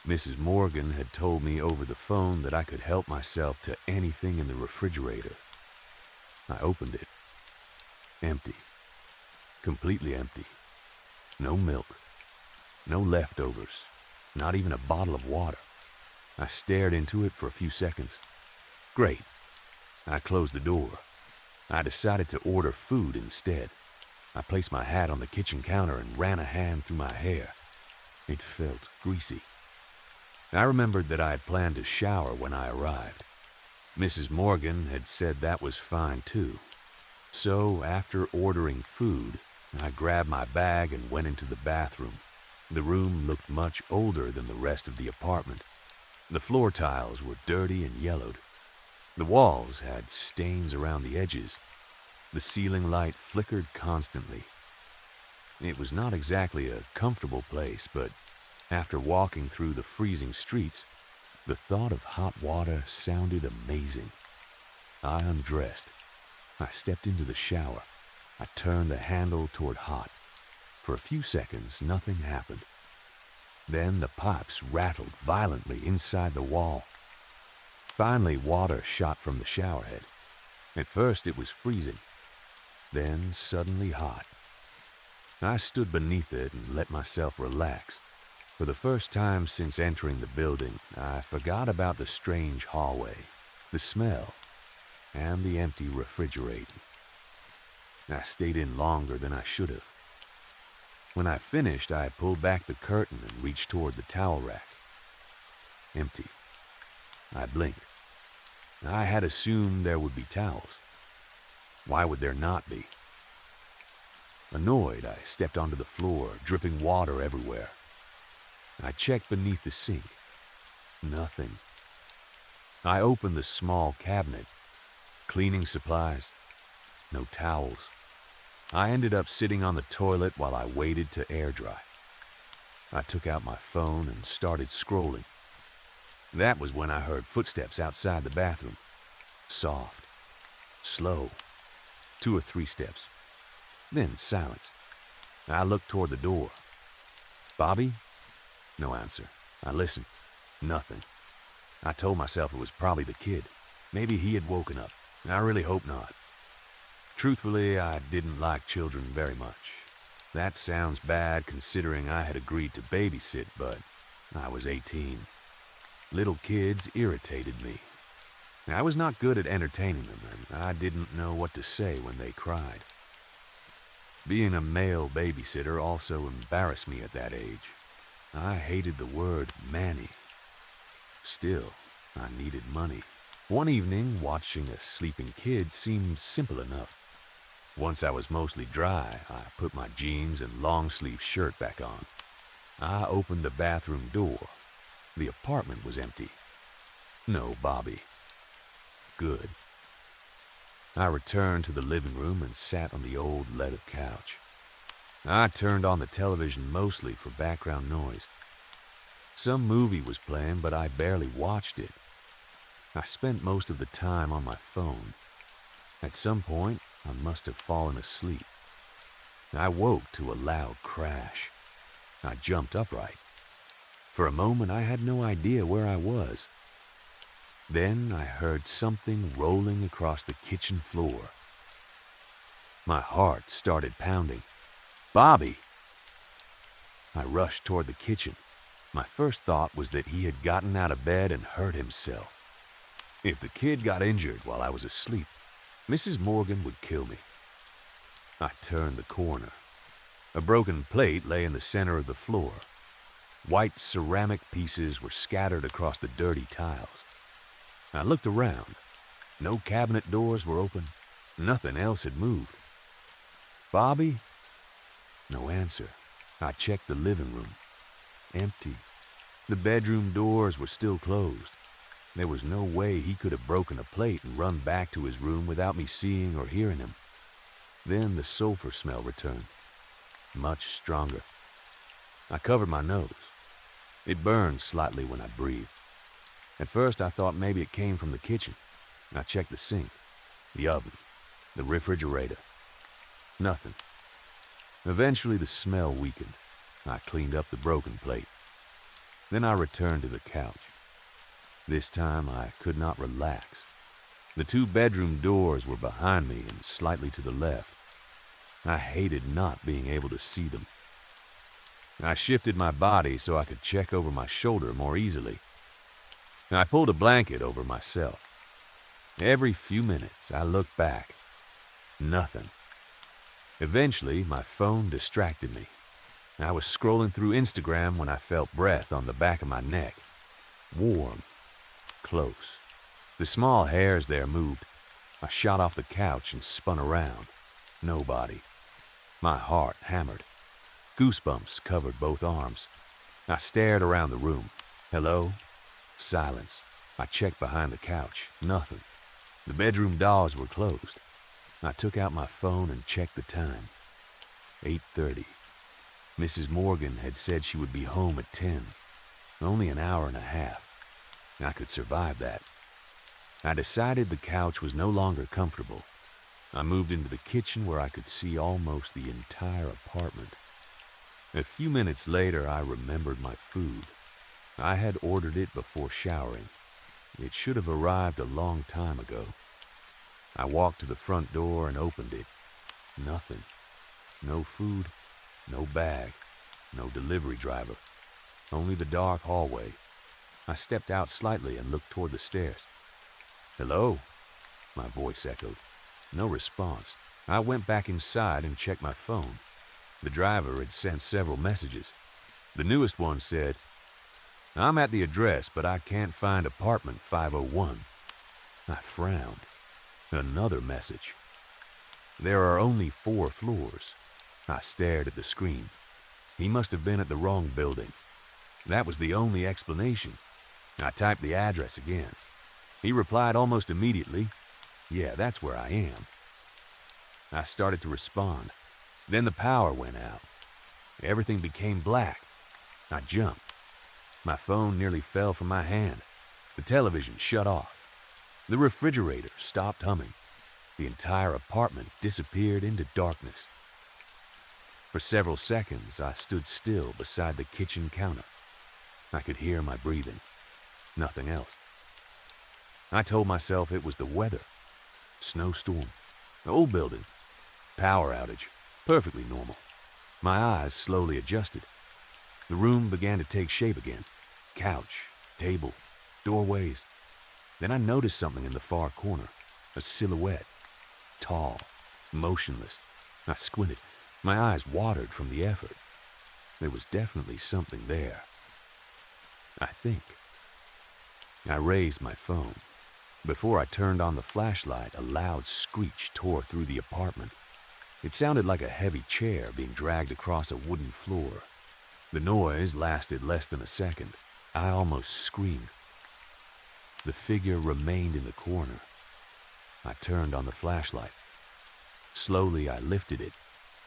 Speaker 1: Mrs. Morgan had told me over the phone that I could help myself to anything in the refrigerator. I opened it. Empty. Completely empty. No milk. No leftovers. Not even a bottle of water. I stared into it for a few seconds. Great. I closed the door. I decided to order food instead. I placed my hat on the kitchen counter and ran a hand through my hair. It felt greasy. I remembered that I had planned to shower when I arrived. Mrs. Morgan had said that was fine too. So after ordering food, I grabbed my bag and went into the bathroom. The room looked much older than the rest of the apartment. The floor tiles were dirty and yellowed. The walls had stains around the edges. The ceiling light flickered constantly. It was not exactly a comfortable place, but after walking through the freezing streets, the thought of hot water sounded amazing. I undressed. I stepped into the shower. I turned the handle toward hot. For a few seconds, nothing happened. Then the pipes rattled violently inside the wall. Finally, water shot from the shower head. At first, it was freezing. Then suddenly hot. I stood beneath it and let myself relax. For the first time since entering the building, I forgot about the strange hallway, the smell, and the empty refrigerator. I stayed in longer than I should have. When I finished, I pulled back the curtain and reached toward the towel rack. Empty. I blinked. I had assumed there would be towels. Why would there not be? Annoyed, I stepped onto the floor, dripping water everywhere. I checked beneath the sink. Nothing. I opened the small cabinet. Cleaning supplies. No towels. I ended up sitting on the toilet while I waited to air dry. I took out my phone and started scrolling. That was when I heard footsteps outside the bathroom. Soft. Slow. 2 or 3 steps. Then silence. I looked toward the door. Bobby? No answer. I listened. Nothing. I told myself it was probably the kid. Maybe he had woken up. I really hope not. Truthfully, I didn't like children very much. That sounds bad considering I had agreed to babysit, but I was 18. Little kids irritated me. I was not good at entertaining them, and I didn't know what to say when they cried. Being a male babysitter also embarrassed me at that age. I hated the word manny. Still, I needed money. One evening, watching a sleeping kid seemed simple enough. Once I was mostly dry, I put my jeans and long-sleeve shirt back on. I opened the bathroom door. The apartment was empty. No Bobby. Good. I returned to the living room and sat on the old leather couch. I turned on the television mostly for background noise. Some movie was playing, but I barely watched it. I spent most of the time on my phone. At some point, I must have fallen asleep. I woke to a loud crash. I jumped upright. For a moment, I had no idea where I was. Then I heard something rolling across the kitchen floor. My heart started pounding. Bobby! I rushed toward the kitchen. My first thought was that he had gotten out of bed and hurt himself. If the kid got injured while I was asleep, Mrs. Morgan would kill me. I turned the corner. A broken plate lay in the center of the floor. White ceramic pieces were scattered across the dirty tiles. I looked around. No cabinet doors were open. Nothing else had moved. Bobby? No answer. I checked the living room. Empty. The bedroom doors were still closed. There was no way he could have broken a plate and run back to his room without me seeing or hearing him. Then the sulfur smell returned. Much stronger. I covered my nose. It burned slightly when I breathed. At first I thought maybe it came from the kitchen. I checked the sink, the oven, the refrigerator. Nothing. Eventually the smell weakened. I cleaned up the broken plate. Then I returned to the couch. This time I could not relax. The 2 bedroom doors were behind me and slightly to the left. I hated not being able to see them. I shifted my body so I could check over my shoulder more easily. I pulled a blanket over myself. Every few minutes I looked back. Nothing. Eventually, my phone distracted me. I was scrolling through Instagram when I felt breath on the back of my neck. Warm. Close. The small hairs there moved. I shot off the couch and spun around. Nobody. My heart hammered. Goosebumps covered both arms. I stared around the room. Hello? Silence. I checked behind the couch. Nothing. The bedroom doors were closed. I took out my phone and checked the time. 8:30. Mrs. Morgan had said she would be home at 10. Only an hour and a half. I could survive that. I decided the couch was no longer comfortable. I moved into the kitchen where I could see almost the entire apartment. A few minutes later, I remembered my food. I had ordered it before showering. It should have arrived a long time ago. I walked to the front door and opened it. Nothing. No food, no bag, no delivery driver. Only the dark hallway. I stepped out slightly and looked toward the stairs. Hello? My voice echoed. No response. I went back inside and checked my phone. The driver had sent several messages. The newest one said, "I'm at the address, but I can't find apartment 501. I frowned. Another message. There are only 4 floors. I stared at the screen. He must have been at the wrong building. That was the only explanation. I typed the address again. He replied almost immediately, "Yeah, that's where I am." I started to respond. Then the power went out. Everything became black. I jumped. My phone nearly fell from my hand. The television shut off. The refrigerator stopped humming. The entire apartment disappeared into darkness. For several seconds, I stood still beside the kitchen counter. I could hear my breathing. Nothing else. I told myself it was the weather. Snowstorm. Old building. Power outage. Perfectly normal. My eyes slowly adjusted. The room began to take shape again. Couch, table, doorways. Then I noticed something in the far corner. A silhouette. Tall. Motionless. I squinted. My eyes watered from the effort. There was definitely something there. I think. I raised my phone. Before I turned on the flashlight, a loud screech tore through the apartment. It sounded like a heavy chair being dragged across a wooden floor. The noise lasted less than a second. I almost screamed. The figure remained in the corner. I turned on the flashlight. Slowly, I lifted it.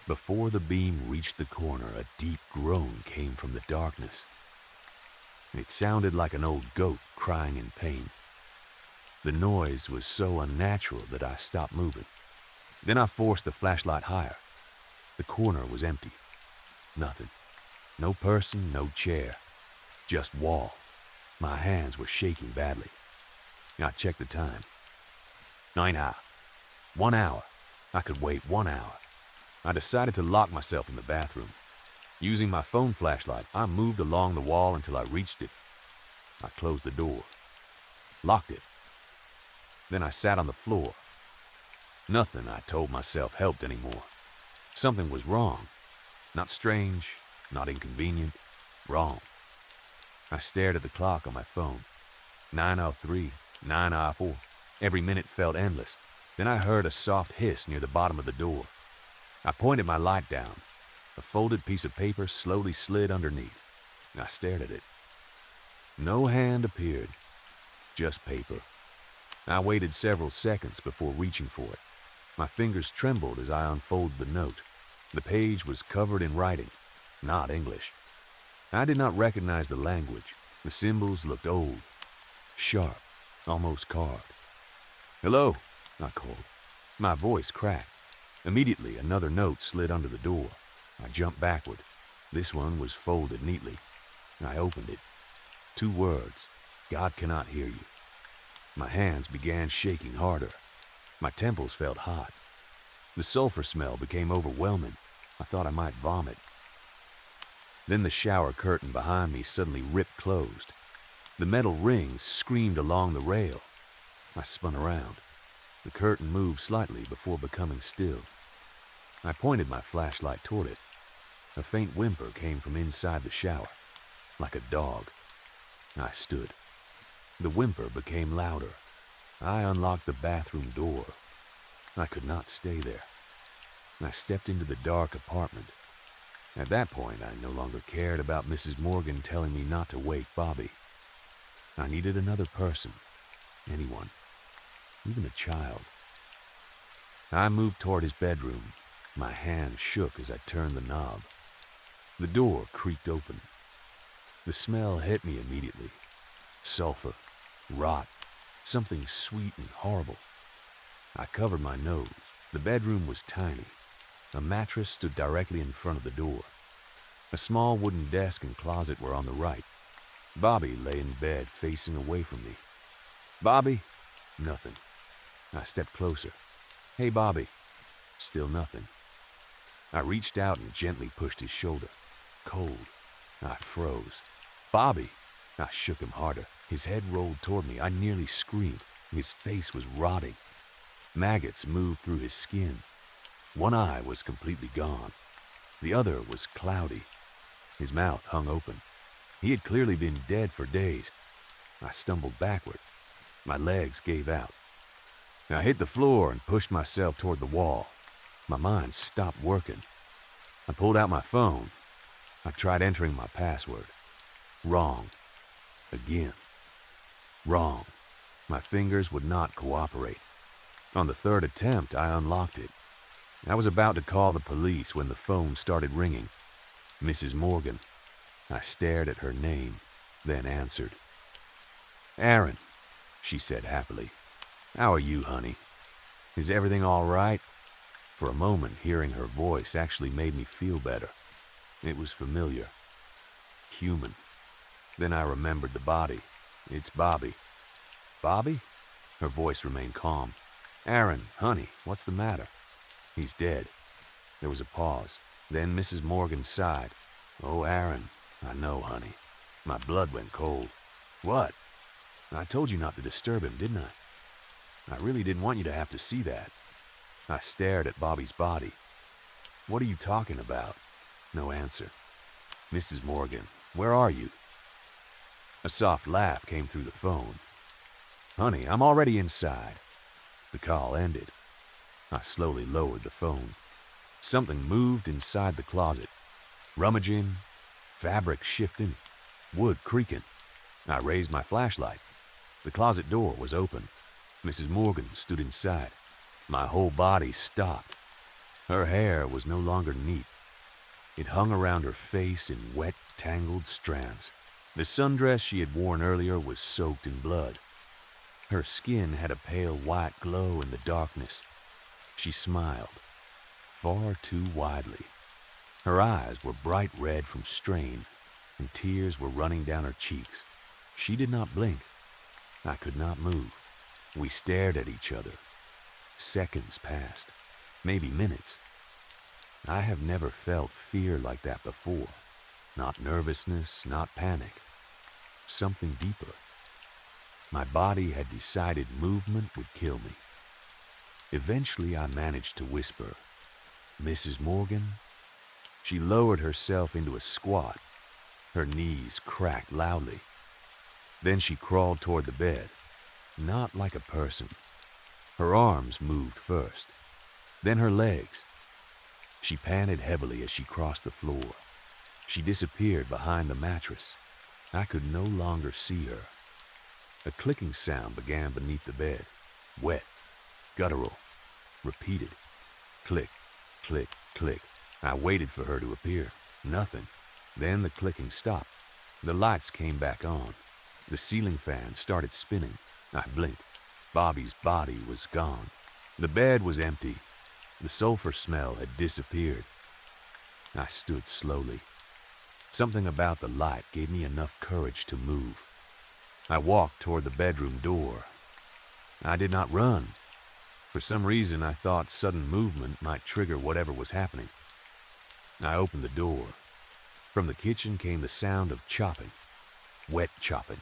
Speaker 1: Before the beam reached the corner, a deep groan came from the darkness. It sounded like an old goat crying in pain. The noise was so unnatural that I stopped moving. Then I forced the flashlight higher. The corner was empty. Nothing. No person, no chair. Just wall. My hands were shaking badly. I checked the time. 9 hours. 1 hour. I could wait 1 hour. I decided to lock myself in the bathroom. Using my phone flashlight, I moved along the wall until I reached it. I closed the door. Locked it. Then I sat on the floor. Nothing, I told myself, helped anymore. Something was wrong. Not strange, not inconvenient. Wrong. I stared at the clock on my phone. 9:03, 9:04. Every minute felt endless. Then I heard a soft hiss near the bottom of the door. I pointed my light down. A folded piece of paper slowly slid underneath. I stared at it. No hand appeared. Just paper. I waited several seconds before reaching for it. My fingers trembled as I unfolded the note. The page was covered in writing, not English. I did not recognize the language. The symbols looked old, sharp, almost carved. "Hello," I called. My voice cracked. Immediately, another note slid under the door. I jumped backward. This one was folded neatly. I opened it. 2 words. God cannot hear you. My hands began shaking harder. My temples felt hot. The sulfur smell became overwhelming. I thought I might vomit. Then the shower curtain behind me suddenly ripped closed. The metal rings screamed along the rail. I spun around. The curtain moved slightly before becoming still. I pointed my flashlight toward it. A faint whimper came from inside the shower, like a dog. I stood. The whimper became louder. I unlocked the bathroom door. I could not stay there. I stepped into the dark apartment. At that point, I no longer cared about Mrs. Morgan telling me not to wake Bobby. I needed another person, anyone, even a child. I moved toward his bedroom. My hand shook as I turned the knob. The door creaked open. The smell hit me immediately. Sulfur, rot, something sweet and horrible. I covered my nose. The bedroom was tiny. A mattress stood directly in front of the door. A small wooden desk and closet were on the right. Bobby lay in bed facing away from me. Bobby? Nothing. I stepped closer. Hey, Bobby. Still nothing. I reached out and gently pushed his shoulder. Cold. I froze. Bobby! I shook him harder. His head rolled toward me. I nearly screamed. His face was rotting. Maggots moved through his skin. One eye was completely gone. The other was cloudy. His mouth hung open. He had clearly been dead for days. I stumbled backward. My legs gave out. I hit the floor and pushed myself toward the wall. My mind stopped working. I pulled out my phone. I tried entering my password. Wrong. Again. Wrong. My fingers would not cooperate. On the 3rd attempt, I unlocked it. I was about to call the police when the phone started ringing. Mrs. Morgan. I stared at her name, then answered. Aaron, she said happily. How are you, honey? Is everything all right? For a moment, hearing her voice actually made me feel better. It was familiar. Human. Then I remembered the body. It's Bobby. Bobby? Her voice remained calm. Aaron, honey, what's the matter? He's dead. There was a pause. Then Mrs. Morgan sighed. Oh, Aaron, I know, honey. My blood went cold. What? I told you not to disturb him, didn't I? I really didn't want you to have to see that. I stared at Bobby's body. What are you talking about? No answer. Mrs. Morgan, where are you? A soft laugh came through the phone. Honey, I'm already inside. The call ended. I slowly lowered the phone. Something moved inside the closet. Rummaging, fabric shifting, wood creaking. I raised my flashlight. The closet door was open. Mrs. Morgan stood inside. My whole body stopped. Her hair was no longer neat. It hung around her face in wet, tangled strands. The sundress she had worn earlier was soaked in blood. Her skin had a pale white glow in the darkness. She smiled, far too widely. Her eyes were bright red from strain, and tears were running down her cheeks. She did not blink. I could not move. We stared at each other. Seconds passed, maybe minutes. I have never felt fear like that before. Not nervousness, not panic. Something deeper. My body had decided movement would kill me. Eventually, I managed to whisper, Mrs. Morgan? She lowered herself into a squat. Her knees cracked loudly. Then she crawled toward the bed, not like a person. Her arms moved first, then her legs. She panted heavily as she crossed the floor. She disappeared behind the mattress. I could no longer see her. A clicking sound began beneath the bed, wet, guttural, repeated. Click, click, click. I waited for her to appear. Nothing. Then the clicking stopped. The lights came back on. The ceiling fan started spinning. I blinked. Bobby's body was gone. The bed was empty. The sulfur smell had disappeared. I stood slowly. Something about the light gave me enough courage to move. I walked toward the bedroom door. I did not run. For some reason, I thought sudden movement might trigger whatever was happening. I opened the door. From the kitchen came the sound of chopping, wet chopping,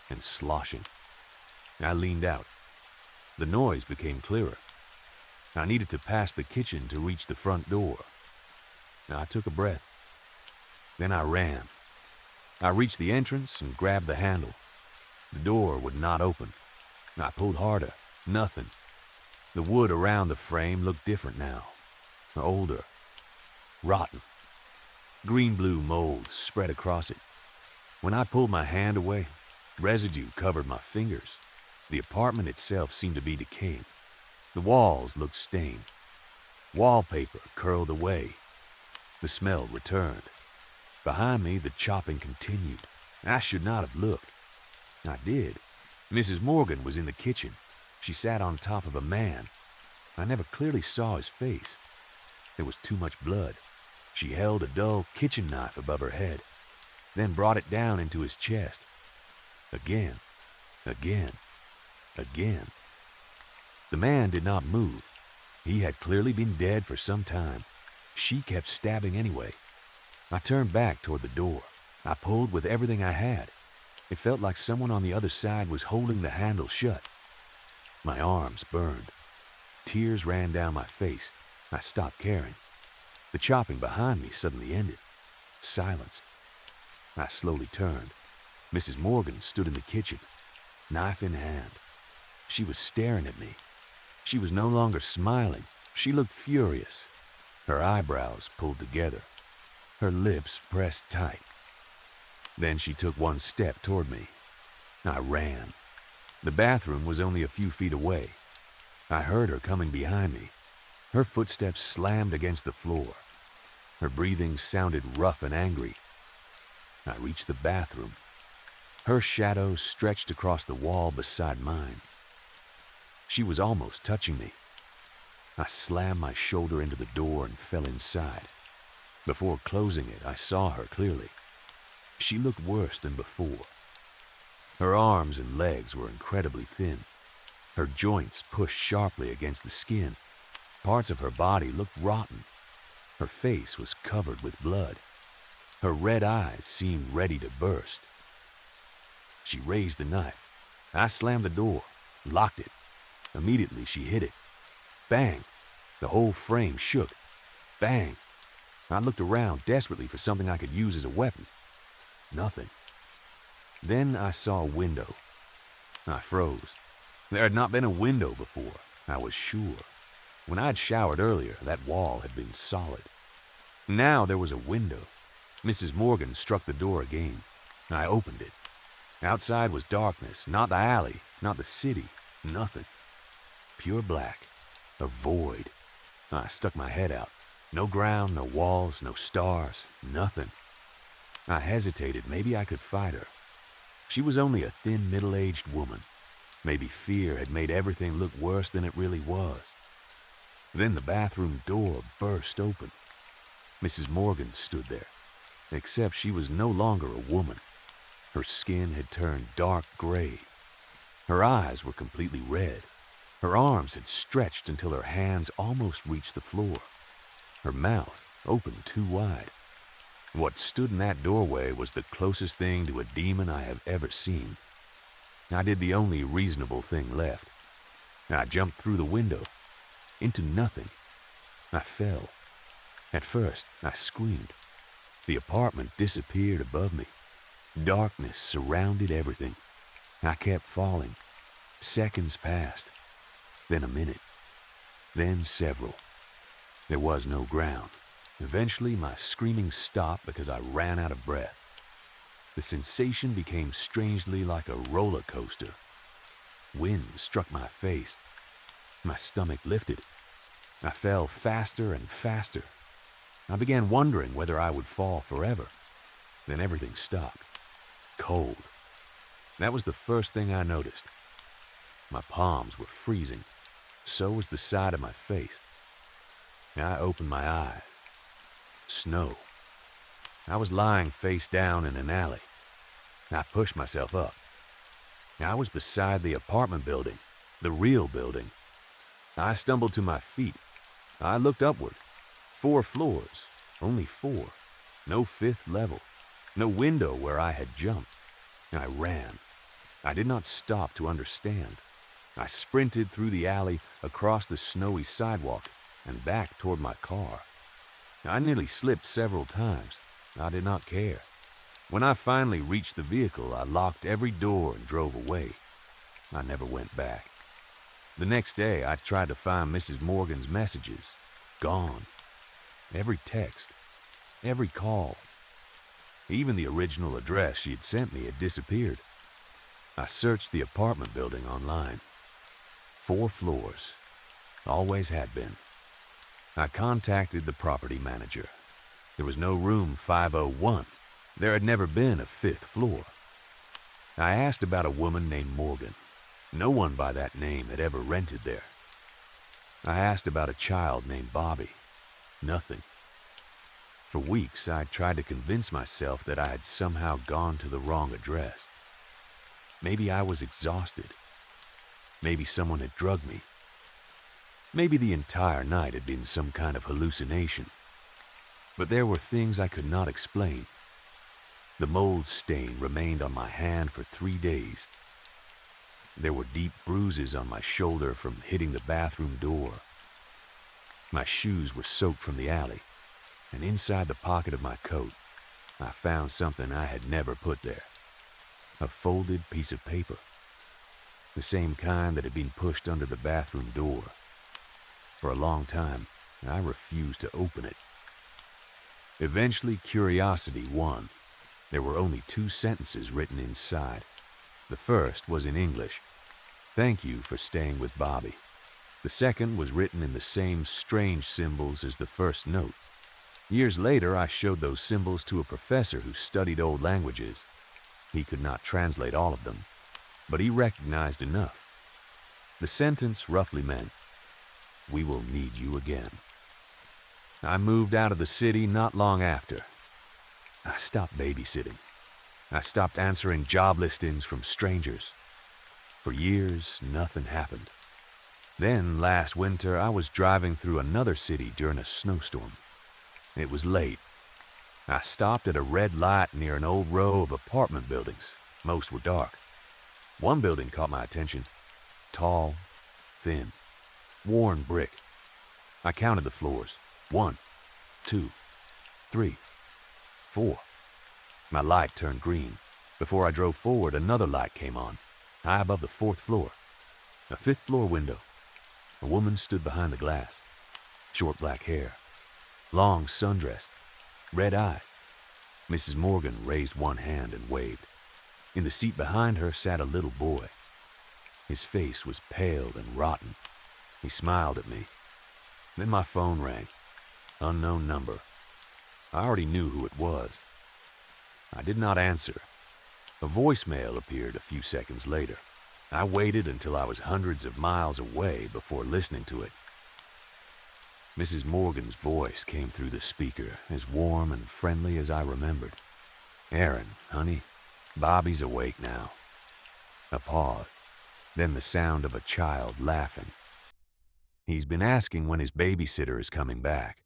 Speaker 1: and sloshing. I leaned out. The noise became clearer. I needed to pass the kitchen to reach the front door. I took a breath. Then I ran. I reached the entrance and grabbed the handle. The door would not open. I pulled harder. Nothing. The wood around the frame looked different now. Older. Rotten. Green-blue mold spread across it. When I pulled my hand away, residue covered my fingers. The apartment itself seemed to be decaying. The walls looked stained. Wallpaper curled away. The smell returned. Behind me, the chopping continued. I should not have looked. I did. Mrs. Morgan was in the kitchen. She sat on top of a man. I never clearly saw his face. There was too much blood. She held a dull kitchen knife above her head, then brought it down into his chest. Again, again, again. The man did not move. He had clearly been dead for some time. She kept stabbing anyway. I turned back toward the door. I pulled with everything I had. It felt like someone on the other side was holding the handle shut. My arms burned. Tears ran down my face. I stopped caring. The chopping behind me suddenly ended. Silence. I slowly turned. Mrs. Morgan stood in the kitchen, knife in hand. She was staring at me. She was no longer smiling. She looked furious. Her eyebrows pulled together. Her lips pressed tight. Then she took one step toward me. I ran. The bathroom was only a few feet away. I heard her coming behind me. Her footsteps slammed against the floor. Her breathing sounded rough and angry. I reached the bathroom. Her shadow stretched across the wall beside mine. She was almost touching me. I slammed my shoulder into the door and fell inside. Before closing it, I saw her clearly. She looked worse than before. Her arms and legs were incredibly thin. Her joints pushed sharply against the skin. Parts of her body looked rotten. Her face was covered with blood. Her red eyes seemed ready to burst. She raised the knife. I slammed the door, locked it. Immediately she hit it. Bang! The whole frame shook. Bang! I looked around desperately for something I could use as a weapon. Nothing. Then I saw a window. I froze. There had not been a window before, I was sure. When I'd showered earlier, that wall had been solid. Now there was a window. Mrs. Morgan struck the door again. I opened it. Outside was darkness, not the alley, not the city, nothing. Pure black, a void. I stuck my head out. No ground, no walls, no stars, nothing. I hesitated. Maybe I could fight her. She was only a thin, middle-aged woman. Maybe fear had made everything look worse than it really was. Then the bathroom door burst open. Mrs. Morgan stood there, except she was no longer a woman. Her skin had turned dark gray. Her eyes were completely red. Her arms had stretched until her hands almost reached the floor. Her mouth opened too wide. What stood in that doorway was the closest thing to a demon I have ever seen. I did the only reasonable thing left. I jumped through the window, into nothing. I fell. At first, I screamed. The apartment disappeared above me. Darkness surrounded everything. I kept falling. Seconds passed. Then a minute. Then several. There was no ground. Eventually, my screaming stopped because I ran out of breath. The sensation became strangely like a roller coaster. Wind struck my face. My stomach lifted. I fell faster and faster. I began wondering whether I would fall forever. Then everything stopped. Cold. That was the first thing I noticed. My palms were freezing. So was the side of my face. I opened my eyes. Snow. I was lying face down in an alley. I pushed myself up. I was beside the apartment building, the real building. I stumbled to my feet. I looked upward. 4 floors, only 4. No 5th level, no window where I had jumped. I ran. I did not stop to understand. I sprinted through the alley, across the snowy sidewalk, and back toward my car. I nearly slipped several times. I did not care. When I finally reached the vehicle, I locked every door and drove away. I never went back. The next day, I tried to find Mrs. Morgan's messages. Gone. Every text, every call. Even the original address she had sent me had disappeared. I searched the apartment building online. 4 floors. Always had been. I contacted the property manager. There was no room 501. There had never been a 5th floor. I asked about a woman named Morgan. No one by that name had ever rented there. I asked about a child named Bobby. Nothing. For weeks, I tried to convince myself that I had somehow gone to the wrong address. Maybe I was exhausted. Maybe someone had drugged me. Maybe the entire night had been some kind of hallucination. But there were things I could not explain. The mold stain remained on my hand for 3 days. There were deep bruises on my shoulder from hitting the bathroom door. My shoes were soaked from the alley, and inside the pocket of my coat, I found something I had never put there. A folded piece of paper. The same kind that had been pushed under the bathroom door. For a long time, I refused to open it. Eventually, curiosity won. There were only 2 sentences written inside. The first was in English. "Thank you for staying with Bobby." The second was written in the same strange symbols as the first note. Years later, I showed those symbols to a professor who studied old languages. He could not translate all of them, but he recognized enough. The sentence roughly meant, "We will need you again." I moved out of the city not long after. I stopped babysitting. I stopped answering job listings from strangers. For years, nothing happened. Then, last winter, I was driving through another city during a snowstorm. It was late. I stopped at a red light near an old row of apartment buildings. Most were dark. One building caught my attention. Tall, thin, worn brick. I counted the floors. 1, 2, 3, 4. My light turned green. Before I drove forward, another light came on, high above the 4th floor. A 5th floor window. A woman stood behind the glass. Short black hair. Long sundress. Red eye. Mrs. Morgan raised one hand and waved. In the seat behind her sat a little boy. His face was pale and rotten. He smiled at me. Then my phone rang. Unknown number. I already knew who it was. I did not answer. A voicemail appeared a few seconds later. I waited until I was hundreds of miles away before listening to it. Mrs. Morgan's voice came through the speaker, as warm and friendly as I remembered. "Aaron, honey, Bobby's awake now." A pause, then the sound of a child laughing. "He's been asking when his babysitter is coming back."